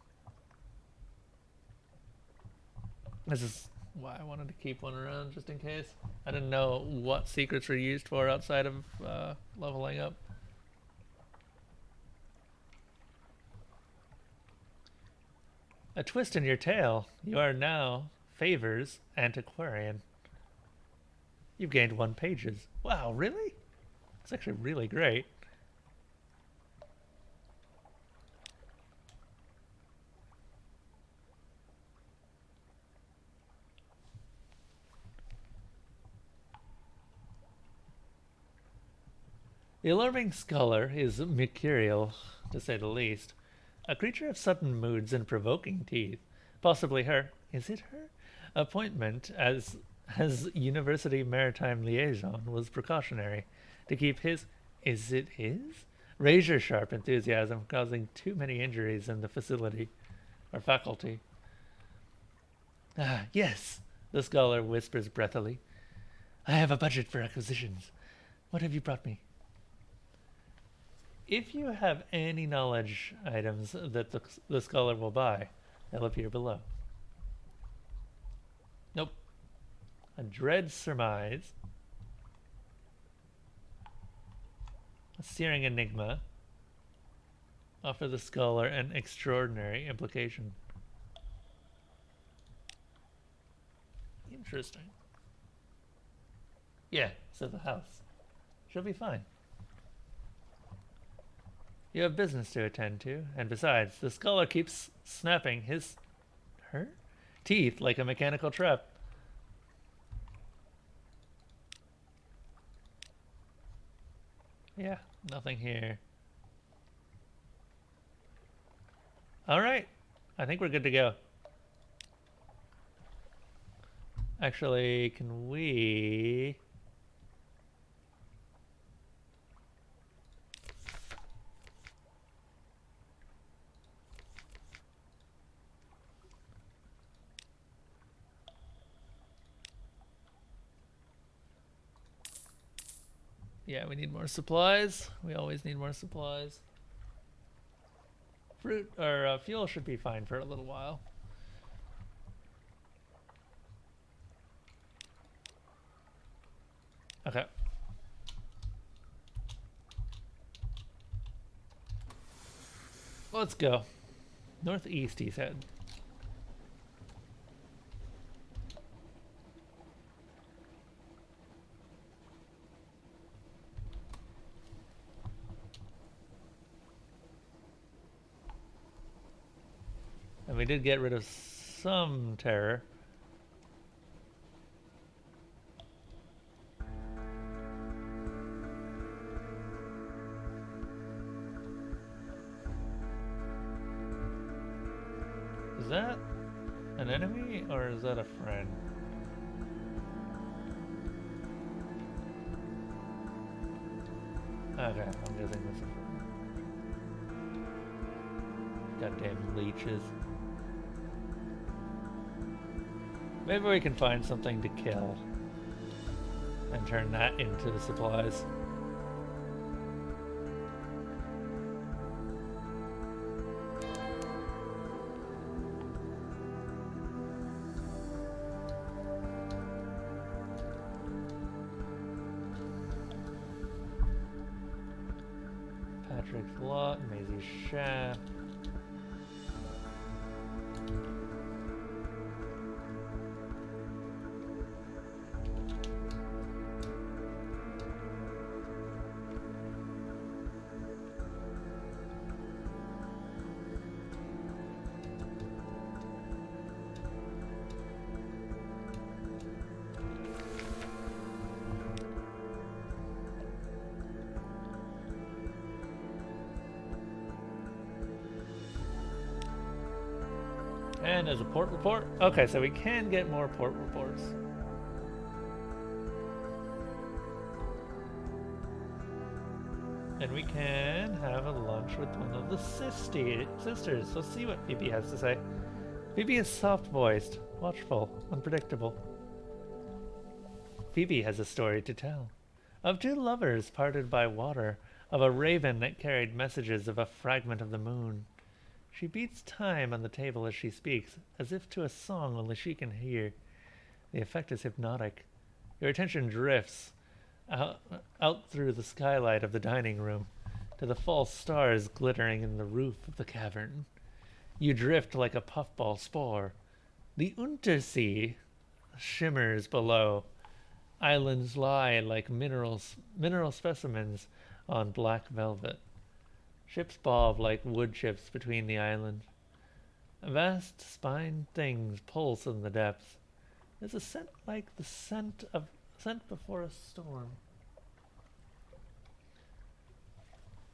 This is why I wanted to keep one around, just in case. I didn't know what secrets were used for outside of leveling up. A twist in your tail. You are now Favors Antiquarian. You've gained 1 pages. Wow, really? It's actually really great. The alarming scholar is mercurial, to say the least. A creature of sudden moods and provoking teeth. Possibly her. Is it her? Appointment as University Maritime Liaison was precautionary to keep his. Is it his? Razor sharp enthusiasm causing too many injuries in the facility or faculty. Ah, yes, the scholar whispers breathily. I have a budget for acquisitions. What have you brought me? If you have any knowledge items that the scholar will buy, they'll appear below. Nope. A dread surmise. A searing enigma. Offer the scholar an extraordinary implication. Interesting. Yeah, so the house. She'll be fine. You have business to attend to, and besides, the scholar keeps snapping her teeth like a mechanical trap. Yeah, nothing here. Alright, I think we're good to go. Actually, can we... Yeah, we need more supplies. We always need more supplies. Fruit or fuel should be fine for a little while. Okay. Let's go. Northeast, he said. And we did get rid of some terror. Is that an enemy or is that a friend? Okay, I'm guessing that's a friend. Goddamn leeches. Maybe we can find something to kill and turn that into the supplies. Patrick's Lot, Maisie's Shaft. And there's a port report. Okay, so we can get more port reports. And we can have a lunch with one of the sisters. Let's see what Phoebe has to say. Phoebe is soft-voiced, watchful, unpredictable. Phoebe has a story to tell. Of two lovers parted by water, of a raven that carried messages of a fragment of the moon. She beats time on the table as she speaks, as if to a song only she can hear. The effect is hypnotic. Your attention drifts out through the skylight of the dining room to the false stars glittering in the roof of the cavern. You drift like a puffball spore. The Untersee shimmers below. Islands lie like mineral specimens on black velvet. Ships bob like wood chips between the islands. Vast spined things pulse in the depths. There's a scent like the scent before a storm.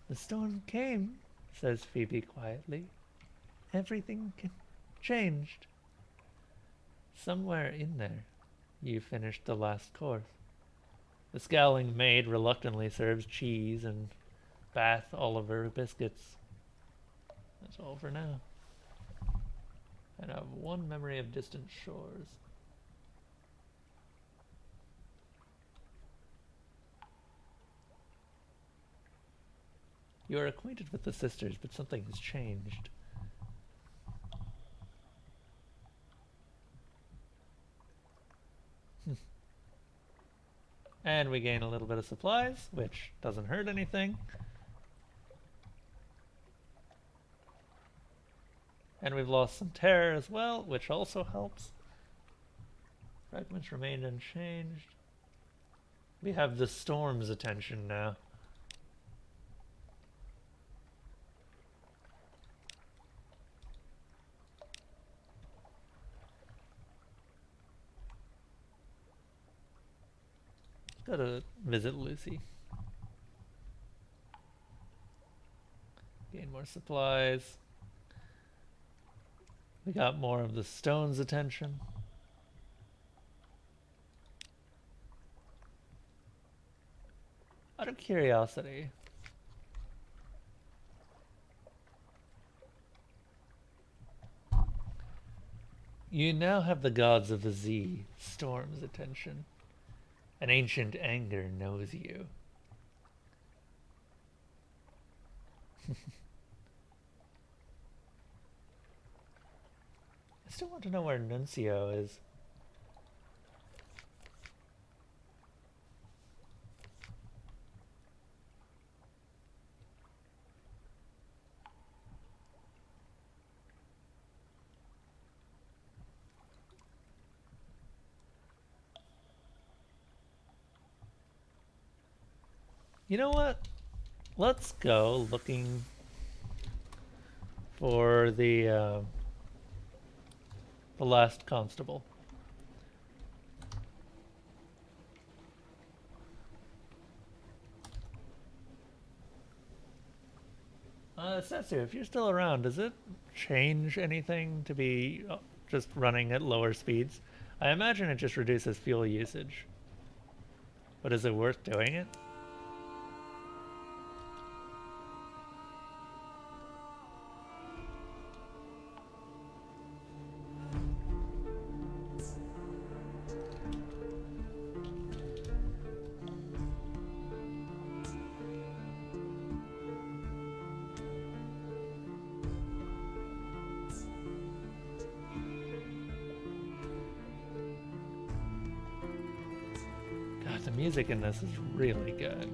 The storm came, says Phoebe quietly. Everything changed. Somewhere in there, you finished the last course. The scowling maid reluctantly serves cheese and Bath Oliver biscuits. That's all for now. And I have one memory of distant shores. You are acquainted with the sisters, but something has changed. And we gain a little bit of supplies, which doesn't hurt anything. And we've lost some terror as well, which also helps. Fragments remained unchanged. We have the storm's attention now. Gotta visit Lucy. Gain more supplies. We got more of the stone's attention. Out of curiosity, you now have the gods of the Storm's attention. An ancient anger knows you. I still want to know where Nuncio is. You know what? Let's go looking for the last constable. Setsu, if you're still around, does it change anything to be just running at lower speeds? I imagine it just reduces fuel usage. But is it worth doing it? God, the music in this is really good.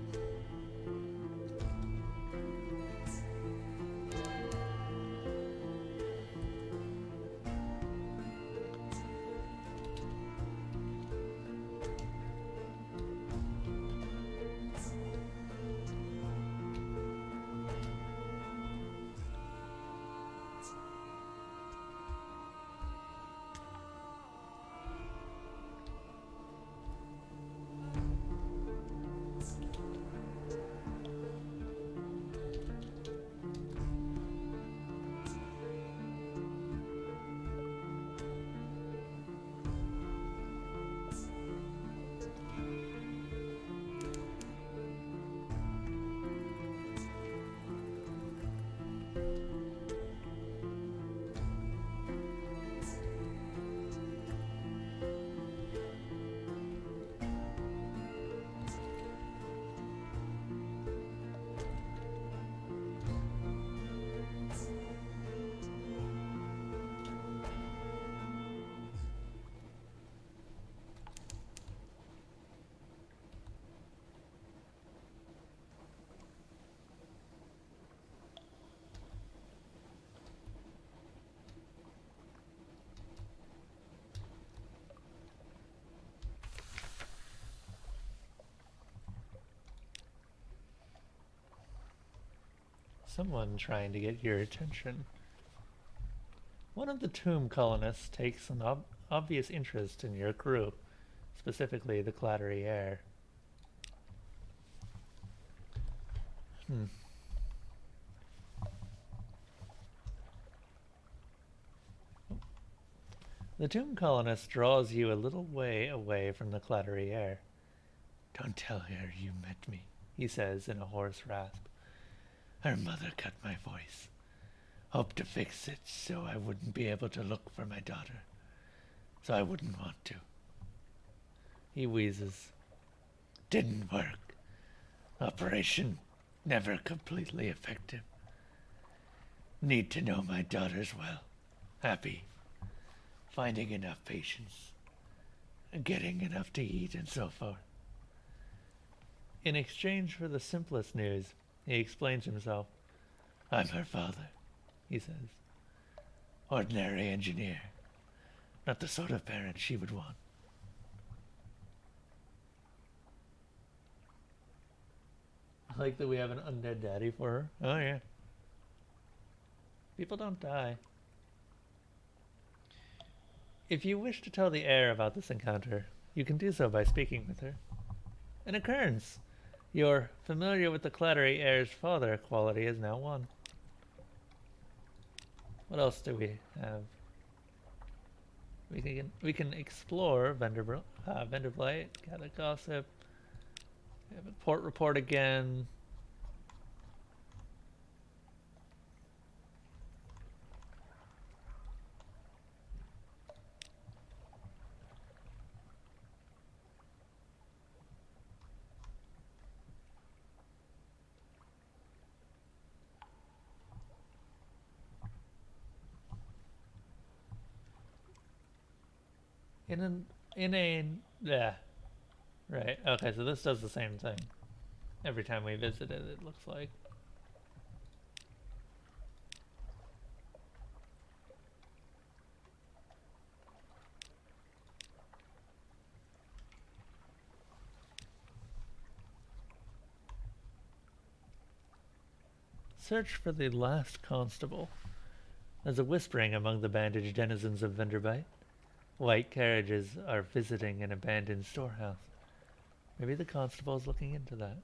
Someone trying to get your attention. One of the tomb colonists takes an obvious interest in your crew, specifically the clattery air. The tomb colonist draws you a little way away from the clattery air. Don't tell her you met me, he says in a hoarse rasp. Her mother cut my voice. Hoped to fix it so I wouldn't be able to look for my daughter. So I wouldn't want to. He wheezes. Didn't work. Operation never completely effective. Need to know my daughter's well. Happy. Finding enough patience. Getting enough to eat and so forth. In exchange for the simplest news, he explains himself. I'm her father, he says. Ordinary engineer. Not the sort of parent she would want. I like that we have an undead daddy for her. Oh, yeah. People don't die. If you wish to tell the heir about this encounter, you can do so by speaking with her. An occurrence. You're familiar with the clattery heir's father quality is now won. What else do we have? We can explore Venderblight, gather gossip. We have a port report again. Yeah. Right. Okay, so this does the same thing. Every time we visit it, it looks like. Search for the last constable. There's a whispering among the bandaged denizens of Venderbite. White carriages are visiting an abandoned storehouse. Maybe the constable's looking into that.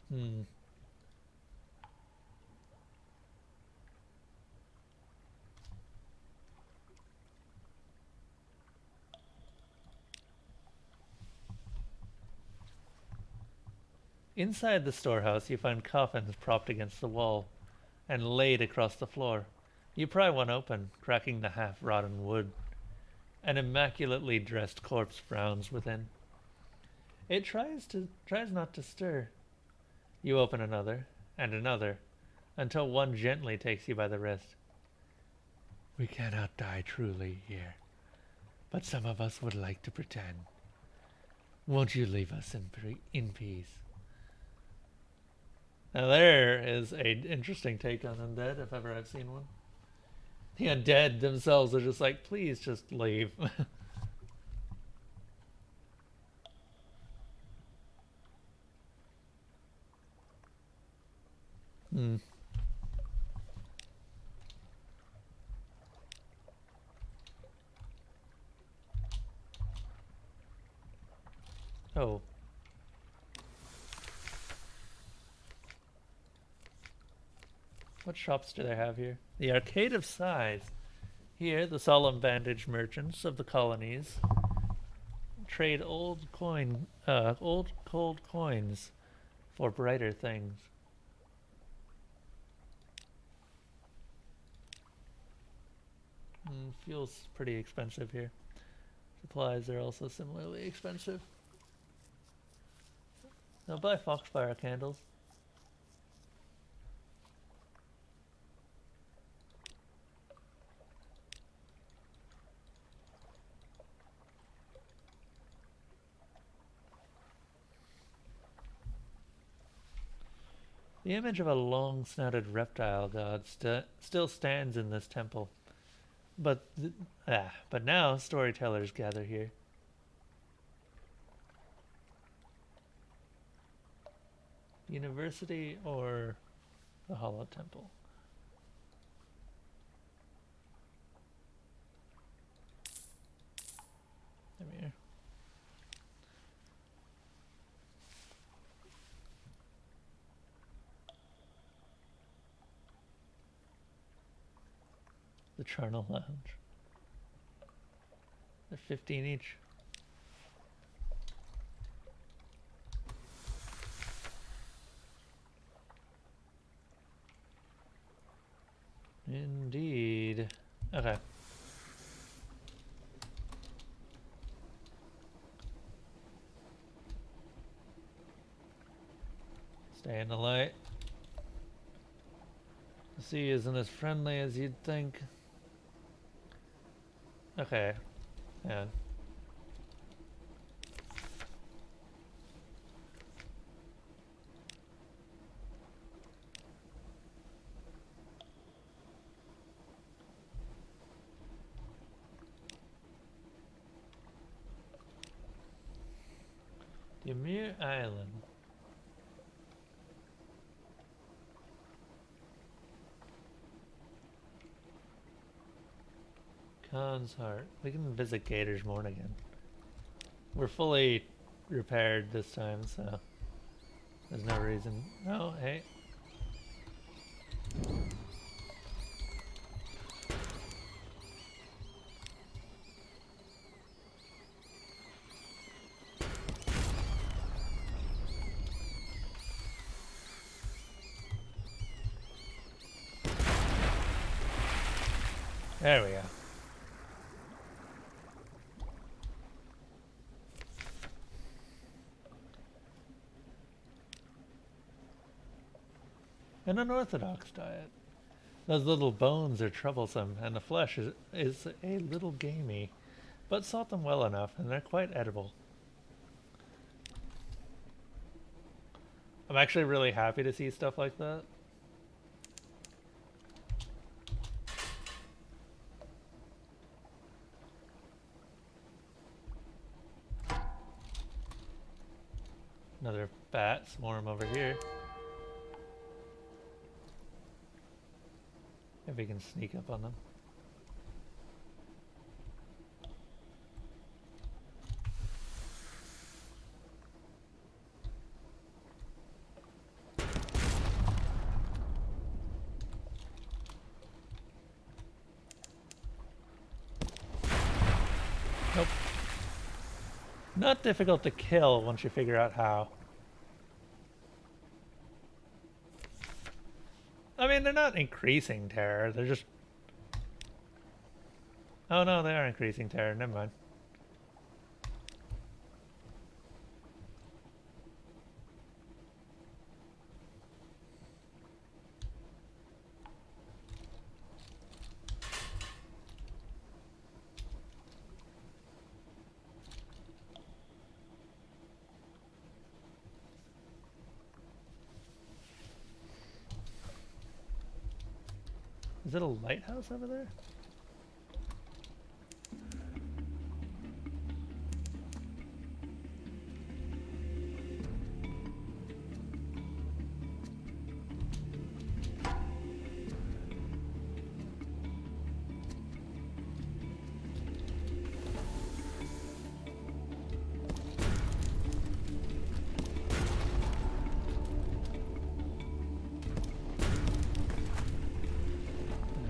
Hmm. Inside the storehouse, you find coffins propped against the wall and laid across the floor. You pry one open, cracking the half-rotten wood. An immaculately dressed corpse frowns within. It tries not to stir. You open another, and another, until one gently takes you by the wrist. We cannot die truly here, but some of us would like to pretend. Won't you leave us in peace? Now there is a interesting take on undead, if ever I've seen one. The undead themselves are just like, please just leave. Hmm. Oh. What shops do they have here? The Arcade of Sighs. Here, the solemn bandaged merchants of the colonies trade old cold coins for brighter things. Fuel's pretty expensive here. Supplies are also similarly expensive. I'll buy foxfire candles. The image of a long-snouted reptile god still stands in this temple. But now storytellers gather here. University or the Hollow Temple? Come here. The Charnel Lounge. They're 15 each. Indeed. Okay. Stay in the light. The sea isn't as friendly as you'd think. Okay. Yeah. Ymir Island. Khan's Heart. We can visit Gator's Morn again. We're fully repaired this time, so there's no reason. Oh, hey. There we go. An unorthodox diet. Those little bones are troublesome, and the flesh is a little gamey, but salt them well enough, and they're quite edible. I'm actually really happy to see stuff like that. Another bat swarm over here. If we can sneak up on them. Nope. Not difficult to kill once you figure out how. I mean, they're not increasing terror, they're just... Oh no, they are increasing terror, never mind. Is it a lighthouse over there?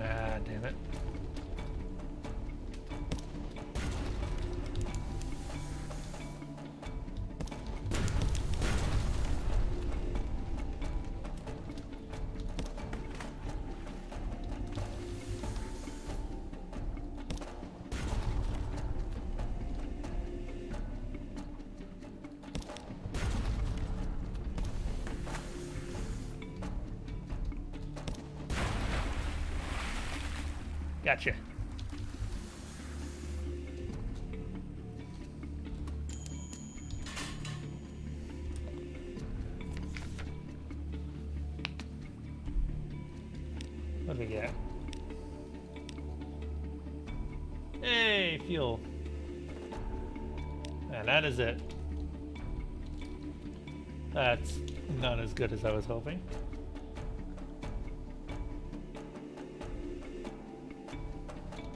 Ah, damn it. Gotcha. What do we get? Hey, fuel. And that is it. That's not as good as I was hoping.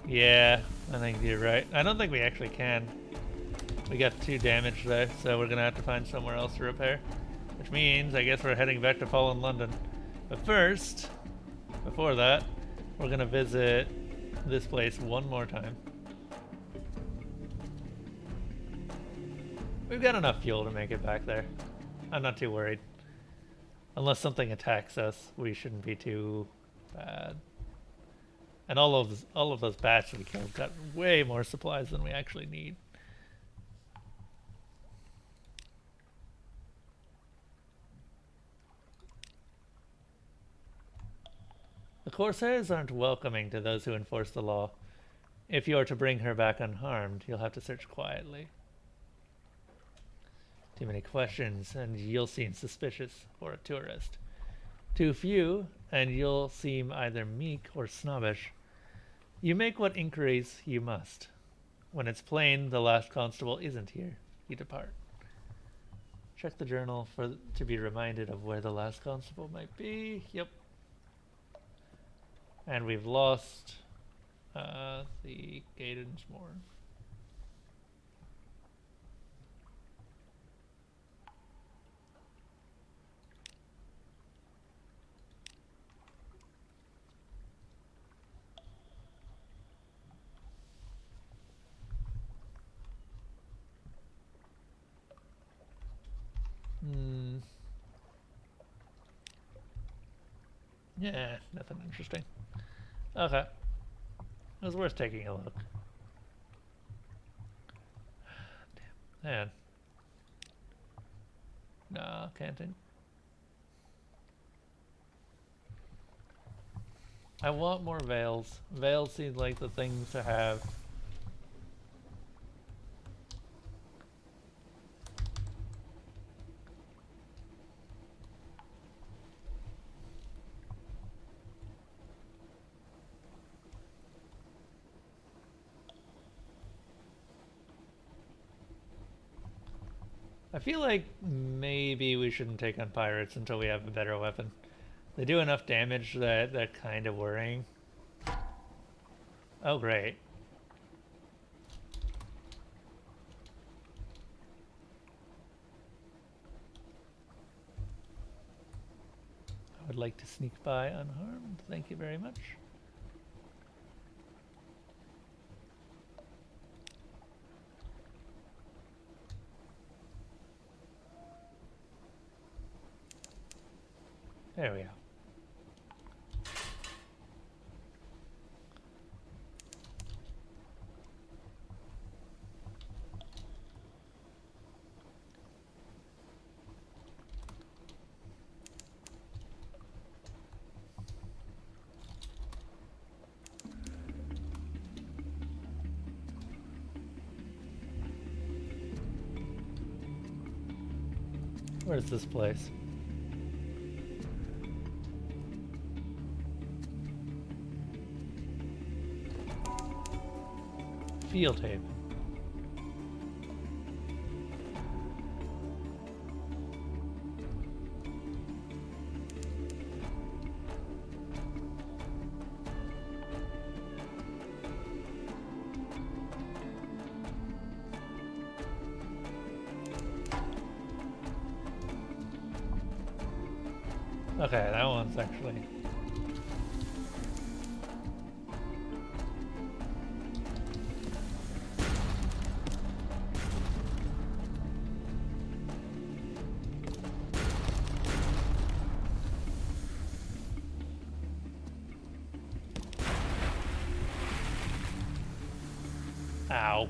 Yeah, I think you're right. I don't think we actually can. We got 2 damage there, so we're gonna have to find somewhere else to repair. Which means, I guess we're heading back to Fallen London. But first, before that, we're gonna visit this place one more time. We've got enough fuel to make it back there. I'm not too worried. Unless something attacks us, we shouldn't be too bad. And all of those bats we killed got way more supplies than we actually need. The Corsairs aren't welcoming to those who enforce the law. If you are to bring her back unharmed, you'll have to search quietly. Too many questions, and you'll seem suspicious for a tourist. Too few, and you'll seem either meek or snobbish. You make what inquiries you must. When it's plain the last constable isn't here, you depart. Check the journal to be reminded of where the last constable might be. Yep. And we've lost the Gaidensmore. Yeah, nothing interesting. Okay. It was worth taking a look. Damn. Man. No, can't. I want more veils. Veils seem like the things to have. I feel like maybe we shouldn't take on pirates until we have a better weapon. They do enough damage that they're kind of worrying. Oh, great. I would like to sneak by unharmed. Thank you very much. There we go. Where's this place? Field tape. Okay, that one's actually... Ow.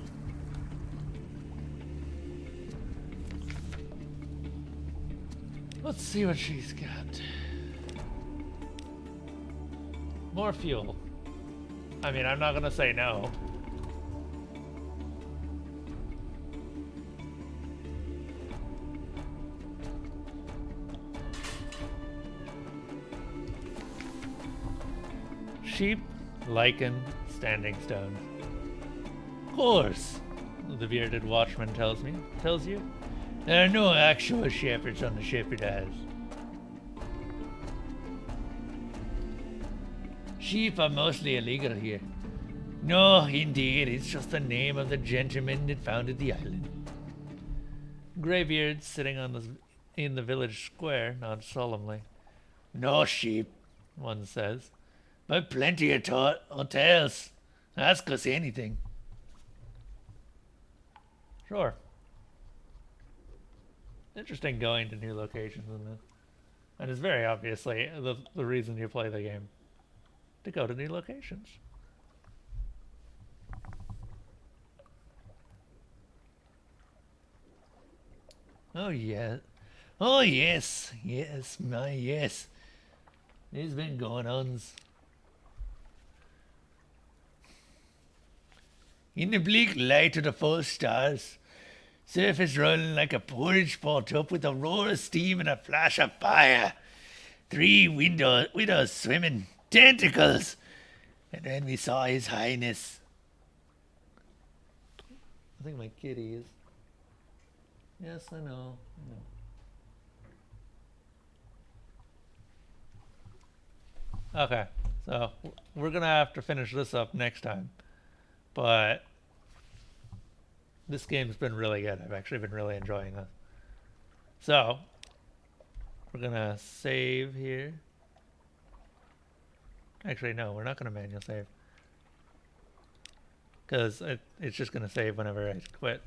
Let's see what she's got. More fuel. I mean, I'm not gonna say no. Sheep, lichen, standing stones. Horse, the bearded watchman tells you. There are no actual shepherds on the shepherd isles. Sheep are mostly illegal here. No, indeed, it's just the name of the gentleman that founded the island. Greybeard, sitting in the village square, nods solemnly. No sheep, one says, but plenty of hotels. Ask us anything. Sure. Interesting going to new locations, isn't it? And it's very obviously the reason you play the game. To go to new locations. Oh yeah. Oh yes. Yes, my yes. There's been going ons. In the bleak light of the full stars, surface rolling like a porridge pot up with a roar of steam and a flash of fire. 3 widows swimming. Tentacles! And then we saw His Highness. I think my kitty is. Yes, I know. Okay, so we're gonna have to finish this up next time. But this game's been really good. I've actually been really enjoying this. So we're gonna save here. Actually, no, we're not gonna manual save. Because it's just gonna save whenever I quit.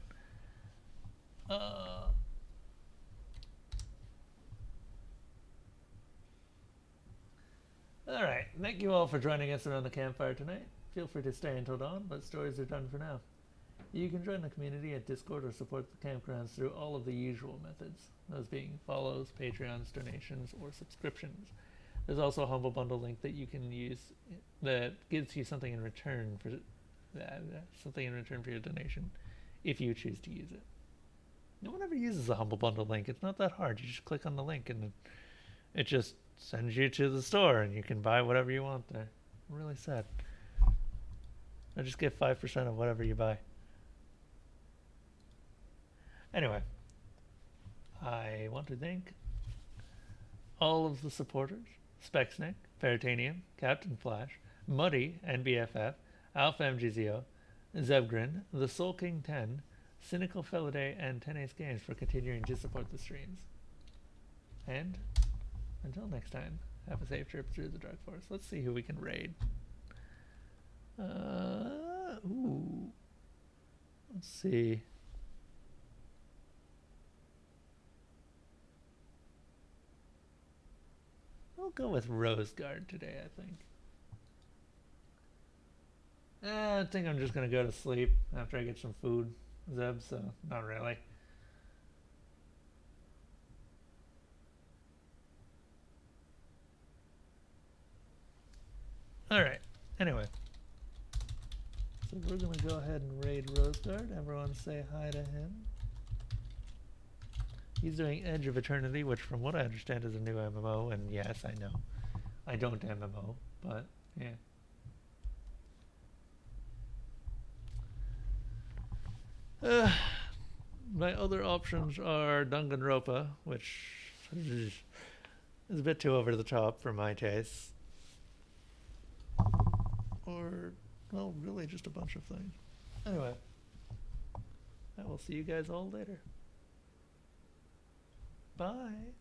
Alright, thank you all for joining us around the campfire tonight. Feel free to stay until dawn, but stories are done for now. You can join the community at Discord or support the campgrounds through all of the usual methods, those being follows, Patreons, donations, or subscriptions. There's also a Humble Bundle link that you can use that gives you something in return for your donation, if you choose to use it. No one ever uses the Humble Bundle link. It's not that hard. You just click on the link and it just sends you to the store and you can buy whatever you want there. I'm really sad. I just get 5% of whatever you buy. Anyway, I want to thank all of the supporters: Specsnick, Veritanium, Captain Flash, Muddy, NBFF, Alpha MGZO, Zebgrin, The Soul King 10, Cynical Felidae, and 10 Ace Games for continuing to support the streams. And until next time, have a safe trip through the Dark Forest. Let's see who we can raid. Ooh. Let's see. We'll go with Roseguard today, I think. I think I'm just going to go to sleep after I get some food, Zeb, so not really. Alright, anyway. So we're going to go ahead and raid Roseguard. Everyone say hi to him. He's doing Edge of Eternity, which from what I understand is a new MMO, and yes, I know. I don't MMO, but yeah. My other options are Danganronpa, which is a bit too over the top for my taste. Or, well, really just a bunch of things. Anyway, I will see you guys all later. Bye.